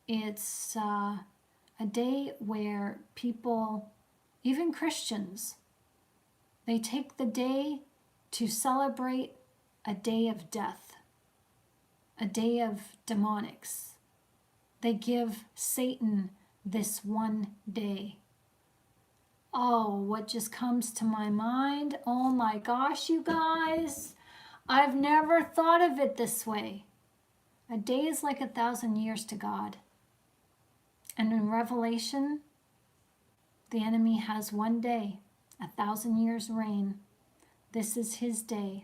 it's a day where people, even Christians, they take the day to celebrate a day of death, a day of demonics, They give Satan this one day. Oh, what just comes to my mind? Oh my gosh, you guys. I've never thought of it this way. A day is like 1,000 years to God. And in Revelation, the enemy has one day, 1,000 years reign. This is his day.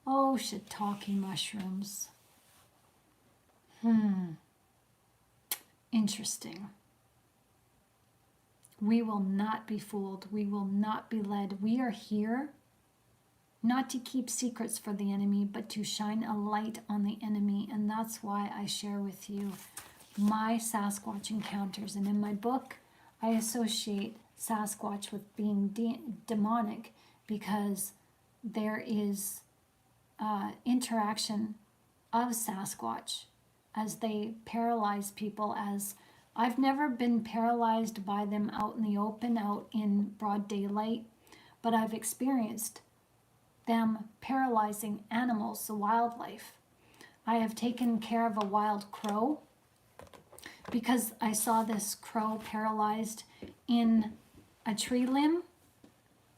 Oh, shiitake mushrooms. Interesting. We will not be fooled. We will not be led. We are here not to keep secrets for the enemy, but to shine a light on the enemy. And that's why I share with you my Sasquatch encounters. And in my book, I associate Sasquatch with being demonic because there is interaction of Sasquatch as they paralyze people. As I've never been paralyzed by them out in the open, out in broad daylight, but I've experienced them paralyzing animals, the wildlife. I have taken care of a wild crow because I saw this crow paralyzed in a tree limb,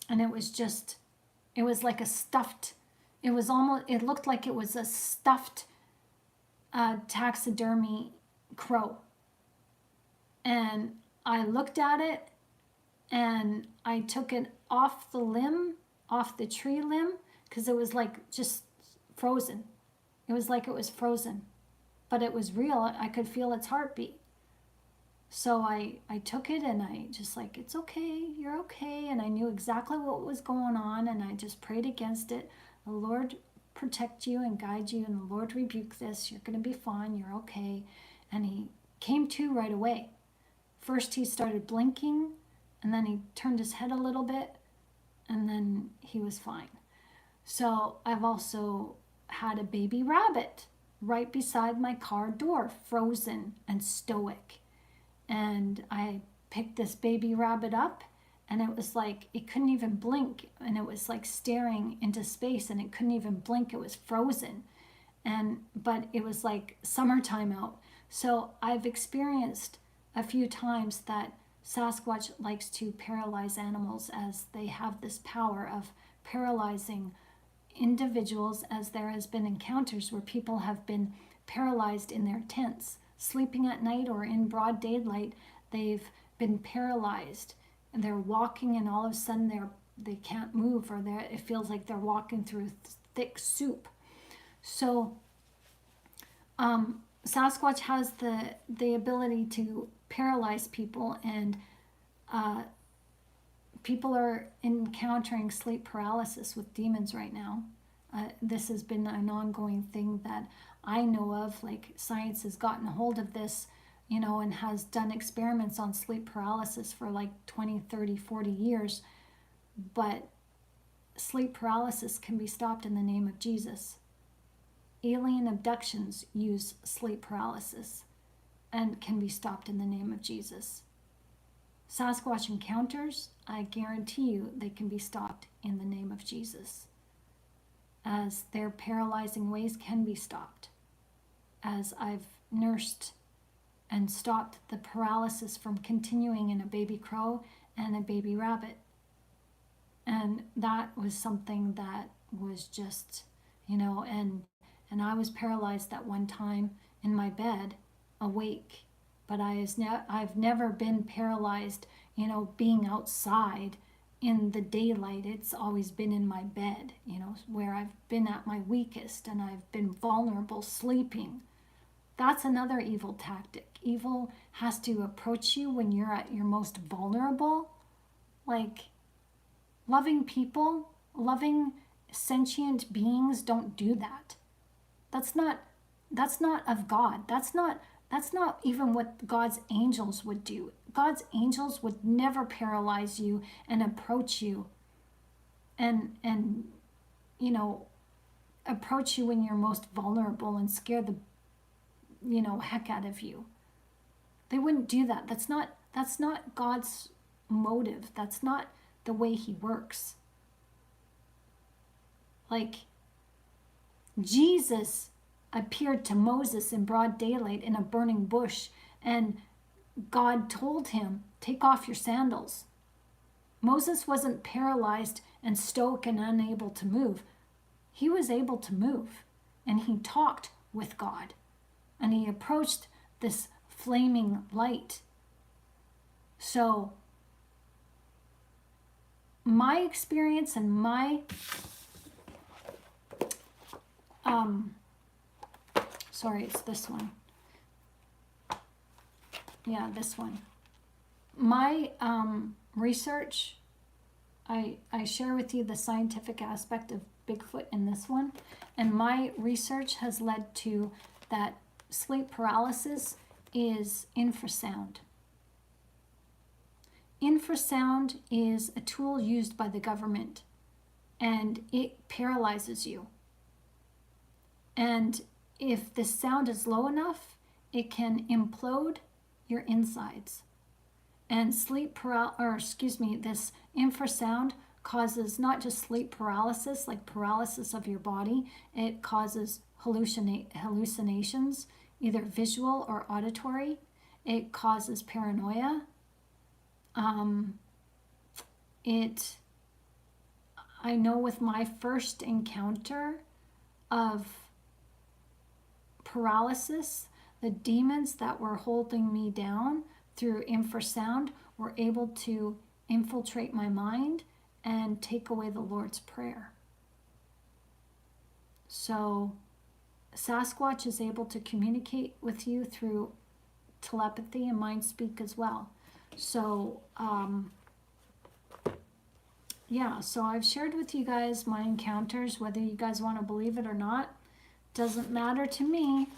and it was like a stuffed, it looked like it was a stuffed taxidermy crow. And I looked at it and I took it off the limb, off the tree limb, because it was like just frozen. It was like it was frozen, but it was real. I could feel its heartbeat. So I took it and I just like, it's okay, you're okay. And I knew exactly what was going on, and I just prayed against it. The Lord protect you and guide you, and the Lord rebuke this. You're going to be fine, you're okay. And he came to right away. First he started blinking, and then he turned his head a little bit, and then he was fine. So I've also had a baby rabbit right beside my car door, frozen and stoic. And I picked this baby rabbit up, and it was like, it couldn't even blink, and it was like staring into space, and it couldn't even blink. It was frozen. But it was like summertime out. So I've experienced a few times that Sasquatch likes to paralyze animals, as they have this power of paralyzing individuals, as there has been encounters where people have been paralyzed in their tents, sleeping at night or in broad daylight. They've been paralyzed and they're walking, and all of a sudden they can't move, or it feels like they're walking through thick soup. So Sasquatch has the ability to paralyze people, and people are encountering sleep paralysis with demons right now. This has been an ongoing thing that I know of. Like, science has gotten a hold of this, and has done experiments on sleep paralysis for like 20, 30, 40 years. But sleep paralysis can be stopped in the name of Jesus. Alien abductions use sleep paralysis and can be stopped in the name of Jesus. Sasquatch encounters, I guarantee you, they can be stopped in the name of Jesus. As their paralyzing ways can be stopped. As I've nursed and stopped the paralysis from continuing in a baby crow and a baby rabbit. And that was something that was just, and I was paralyzed that one time in my bed, awake. But I've never been paralyzed, being outside in the daylight. It's always been in my bed, where I've been at my weakest and I've been vulnerable, sleeping. That's another evil tactic. Evil has to approach you when you're at your most vulnerable. Like, loving people, loving sentient beings don't do that. That's not of God. That's not even what God's angels would do. God's angels would never paralyze you and approach you and approach you when you're most vulnerable and scare the heck out of you. They wouldn't do that. That's not God's motive. That's not the way he works. Like, Jesus appeared to Moses in broad daylight in a burning bush, and God told him, take off your sandals. Moses wasn't paralyzed and stoic and unable to move. He was able to move, and he talked with God, and he approached this flaming light. So my experience and my sorry, it's this one. Yeah, this one. My research, I share with you the scientific aspect of Bigfoot in this one, and my research has led to that sleep paralysis is infrasound. Infrasound is a tool used by the government, and it paralyzes you. And if the sound is low enough, it can implode your insides. And this infrasound causes not just sleep paralysis, like paralysis of your body, it causes hallucinations, either visual or auditory. It causes paranoia. I know with my first encounter of paralysis, the demons that were holding me down through infrasound were able to infiltrate my mind and take away the Lord's Prayer. So Sasquatch is able to communicate with you through telepathy and mind speak as well. So yeah, so I've shared with you guys my encounters. Whether you guys want to believe it or not doesn't matter to me.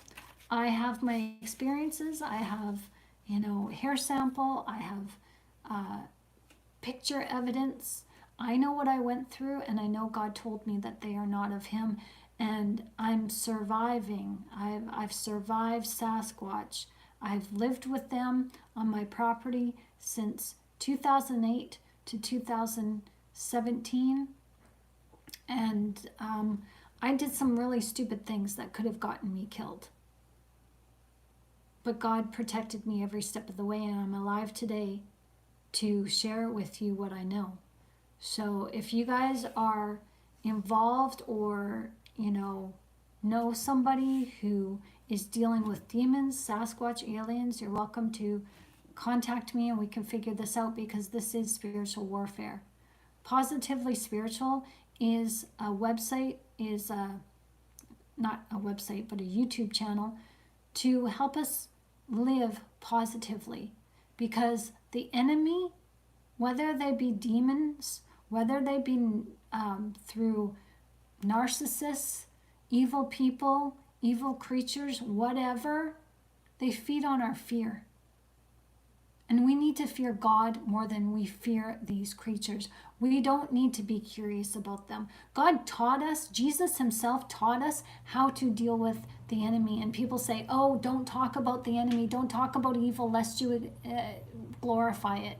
I have my experiences. I have, hair sample. I have picture evidence. I know what I went through, and I know God told me that they are not of him, and I'm surviving. I've survived Sasquatch. I've lived with them on my property since 2008 to 2017, and I did some really stupid things that could have gotten me killed. But God protected me every step of the way, and I'm alive today to share with you what I know. So if you guys are involved or, know somebody who is dealing with demons, Sasquatch, aliens, you're welcome to contact me and we can figure this out, because this is spiritual warfare. Positively Spiritual is a website, not a website, but a YouTube channel to help us live positively, because the enemy, whether they be demons, whether they be through narcissists, evil people, evil creatures, whatever, they feed on our fear. And we need to fear God more than we fear these creatures. We don't need to be curious about them. God taught us, Jesus himself taught us how to deal with the enemy. And people say, oh, don't talk about the enemy. Don't talk about evil lest you glorify it.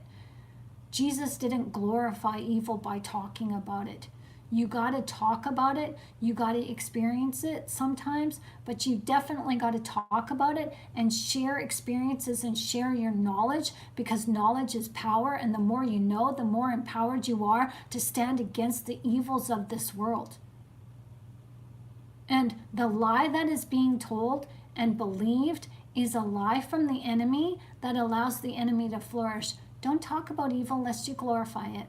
Jesus didn't glorify evil by talking about it. You got to talk about it. You got to experience it sometimes, but you definitely got to talk about it and share experiences and share your knowledge, because knowledge is power. And the more you know, the more empowered you are to stand against the evils of this world. And the lie that is being told and believed is a lie from the enemy that allows the enemy to flourish. Don't talk about evil lest you glorify it.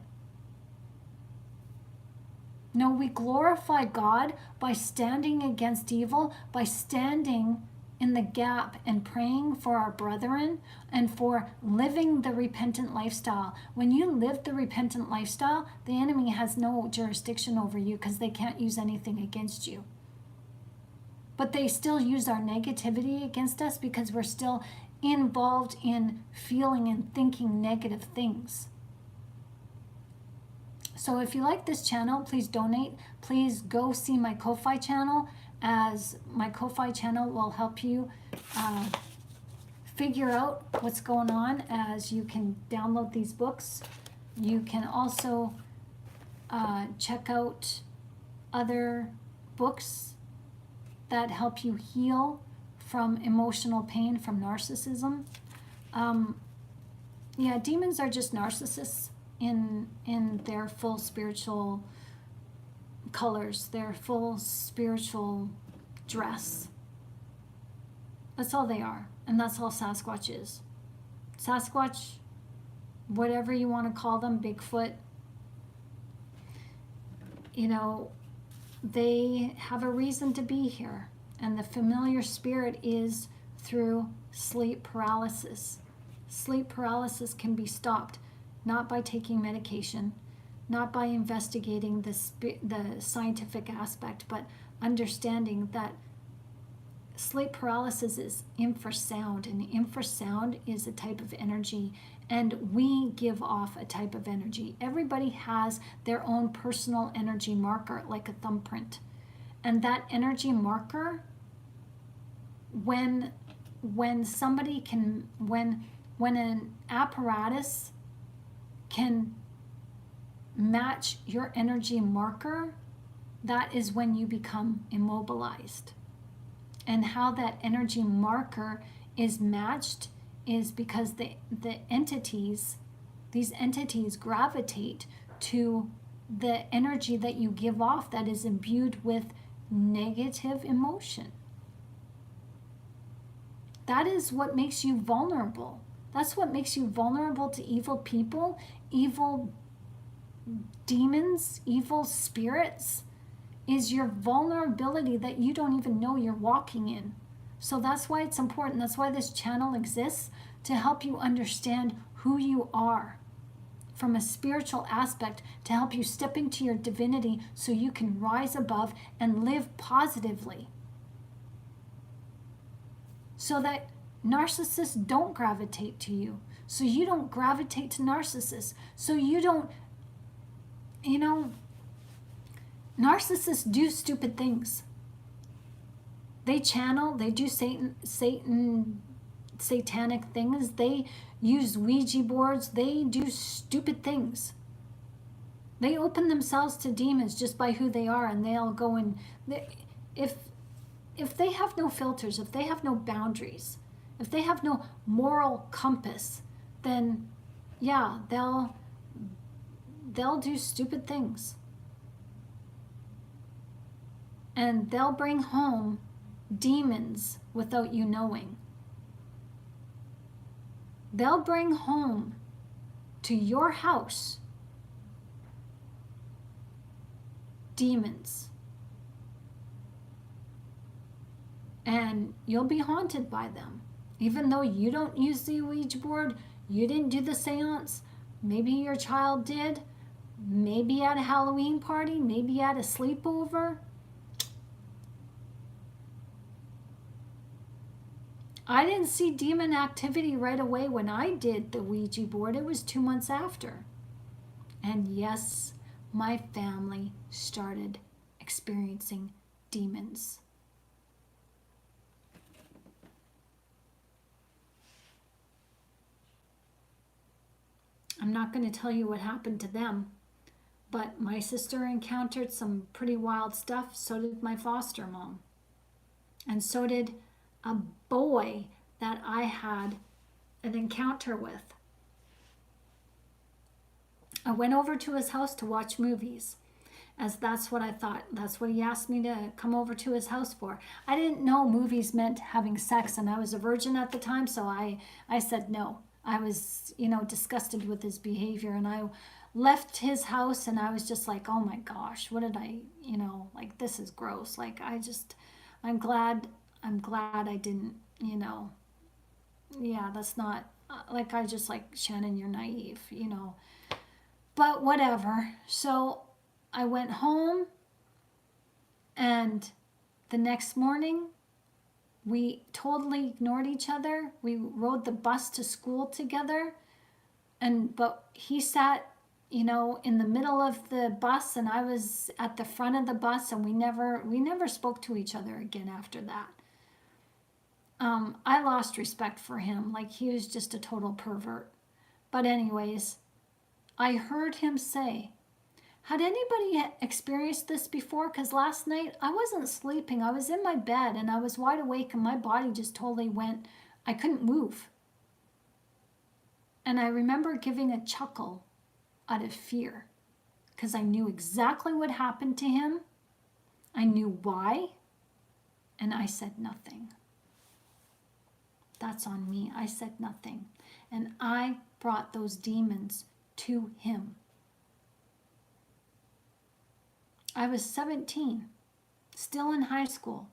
No, we glorify God by standing against evil, by standing in the gap and praying for our brethren and for living the repentant lifestyle. When you live the repentant lifestyle, the enemy has no jurisdiction over you, because they can't use anything against you. But they still use our negativity against us because we're still involved in feeling and thinking negative things. So if you like this channel, please donate. Please go see my Ko-Fi channel, as my Ko-Fi channel will help you figure out what's going on, as you can download these books. You can also check out other books that help you heal from emotional pain, from narcissism. Yeah, demons are just narcissists in their full spiritual colors, their full spiritual dress. That's all they are, and that's all Sasquatch is. Sasquatch, whatever you want to call them, Bigfoot, you know, they have a reason to be here. And the familiar spirit is through sleep paralysis. Sleep paralysis can be stopped, not by taking medication, not by investigating the scientific aspect, but understanding that sleep paralysis is infrasound, and infrasound is a type of energy, and we give off a type of energy. Everybody has their own personal energy marker, like a thumbprint. And that energy marker, when somebody can, when an apparatus can match your energy marker, that is when you become immobilized. And how that energy marker is matched is because the entities, these entities gravitate to the energy that you give off that is imbued with negative emotion. That is what makes you vulnerable. That's what makes you vulnerable to evil people, evil demons, evil spirits, is your vulnerability that you don't even know you're walking in. So that's why it's important. That's why this channel exists, to help you understand who you are from a spiritual aspect, to help you step into your divinity so you can rise above and live positively. So that narcissists don't gravitate to you. So you don't gravitate to narcissists. So you don't, you know, narcissists do stupid things. They channel, they do satanic things. They use Ouija boards. They do stupid things. They open themselves to demons just by who they are, and they'll go and if they have no filters, if they have no boundaries, if they have no moral compass, then yeah, they'll do stupid things. And they'll bring home demons without you knowing. They'll bring home to your house demons. And you'll be haunted by them. Even though you don't use the Ouija board, you didn't do the seance, maybe your child did, maybe at a Halloween party, maybe at a sleepover. I didn't see demon activity right away when I did the Ouija board. It was 2 months after. And yes, my family started experiencing demons. I'm not going to tell you what happened to them, but my sister encountered some pretty wild stuff. So did my foster mom. And so did a boy that I had an encounter with. I went over to his house to watch movies, as that's what I thought. That's what he asked me to come over to his house for. I didn't know movies meant having sex, and I was a virgin at the time, so I said no. I was, disgusted with his behavior, and I left his house, and I was just like, oh my gosh, what did I, this is gross. Like, I'm glad I didn't, yeah, that's not, I just like, Shannon, you're naive, but whatever. So I went home, and the next morning, we totally ignored each other. We rode the bus to school together, but he sat, in the middle of the bus, and I was at the front of the bus, and we never spoke to each other again after that. I lost respect for him, like he was just a total pervert. But anyways, I heard him say Had anybody experienced this before? Because last night I wasn't sleeping. I was in my bed and I was wide awake and my body just totally went, I couldn't move. And I remember giving a chuckle out of fear because I knew exactly what happened to him. I knew why. And I said nothing. That's on me. I said nothing. And I brought those demons to him. I was 17, still in high school,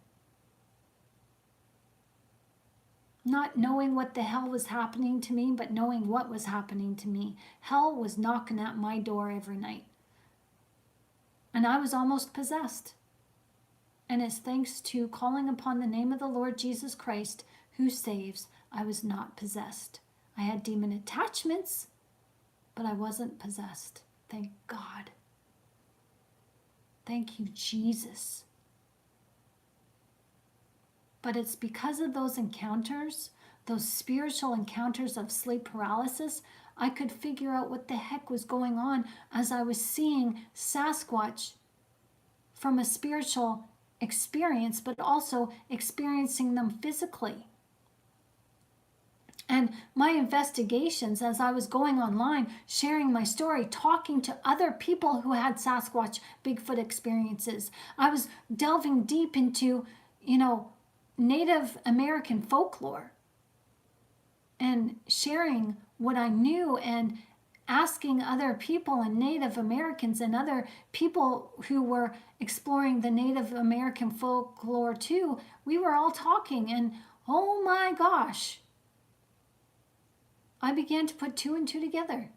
not knowing what the hell was happening to me, but knowing what was happening to me. Hell was knocking at my door every night. And I was almost possessed. And it's thanks to calling upon the name of the Lord Jesus Christ, who saves, I was not possessed. I had demon attachments, but I wasn't possessed. Thank God. Thank you, Jesus. But it's because of those encounters, those spiritual encounters of sleep paralysis, I could figure out what the heck was going on as I was seeing Sasquatch from a spiritual experience, but also experiencing them physically. And my investigations as I was going online, sharing my story, talking to other people who had Sasquatch, Bigfoot experiences. I was delving deep into, Native American folklore and sharing what I knew and asking other people and Native Americans and other people who were exploring the Native American folklore too. We were all talking and oh my gosh, I began to put two and two together.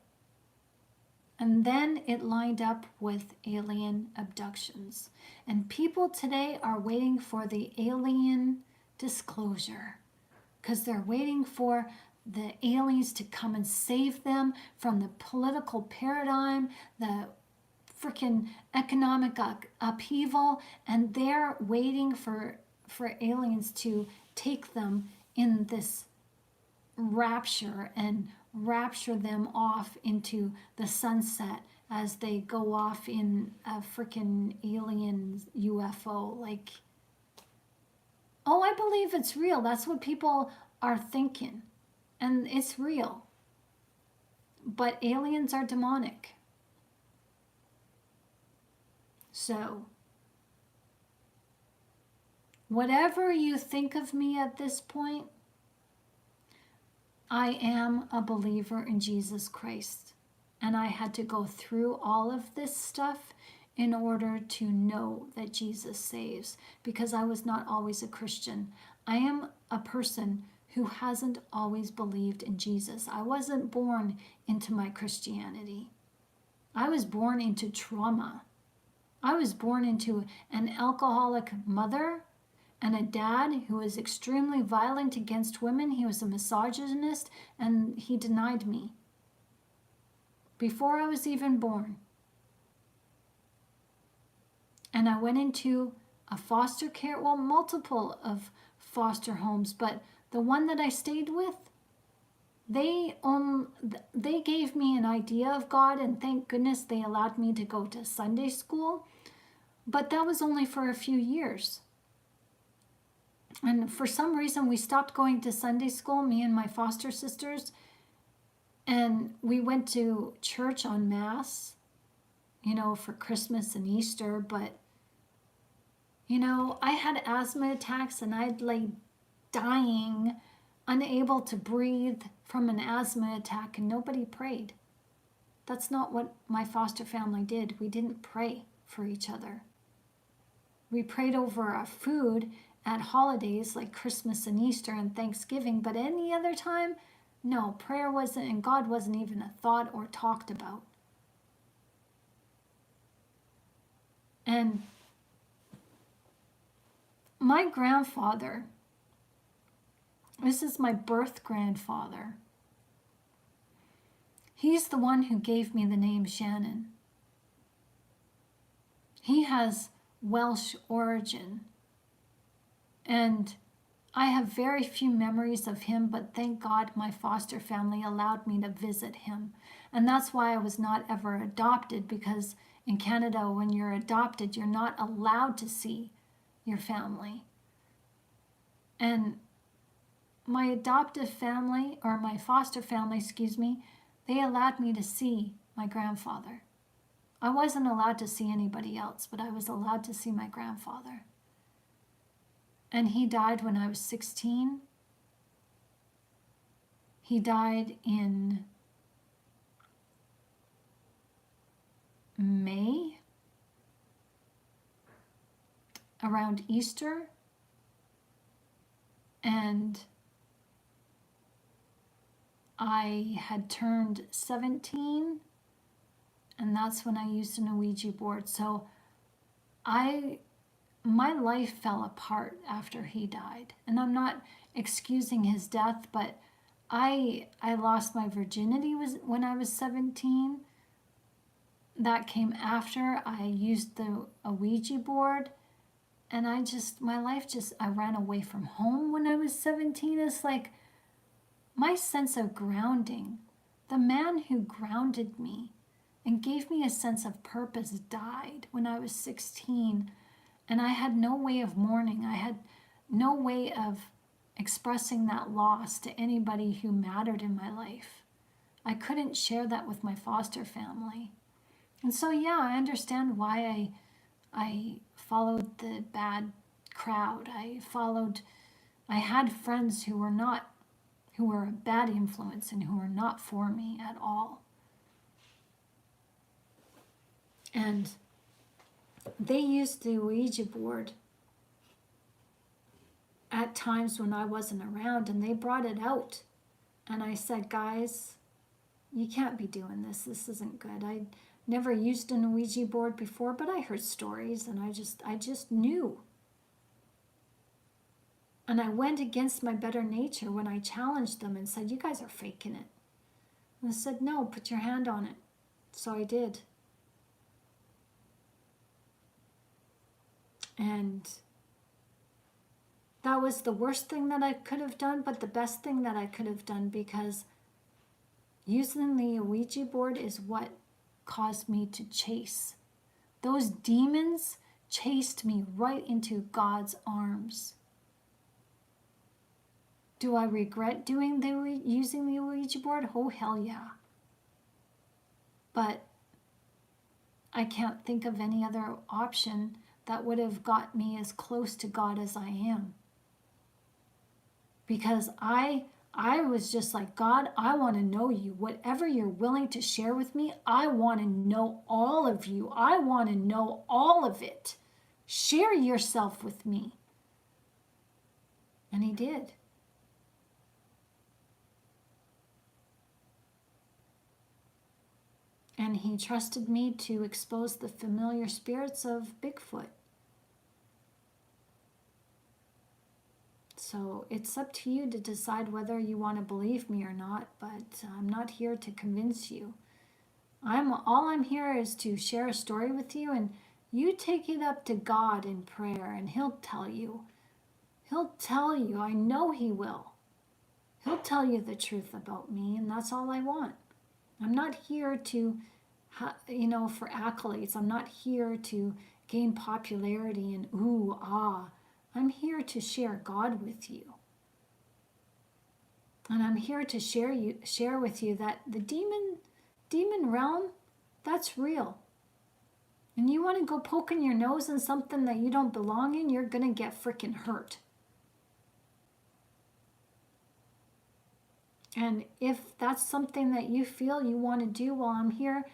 And then it lined up with alien abductions. And people today are waiting for the alien disclosure because they're waiting for the aliens to come and save them from the political paradigm, the freaking economic upheaval, and they're waiting for aliens to take them in this rapture and rapture them off into the sunset as they go off in a freaking alien UFO. Like, oh, I believe it's real. That's what people are thinking. And it's real. But aliens are demonic. So, whatever you think of me at this point, I am a believer in Jesus Christ. And I had to go through all of this stuff in order to know that Jesus saves, because I was not always a Christian. I am a person who hasn't always believed in Jesus. I wasn't born into my Christianity. I was born into trauma. I was born into an alcoholic mother and a dad who was extremely violent against women. He was a misogynist and he denied me before I was even born. And I went into a foster care, well, multiple of foster homes, but the one that I stayed with, they gave me an idea of God, and thank goodness they allowed me to go to Sunday school, but that was only for a few years. And for some reason, we stopped going to Sunday school, me and my foster sisters, and we went to church on Mass, for Christmas and Easter, but, I had asthma attacks and I'd lay dying, unable to breathe from an asthma attack, and nobody prayed. That's not what my foster family did. We didn't pray for each other. We prayed over our food at holidays like Christmas and Easter and Thanksgiving, but any other time, no, prayer wasn't, and God wasn't even a thought or talked about. And my grandfather, this is my birth grandfather, he's the one who gave me the name Shannon. He has Welsh origin. And I have very few memories of him, but thank God my foster family allowed me to visit him. And that's why I was not ever adopted, because In Canada, when you're adopted, you're not allowed to see your family. And my adoptive family, or my foster family, excuse me, they allowed me to see my grandfather. I wasn't allowed to see anybody else, but I was allowed to see my grandfather. And he died when I was 16. He died in May, around Easter. And I had turned 17, and that's when I used an Ouija board. So my life fell apart after he died. And I'm not excusing his death, but I lost my virginity when I was 17. That came after I used a Ouija board. And my life I ran away from home when I was 17. It's like my sense of grounding, the man who grounded me and gave me a sense of purpose died when I was 16. And I had no way of mourning. I had no way of expressing that loss to anybody who mattered in my life. I couldn't share that with my foster family. And so, yeah, I understand why I followed the bad crowd. I had friends who were a bad influence and who were not for me at all. And they used the Ouija board at times when I wasn't around, and they brought it out. And I said, guys, you can't be doing this. This isn't good. I never used an Ouija board before, but I heard stories, and I just knew. And I went against my better nature when I challenged them and said, you guys are faking it. And they said, no, put your hand on it. So I did. And that was the worst thing that I could have done, but the best thing that I could have done, because using the Ouija board is what caused me to chase. Those demons chased me right into God's arms. Do I regret using the Ouija board? Oh, hell yeah. But I can't think of any other option that would have got me as close to God as I am. Because I was just like, God, I want to know you. Whatever you're willing to share with me, I want to know all of you. I want to know all of it. Share yourself with me. And he did. And he trusted me to expose the familiar spirits of Bigfoot. So it's up to you to decide whether you want to believe me or not, but I'm not here to convince you. All I'm here is to share a story with you, and you take it up to God in prayer, and he'll tell you. He'll tell you. I know he will. He'll tell you the truth about me, and that's all I want. I'm not here to, for accolades. I'm not here to gain popularity and ooh, ah. I'm here to share God with you. And I'm here to share with you that the demon realm, that's real. And you want to go poking your nose in something that you don't belong in, you're going to get freaking hurt. And if that's something that you feel you want to do, well, I'm here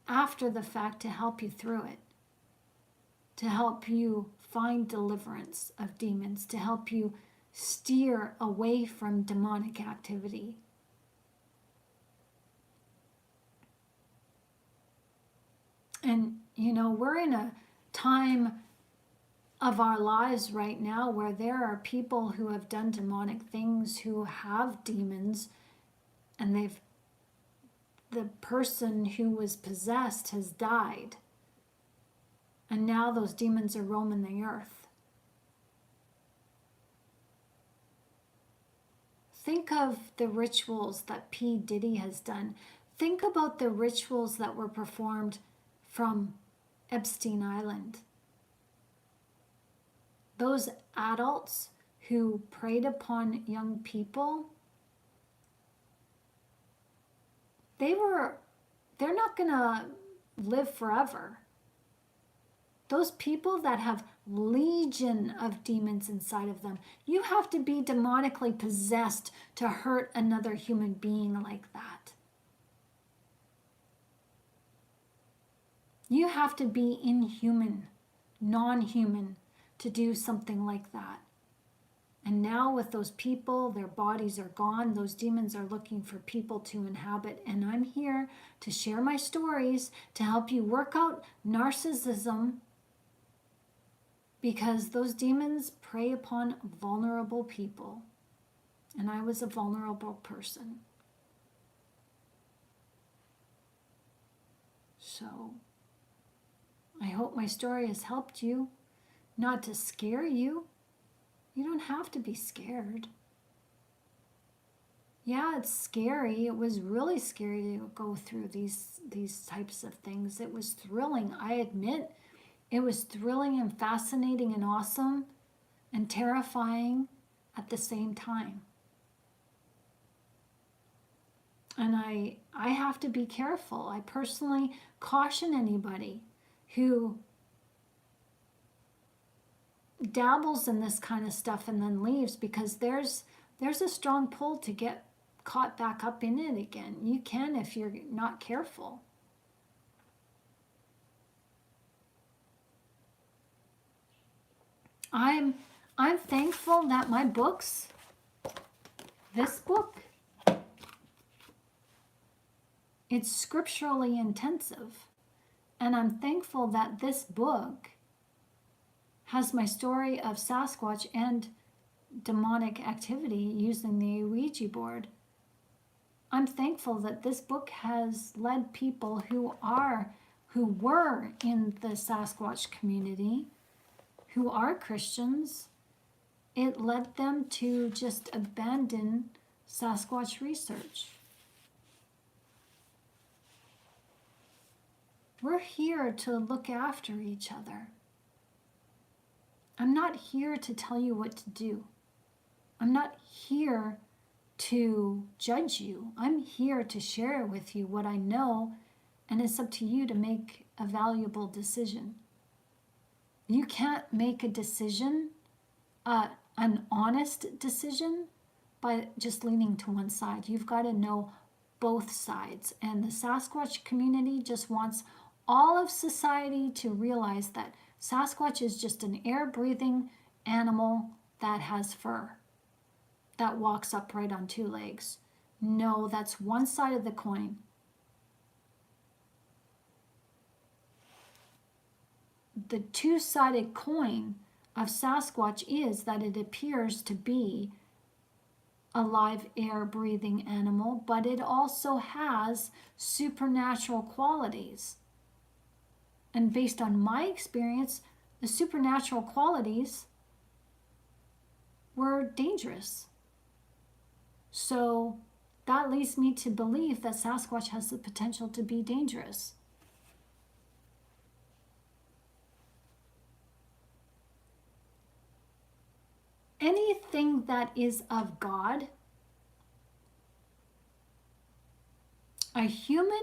after the fact to help you through it. To help you find deliverance of demons, to help you steer away from demonic activity. And, we're in a time of our lives right now where there are people who have done demonic things, who have demons, and the person who was possessed has died. And now those demons are roaming the earth. Think of the rituals that P. Diddy has done. Think about the rituals that were performed from Epstein Island. Those adults who preyed upon young people, they're not going to live forever. Those people that have legion of demons inside of them, you have to be demonically possessed to hurt another human being like that. You have to be inhuman, non-human, to do something like that. And now with those people, their bodies are gone. Those demons are looking for people to inhabit. And I'm here to share my stories to help you work out narcissism, because those demons prey upon vulnerable people. And I was a vulnerable person. So I hope my story has helped you, not to scare you. You don't have to be scared. Yeah, it's scary. It was really scary to go through these types of things. It was thrilling, I admit. It was thrilling and fascinating and awesome and terrifying at the same time. And I have to be careful. I personally caution anybody who dabbles in this kind of stuff and then leaves, because there's a strong pull to get caught back up in it again. You can if you're not careful. I'm thankful that my books, this book, it's scripturally intensive. And I'm thankful that this book has my story of Sasquatch and demonic activity using the Ouija board. I'm thankful that this book has led people who were in the Sasquatch community, who are Christians, it led them to just abandon Sasquatch research. We're here to look after each other. I'm not here to tell you what to do. I'm not here to judge you. I'm here to share with you what I know, and it's up to you to make a valuable decision. You can't make a decision, an honest decision, by just leaning to one side. You've got to know both sides. And the Sasquatch community just wants all of society to realize that Sasquatch is just an air-breathing animal that has fur, that walks upright on two legs. No, that's one side of the coin. The two-sided coin of Sasquatch is that it appears to be a live air-breathing animal, but it also has supernatural qualities. And based on my experience, the supernatural qualities were dangerous. So that leads me to believe that Sasquatch has the potential to be dangerous. Anything that is of God, a human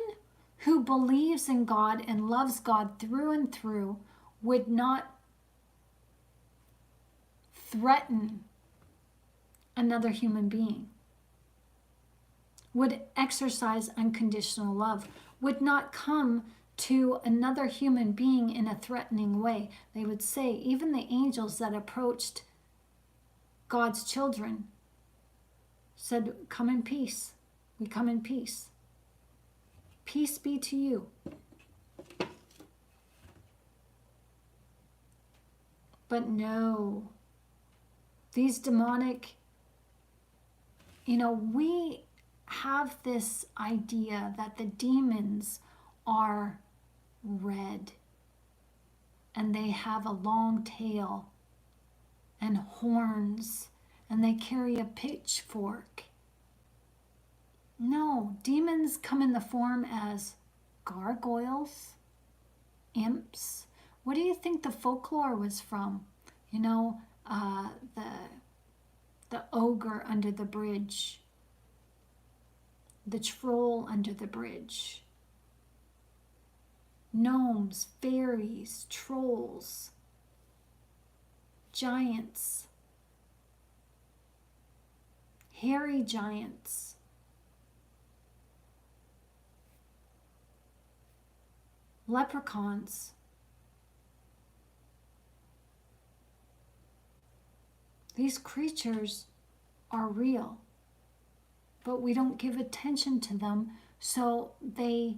who believes in God and loves God through and through would not threaten another human being, would exercise unconditional love, would not come to another human being in a threatening way. They would say, even the angels that approached God's children said, come in peace. We come in peace. Peace be to you. But no, these demonic, we have this idea that the demons are red and they have a long tail and horns and they carry a pitchfork. No, demons come in the form as gargoyles, imps. What do you think the folklore was from? You know, the ogre under the bridge, the troll under the bridge, gnomes, fairies, trolls, giants, hairy giants, leprechauns. These creatures are real, but we don't give attention to them, so they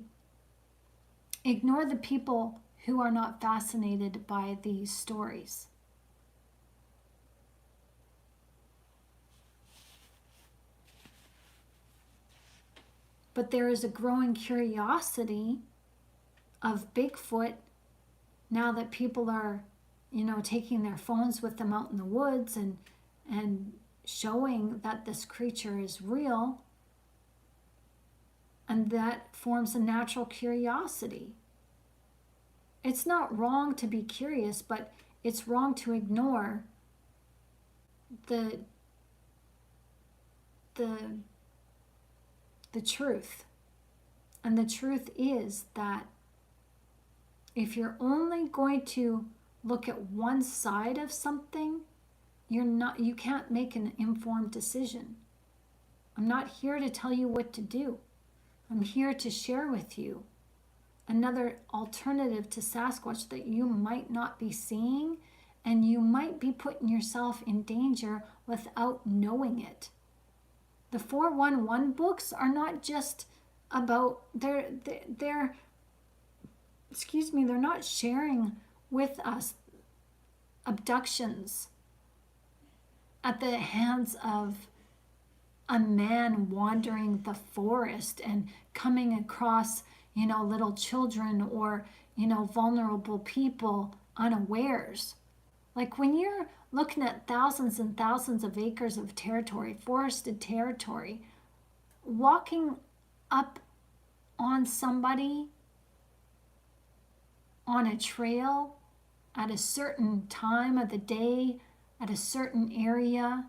ignore the people who are not fascinated by these stories. But there is a growing curiosity of Bigfoot now that people are, you know, taking their phones with them out in the woods and showing that this creature is real. And that forms a natural curiosity. It's not wrong to be curious, but it's wrong to ignore the truth. And the truth is that if you're only going to look at one side of something, you can't make an informed decision. I'm not here to tell you what to do. I'm here to share with you another alternative to Sasquatch that you might not be seeing, and you might be putting yourself in danger without knowing it. The 411 books are not just about, they're not sharing with us abductions at the hands of a man wandering the forest and coming across, you know, little children or, you know, vulnerable people unawares. Like when you're looking at thousands and thousands of acres of territory, forested territory, walking up on somebody on a trail at a certain time of the day, at a certain area,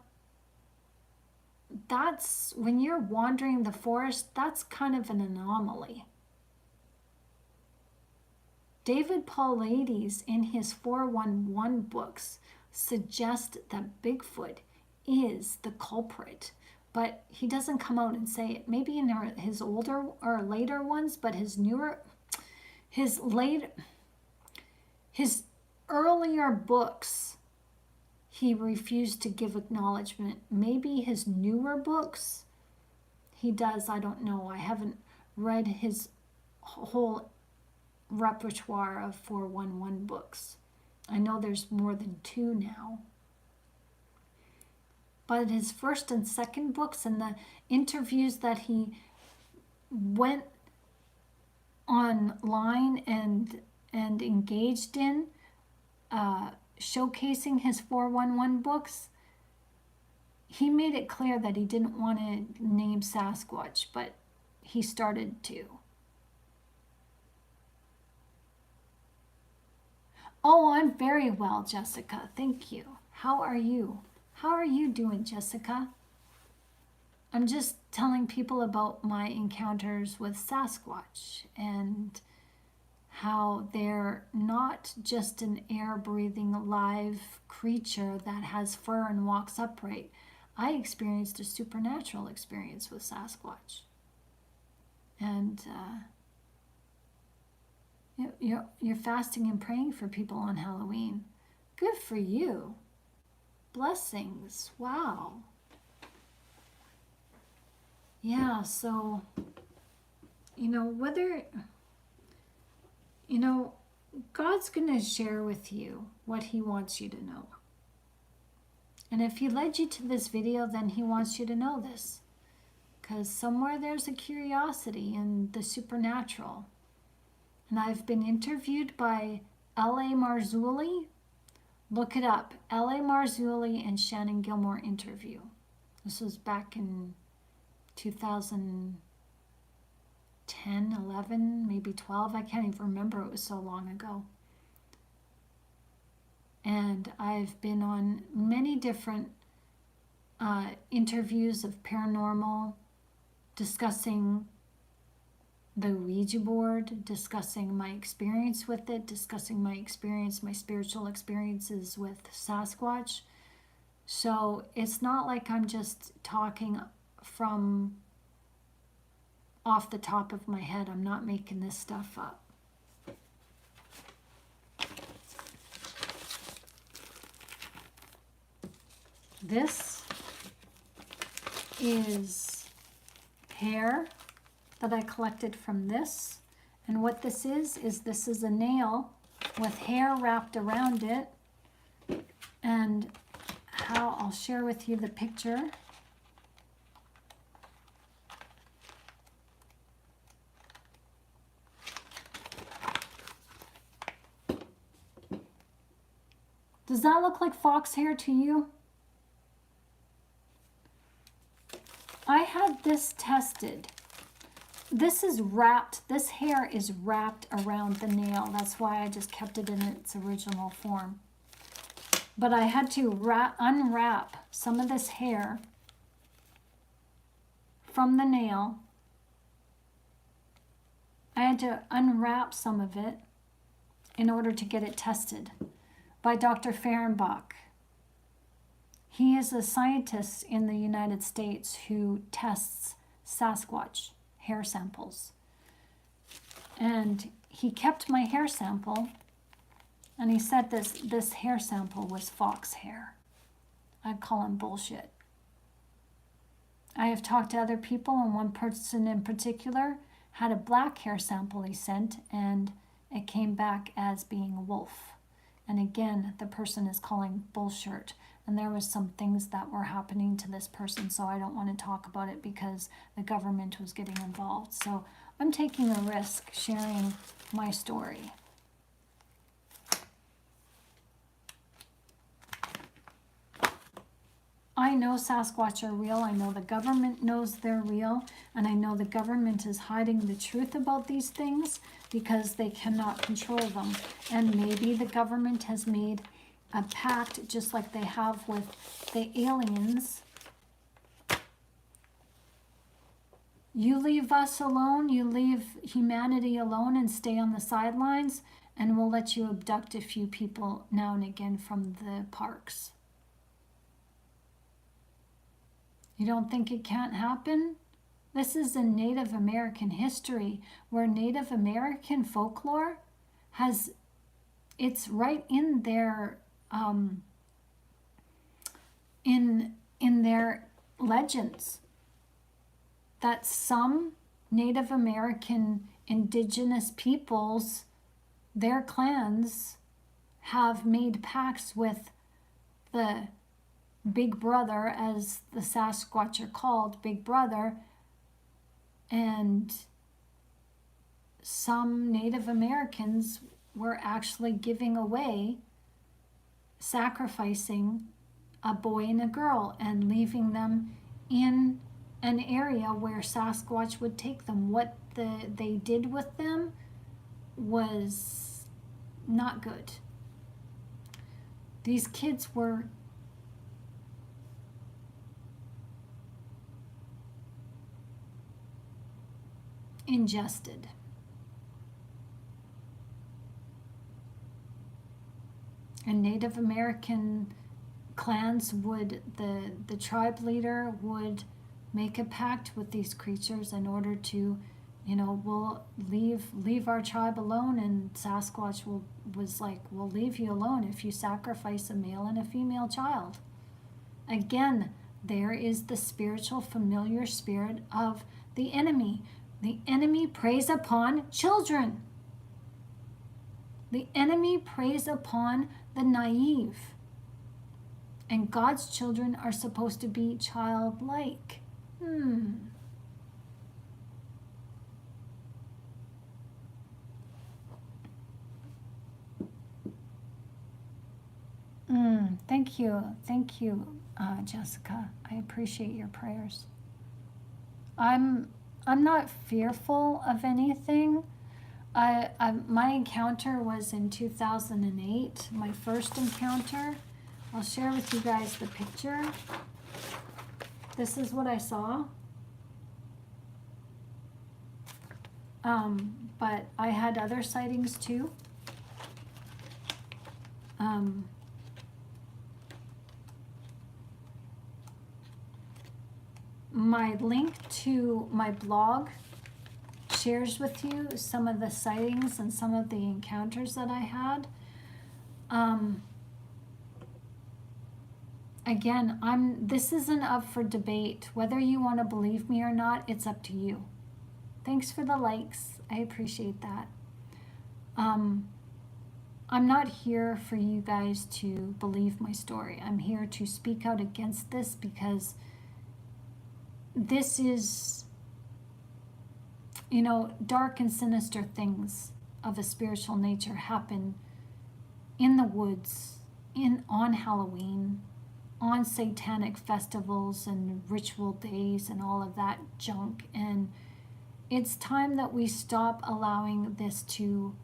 that's when you're wandering the forest, that's kind of an anomaly. David Paulides in his 411 books suggest that Bigfoot is the culprit, but he doesn't come out and say it. Maybe in his older or later ones, but his earlier books, he refused to give acknowledgement. Maybe his newer books, he does, I don't know. I haven't read his whole repertoire of 411 books. I know there's more than 2 now. But his first and second books and the interviews that he went online and engaged in, showcasing his 411 books, he made it clear that he didn't want to name Sasquatch, but he started to. Oh, I'm very well, Jessica. Thank you. How are you? How are you doing, Jessica? I'm just telling people about my encounters with Sasquatch and how they're not just an air-breathing live creature that has fur and walks upright. I experienced a supernatural experience with Sasquatch. And you're fasting and praying for people on Halloween. Good for you. Blessings. Wow. Yeah, so, God's going to share with you what he wants you to know. And if he led you to this video, then he wants you to know this. Because somewhere there's a curiosity in the supernatural. And I've been interviewed by L.A. Marzulli. Look it up. L.A. Marzulli and Shannon Gilmore interview. This was back in 2000. 10, 11, maybe 12. I can't even remember. It was so long ago. And I've been on many different interviews of paranormal, discussing the Ouija board, discussing my experience with it, discussing my spiritual experiences with Sasquatch. So it's not like I'm just talking from off the top of my head. I'm not making this stuff up. This is hair that I collected from this. And what this is this is a nail with hair wrapped around it. And how I'll share with you the picture. Does that look like fox hair to you? I had this tested. This is wrapped, this hair is wrapped around the nail. That's why I just kept it in its original form. But I had to unwrap some of this hair from the nail. I had to unwrap some of it in order to get it tested by Dr. Fehrenbach. He is a scientist in the United States who tests Sasquatch hair samples. And he kept my hair sample, and he said this hair sample was fox hair. I'd call him bullshit. I have talked to other people, and one person in particular had a black hair sample he sent, and it came back as being a wolf. And again, the person is calling bullshit. And there was some things that were happening to this person, so I don't want to talk about it because the government was getting involved. So I'm taking a risk sharing my story. I know Sasquatch are real. I know the government knows they're real. And I know the government is hiding the truth about these things because they cannot control them. And maybe the government has made a pact just like they have with the aliens. You leave us alone, you leave humanity alone and stay on the sidelines, and we'll let you abduct a few people now and again from the parks. You don't think it can't happen? This is in Native American history, where Native American folklore has, it's right in their in their legends, that some Native American indigenous peoples, their clans, have made pacts with the Big Brother, as the Sasquatch are called, Big Brother, and some Native Americans were actually giving away, sacrificing a boy and a girl and leaving them in an area where Sasquatch would take them. What they did with them was not good. These kids were ingested. And Native American clans would, the tribe leader would make a pact with these creatures in order to, we'll leave our tribe alone. And Sasquatch was like, we'll leave you alone if you sacrifice a male and a female child. Again, there is the spiritual familiar spirit of the enemy. The enemy preys upon children. The enemy preys upon the naive. And God's children are supposed to be childlike. Thank you, Jessica. I appreciate your prayers. I'm I'm not fearful of anything. My encounter was in 2008, my first encounter. I'll share with you guys the picture. This is what I saw. But I had other sightings too. My link to my blog shares with you some of the sightings and some of the encounters that I had. Again, this isn't up for debate. Whether you want to believe me or not, it's up to you. Thanks for the likes. I appreciate that. I'm not here for you guys to believe my story. I'm here to speak out against this because this is, dark and sinister things of a spiritual nature happen in the woods, on Halloween, on satanic festivals and ritual days and all of that junk. And it's time that we stop allowing this to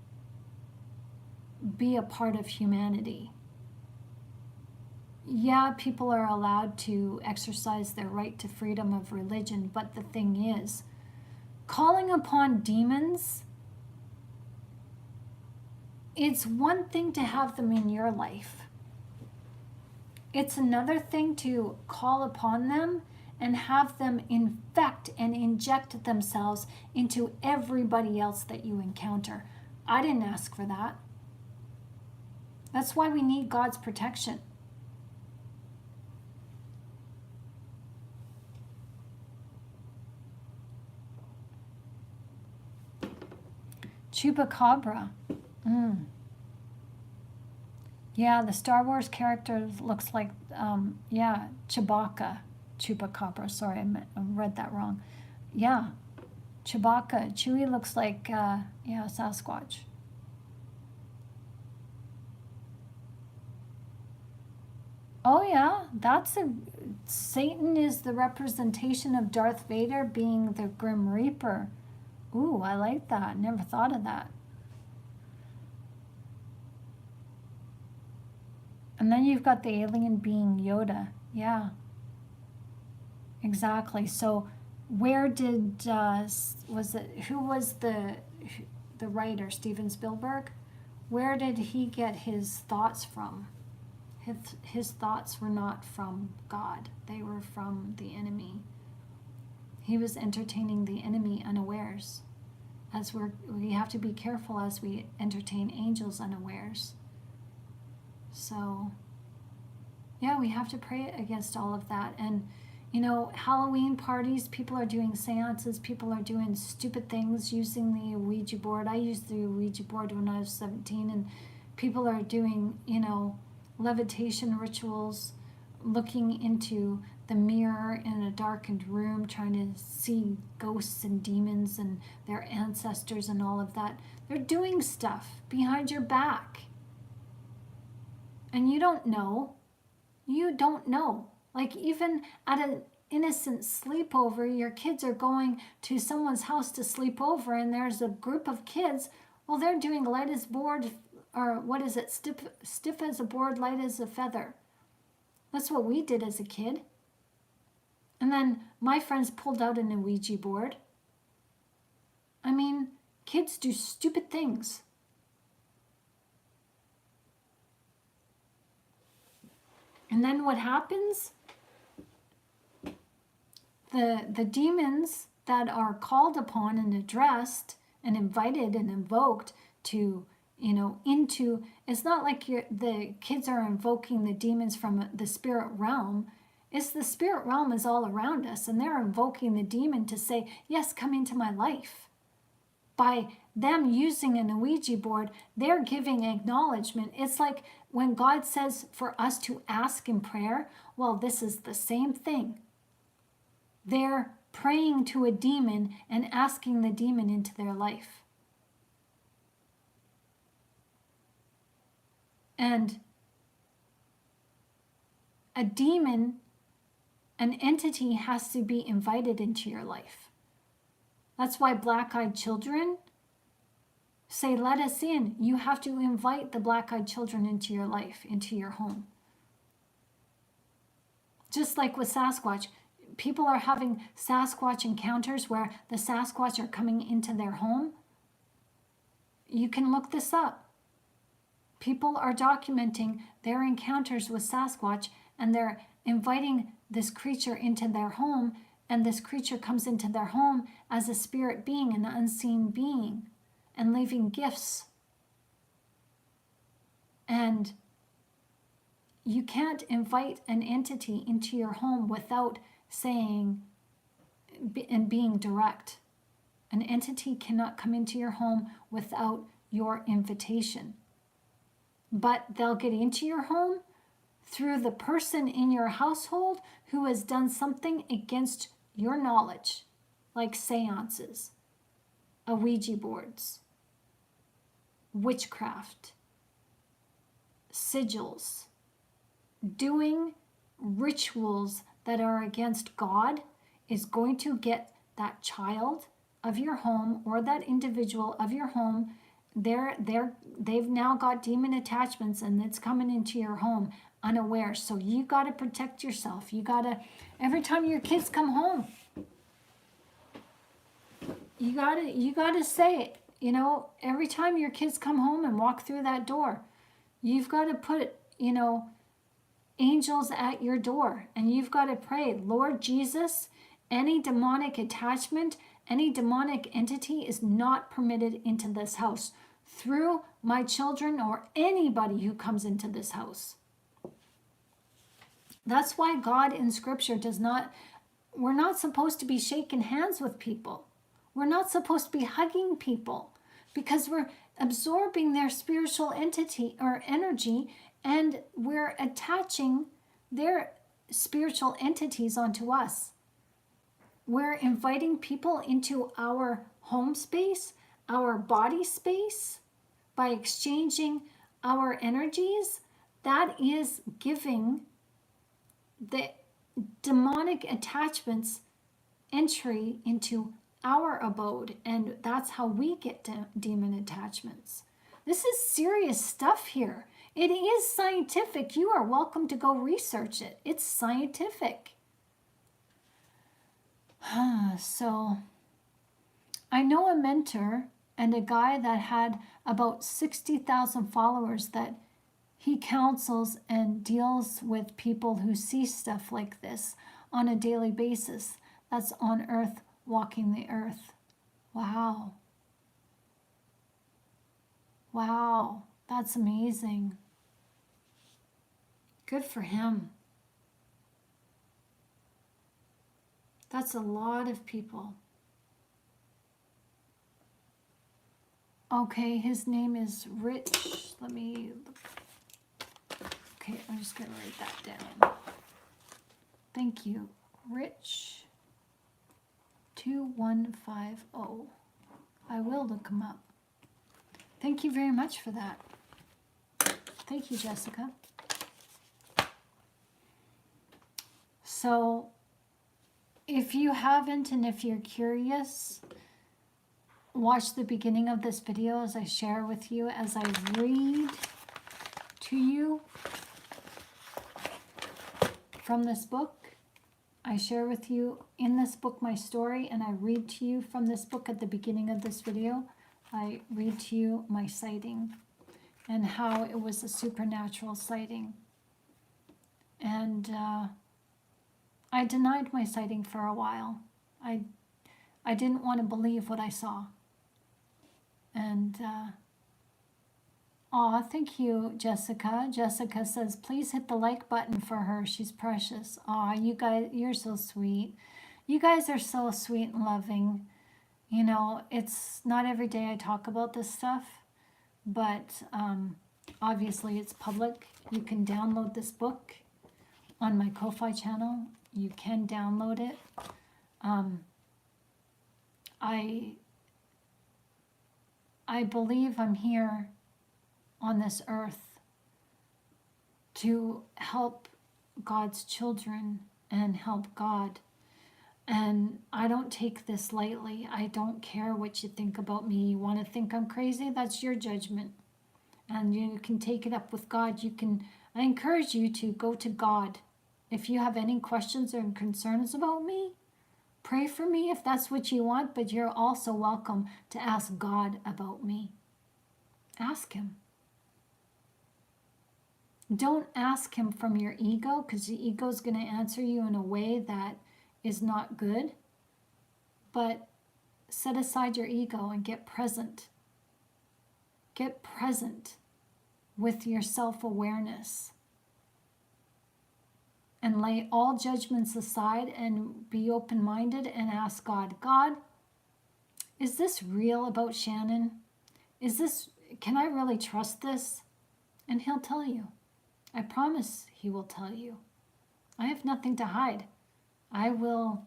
be a part of humanity. Yeah, people are allowed to exercise their right to freedom of religion, but the thing is, calling upon demons, it's one thing to have them in your life. It's another thing to call upon them and have them infect and inject themselves into everybody else that you encounter. I didn't ask for that. That's why we need God's protection. Chupacabra. Yeah, the Star Wars character looks like, Chupacabra. Sorry, I read that wrong. Yeah, Chewbacca. Chewie looks like, Sasquatch. Oh yeah, Satan is the representation of Darth Vader being the Grim Reaper. Ooh, I like that. Never thought of that. And then you've got the alien being Yoda. Yeah. Exactly. So where did, who was the writer, Steven Spielberg? Where did he get his thoughts from? His thoughts were not from God. They were from the enemy. He was entertaining the enemy unawares. We have to be careful as we entertain angels unawares. So, yeah, we have to pray against all of that. And, Halloween parties, people are doing seances, people are doing stupid things using the Ouija board. I used the Ouija board when I was 17, and people are doing, levitation rituals, looking into the mirror in a darkened room, trying to see ghosts and demons and their ancestors and all of that. They're doing stuff behind your back. And you don't know. You don't know. Like, even at an innocent sleepover, your kids are going to someone's house to sleep over, and there's a group of kids. Well, they're doing light as board, or what is it? Stiff as a board, light as a feather. That's what we did as a kid. And then my friends pulled out an Ouija board. I mean, kids do stupid things. And then what happens? The demons that are called upon and addressed and invited and invoked to, it's not like the kids are invoking the demons from the spirit realm. It's the spirit realm is all around us, and they're invoking the demon to say, yes, come into my life. By them using an Ouija board, they're giving acknowledgement. It's like when God says for us to ask in prayer, well, this is the same thing. They're praying to a demon and asking the demon into their life. And a demon, an entity has to be invited into your life. That's why black-eyed children say, let us in. You have to invite the black-eyed children into your life, into your home. Just like with Sasquatch, people are having Sasquatch encounters where the Sasquatch are coming into their home. You can look this up. People are documenting their encounters with Sasquatch, and they're inviting this creature into their home, and this creature comes into their home as a spirit being, an unseen being, and leaving gifts. And you can't invite an entity into your home without saying and being direct. An entity cannot come into your home without your invitation. But they'll get into your home through the person in your household who has done something against your knowledge, like seances, Ouija boards, witchcraft, sigils, doing rituals that are against God is going to get that child of your home or that individual of your home. They've now got demon attachments, and it's coming into your home unaware. So you got to protect yourself. You got to, every time your kids come home, you got to say it. You know, every time your kids come home and walk through that door, you've got to put, angels at your door, and you've got to pray, Lord Jesus, any demonic attachment, any demonic entity is not permitted into this house through my children or anybody who comes into this house. That's why God in Scripture we're not supposed to be shaking hands with people. We're not supposed to be hugging people, because we're absorbing their spiritual entity or energy, and we're attaching their spiritual entities onto us. We're inviting people into our home space, our body space, by exchanging our energies. That is giving the demonic attachments entry into our abode, and that's how we get demon attachments. This is serious stuff here. It is scientific. You are welcome to go research it. It's scientific. So I know a mentor and a guy that had about 60,000 followers that he counsels and deals with people who see stuff like this on a daily basis. That's on earth, walking the earth. Wow. Wow, that's amazing. Good for him. That's a lot of people. Okay, his name is Rich. Okay, I'm just going to write that down. Thank you. Rich 2150. I will look him up. Thank you very much for that. Thank you, Jessica. So, if you haven't and if you're curious, watch the beginning of this video as I share with you, as I read to you from this book. I share with you in this book my story, and I read to you from this book at the beginning of this video. I read to you my sighting and how it was a supernatural sighting. And I denied my sighting for a while. I didn't want to believe what I saw. And thank you, Jessica. Jessica says, please hit the like button for her. She's precious. You guys, you're so sweet. You guys are so sweet and loving. You know, it's not every day I talk about this stuff, but obviously it's public. You can download this book on my Ko-Fi channel. You can download it. I believe I'm here on this earth to help God's children and help God. And I don't take this lightly. I don't care what you think about me. You want to think I'm crazy? That's your judgment. And you can take it up with God. I encourage you to go to God. If you have any questions or concerns about me, pray for me if that's what you want, but you're also welcome to ask God about me. Ask him. Don't ask him from your ego, because the ego is going to answer you in a way that is not good. But set aside your ego and get present. Get present with your self-awareness. And lay all judgments aside and be open-minded and ask God, God, is this real about Shannon? Can I really trust this? And he'll tell you. I promise he will tell you. I have nothing to hide. I won't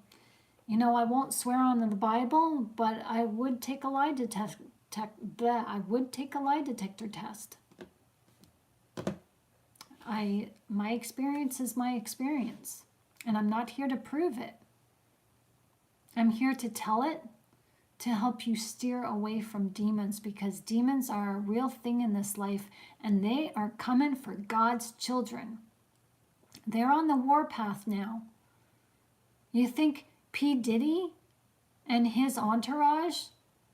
swear on the Bible, but I would take a lie detector test. My experience is my experience, and I'm not here to prove it. I'm here to tell it, to help you steer away from demons, because demons are a real thing in this life, and they are coming for God's children. They're on the warpath now. You think P. Diddy and his entourage,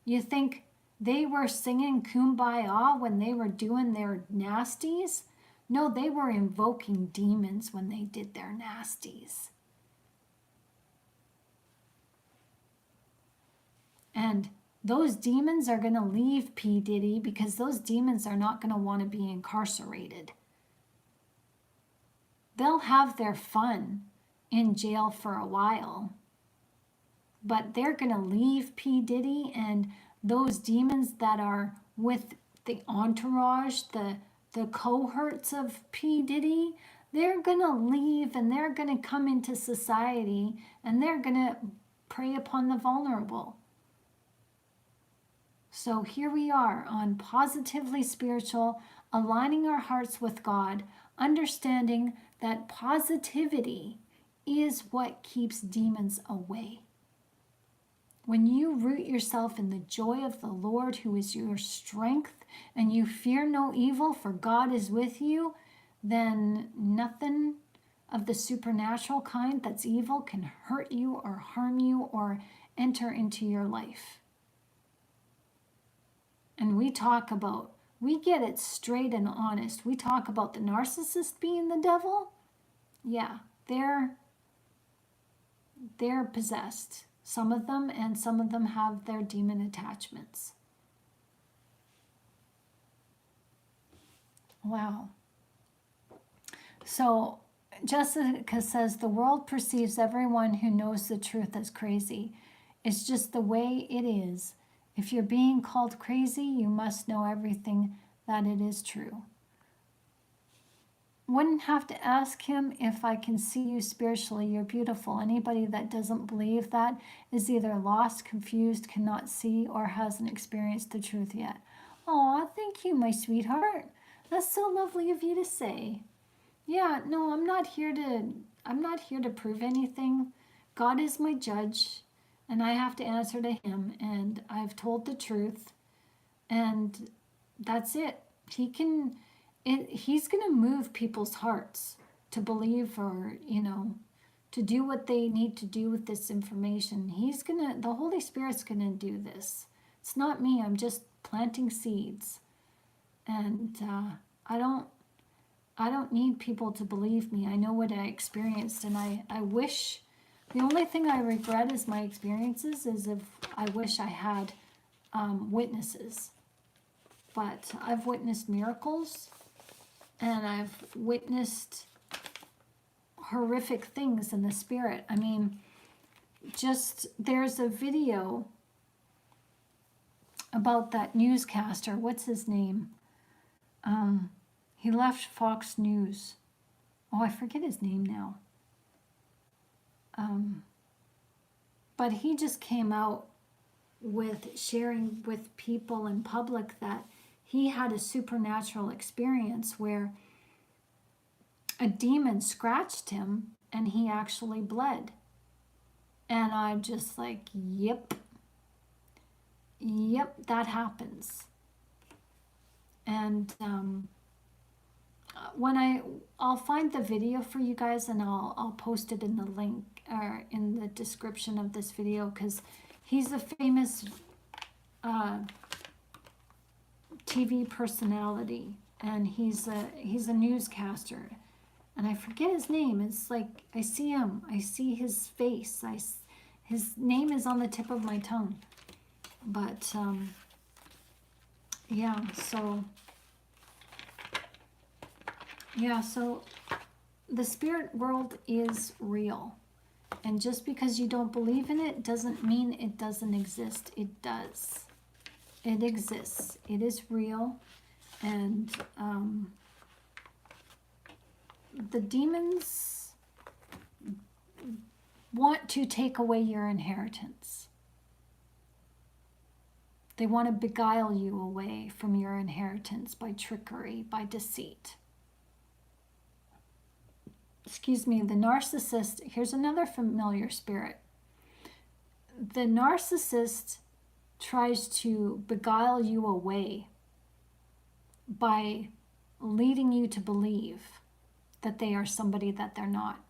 you think they were singing Kumbaya when they were doing their nasties? No, they were invoking demons when they did their nasties. And those demons are going to leave P. Diddy, because those demons are not going to want to be incarcerated. They'll have their fun in jail for a while, but they're going to leave P. Diddy, and those demons that are with the entourage, the cohorts of P. Diddy, they're going to leave, and they're going to come into society, and they're going to prey upon the vulnerable. So here we are on Positively Spiritual, aligning our hearts with God, understanding that positivity is what keeps demons away. When you root yourself in the joy of the Lord, who is your strength, and you fear no evil, for God is with you, then nothing of the supernatural kind that's evil can hurt you or harm you or enter into your life. And we get it straight and honest. We talk about the narcissist being the devil. Yeah, they're possessed. Some of them, and some of them have their demon attachments. Wow. So Jessica says, the world perceives everyone who knows the truth as crazy. It's just the way it is. If you're being called crazy, you must know everything that it is true. Wouldn't have to ask him, if I can see you spiritually, you're beautiful. Anybody that doesn't believe that is either lost, confused, cannot see, or hasn't experienced the truth yet. Aw, thank you, my sweetheart. That's so lovely of you to say. Yeah, no, I'm not here to prove anything. God is my judge, and I have to answer to him, and I've told the truth, and that's it. He's going to move people's hearts to believe, or, to do what they need to do with this information. The Holy Spirit's going to do this. It's not me. I'm just planting seeds. And I don't need people to believe me. I know what I experienced, and I wish, the only thing I regret is my experiences, is if I wish I had witnesses. But I've witnessed miracles, and I've witnessed horrific things in the spirit. I mean, there's a video about that newscaster. What's his name? He left Fox News. Oh, I forget his name now. But he just came out with sharing with people in public that he had a supernatural experience where a demon scratched him and he actually bled. And I'm just like, yep, that happens. And I'll find the video for you guys, and I'll post it in the link or in the description of this video, because he's a famous TV personality, and he's a newscaster, and I forget his name. It's like I see him, I see his face, his name is on the tip of my tongue, but yeah, so the spirit world is real. And just because you don't believe in it doesn't mean it doesn't exist. It does. It exists. It is real. And the demons want to take away your inheritance. They want to beguile you away from your inheritance by trickery, by deceit. Excuse me, the narcissist, here's another familiar spirit. The narcissist tries to beguile you away by leading you to believe that they are somebody that they're not.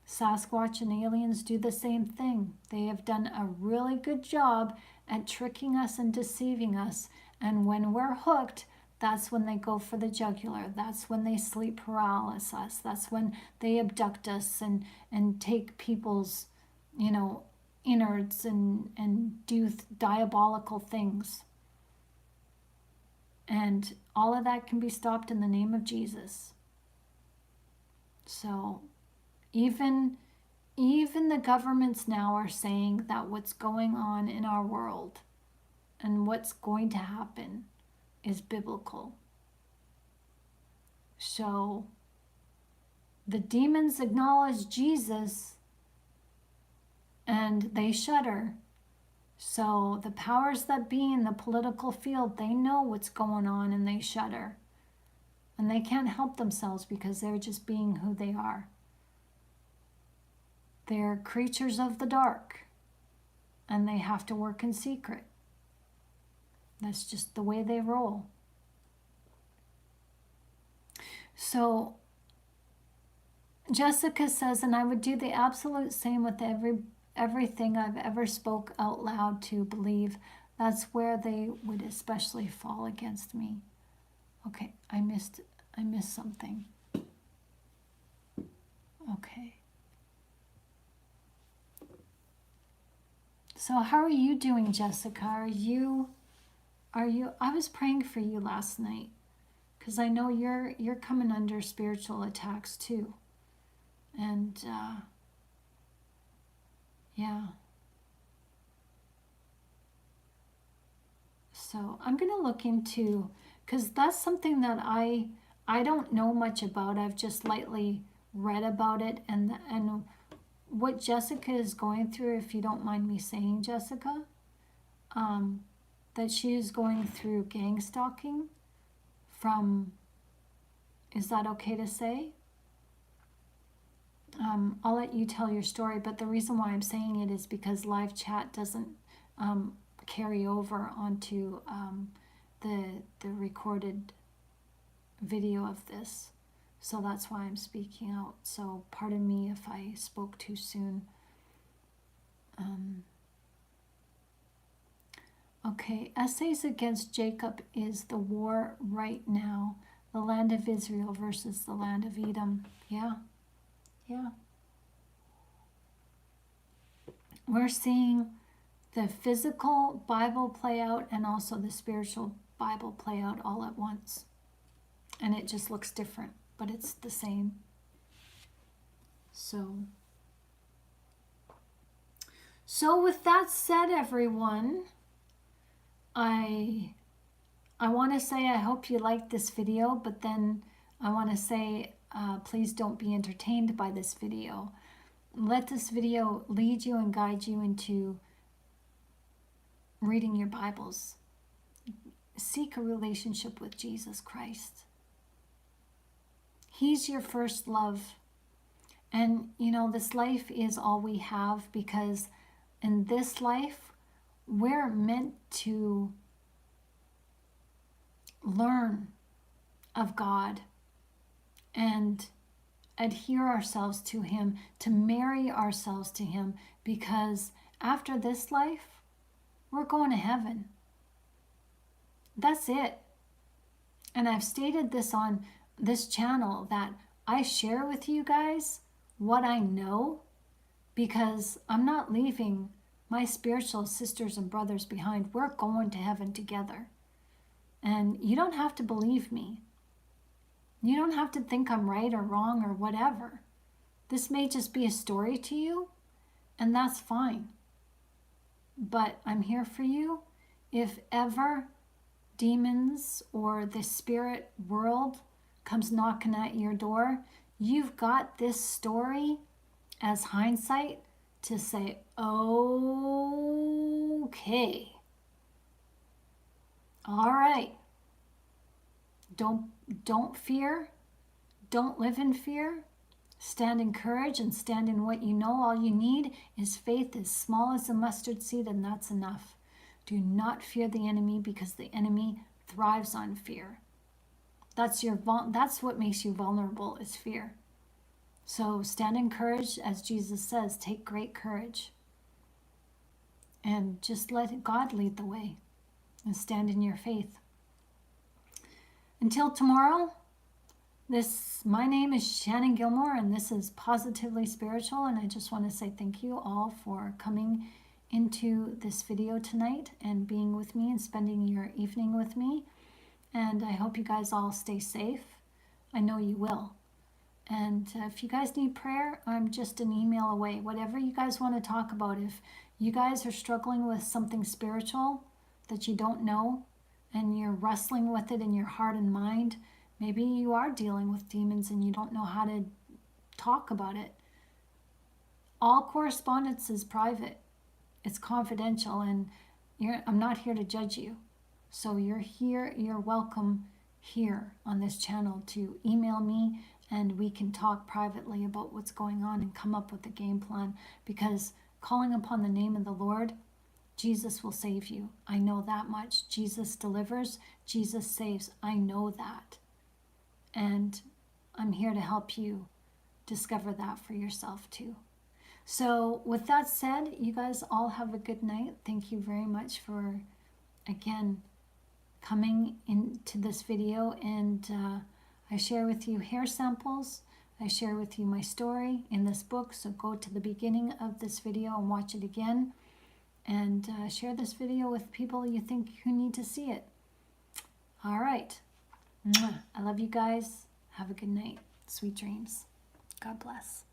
Sasquatch and aliens do the same thing. They have done a really good job at tricking us and deceiving us, and when we're hooked, that's when they go for the jugular. That's when they sleep paralyze us. That's when they abduct us and take people's, innards and do diabolical things. And all of that can be stopped in the name of Jesus. So even the governments now are saying that what's going on in our world and what's going to happen is biblical. So the demons acknowledge Jesus and they shudder. So the powers that be in the political field, they know what's going on and they shudder. And they can't help themselves because they're just being who they are. They're creatures of the dark and they have to work in secret. That's just the way they roll. So Jessica says, and I would do the absolute same with everything I've ever spoke out loud to believe. That's where they would especially fall against me. Okay, I missed something. Okay. So how are you doing, Jessica? Are you I was praying for you last night because I know you're coming under spiritual attacks too. And yeah. So I'm going to look into, because that's something that I don't know much about. I've just lightly read about it, and what Jessica is going through, if you don't mind me saying, Jessica, that she is going through gang stalking from, is that okay to say? I'll let you tell your story, but the reason why I'm saying it is because live chat doesn't carry over onto the recorded video of this. So that's why I'm speaking out. So pardon me if I spoke too soon. Okay, essays against Jacob is the war right now. The land of Israel versus the land of Edom. Yeah. We're seeing the physical Bible play out and also the spiritual Bible play out all at once. And it just looks different, but it's the same. So with that said, everyone, I want to say I hope you liked this video, but then I want to say please don't be entertained by this video. Let this video lead you and guide you into reading your Bibles. Seek a relationship with Jesus Christ. He's your first love. And, you know, this life is all we have, because in this life, we're meant to learn of God and adhere ourselves to Him, to marry ourselves to Him, because after this life, we're going to heaven. That's it. And I've stated this on this channel, that I share with you guys what I know, because I'm not leaving my spiritual sisters and brothers behind. We're going to heaven together. And you don't have to believe me. You don't have to think I'm right or wrong or whatever. This may just be a story to you, and that's fine. But I'm here for you. If ever demons or the spirit world comes knocking at your door, you've got this story as hindsight to say, okay, all right. Don't fear. Don't live in fear. Stand in courage and stand in what you know. All you need is faith as small as a mustard seed, and that's enough. Do not fear the enemy, because the enemy thrives on fear. That's what makes you vulnerable, is fear. So stand in courage, as Jesus says, take great courage. And just let God lead the way and stand in your faith. Until tomorrow, my name is Shannon Gilmore, and this is Positively Spiritual, and I just want to say thank you all for coming into this video tonight and being with me and spending your evening with me. And I hope you guys all stay safe. I know you will. And if you guys need prayer, I'm just an email away. Whatever you guys want to talk about, if you guys are struggling with something spiritual that you don't know, and you're wrestling with it in your heart and mind, maybe you are dealing with demons and you don't know how to talk about it. All correspondence is private. It's confidential, and I'm not here to judge you. So you're welcome here on this channel to email me, and we can talk privately about what's going on and come up with a game plan, because calling upon the name of the Lord, Jesus will save you. I know that much. Jesus delivers. Jesus saves. I know that. And I'm here to help you discover that for yourself too. So with that said, you guys all have a good night. Thank you very much for, again, coming into this video. And I share with you hair samples. I share with you my story in this book. So go to the beginning of this video and watch it again. And share this video with people you think who need to see it. All right. I love you guys. Have a good night. Sweet dreams. God bless.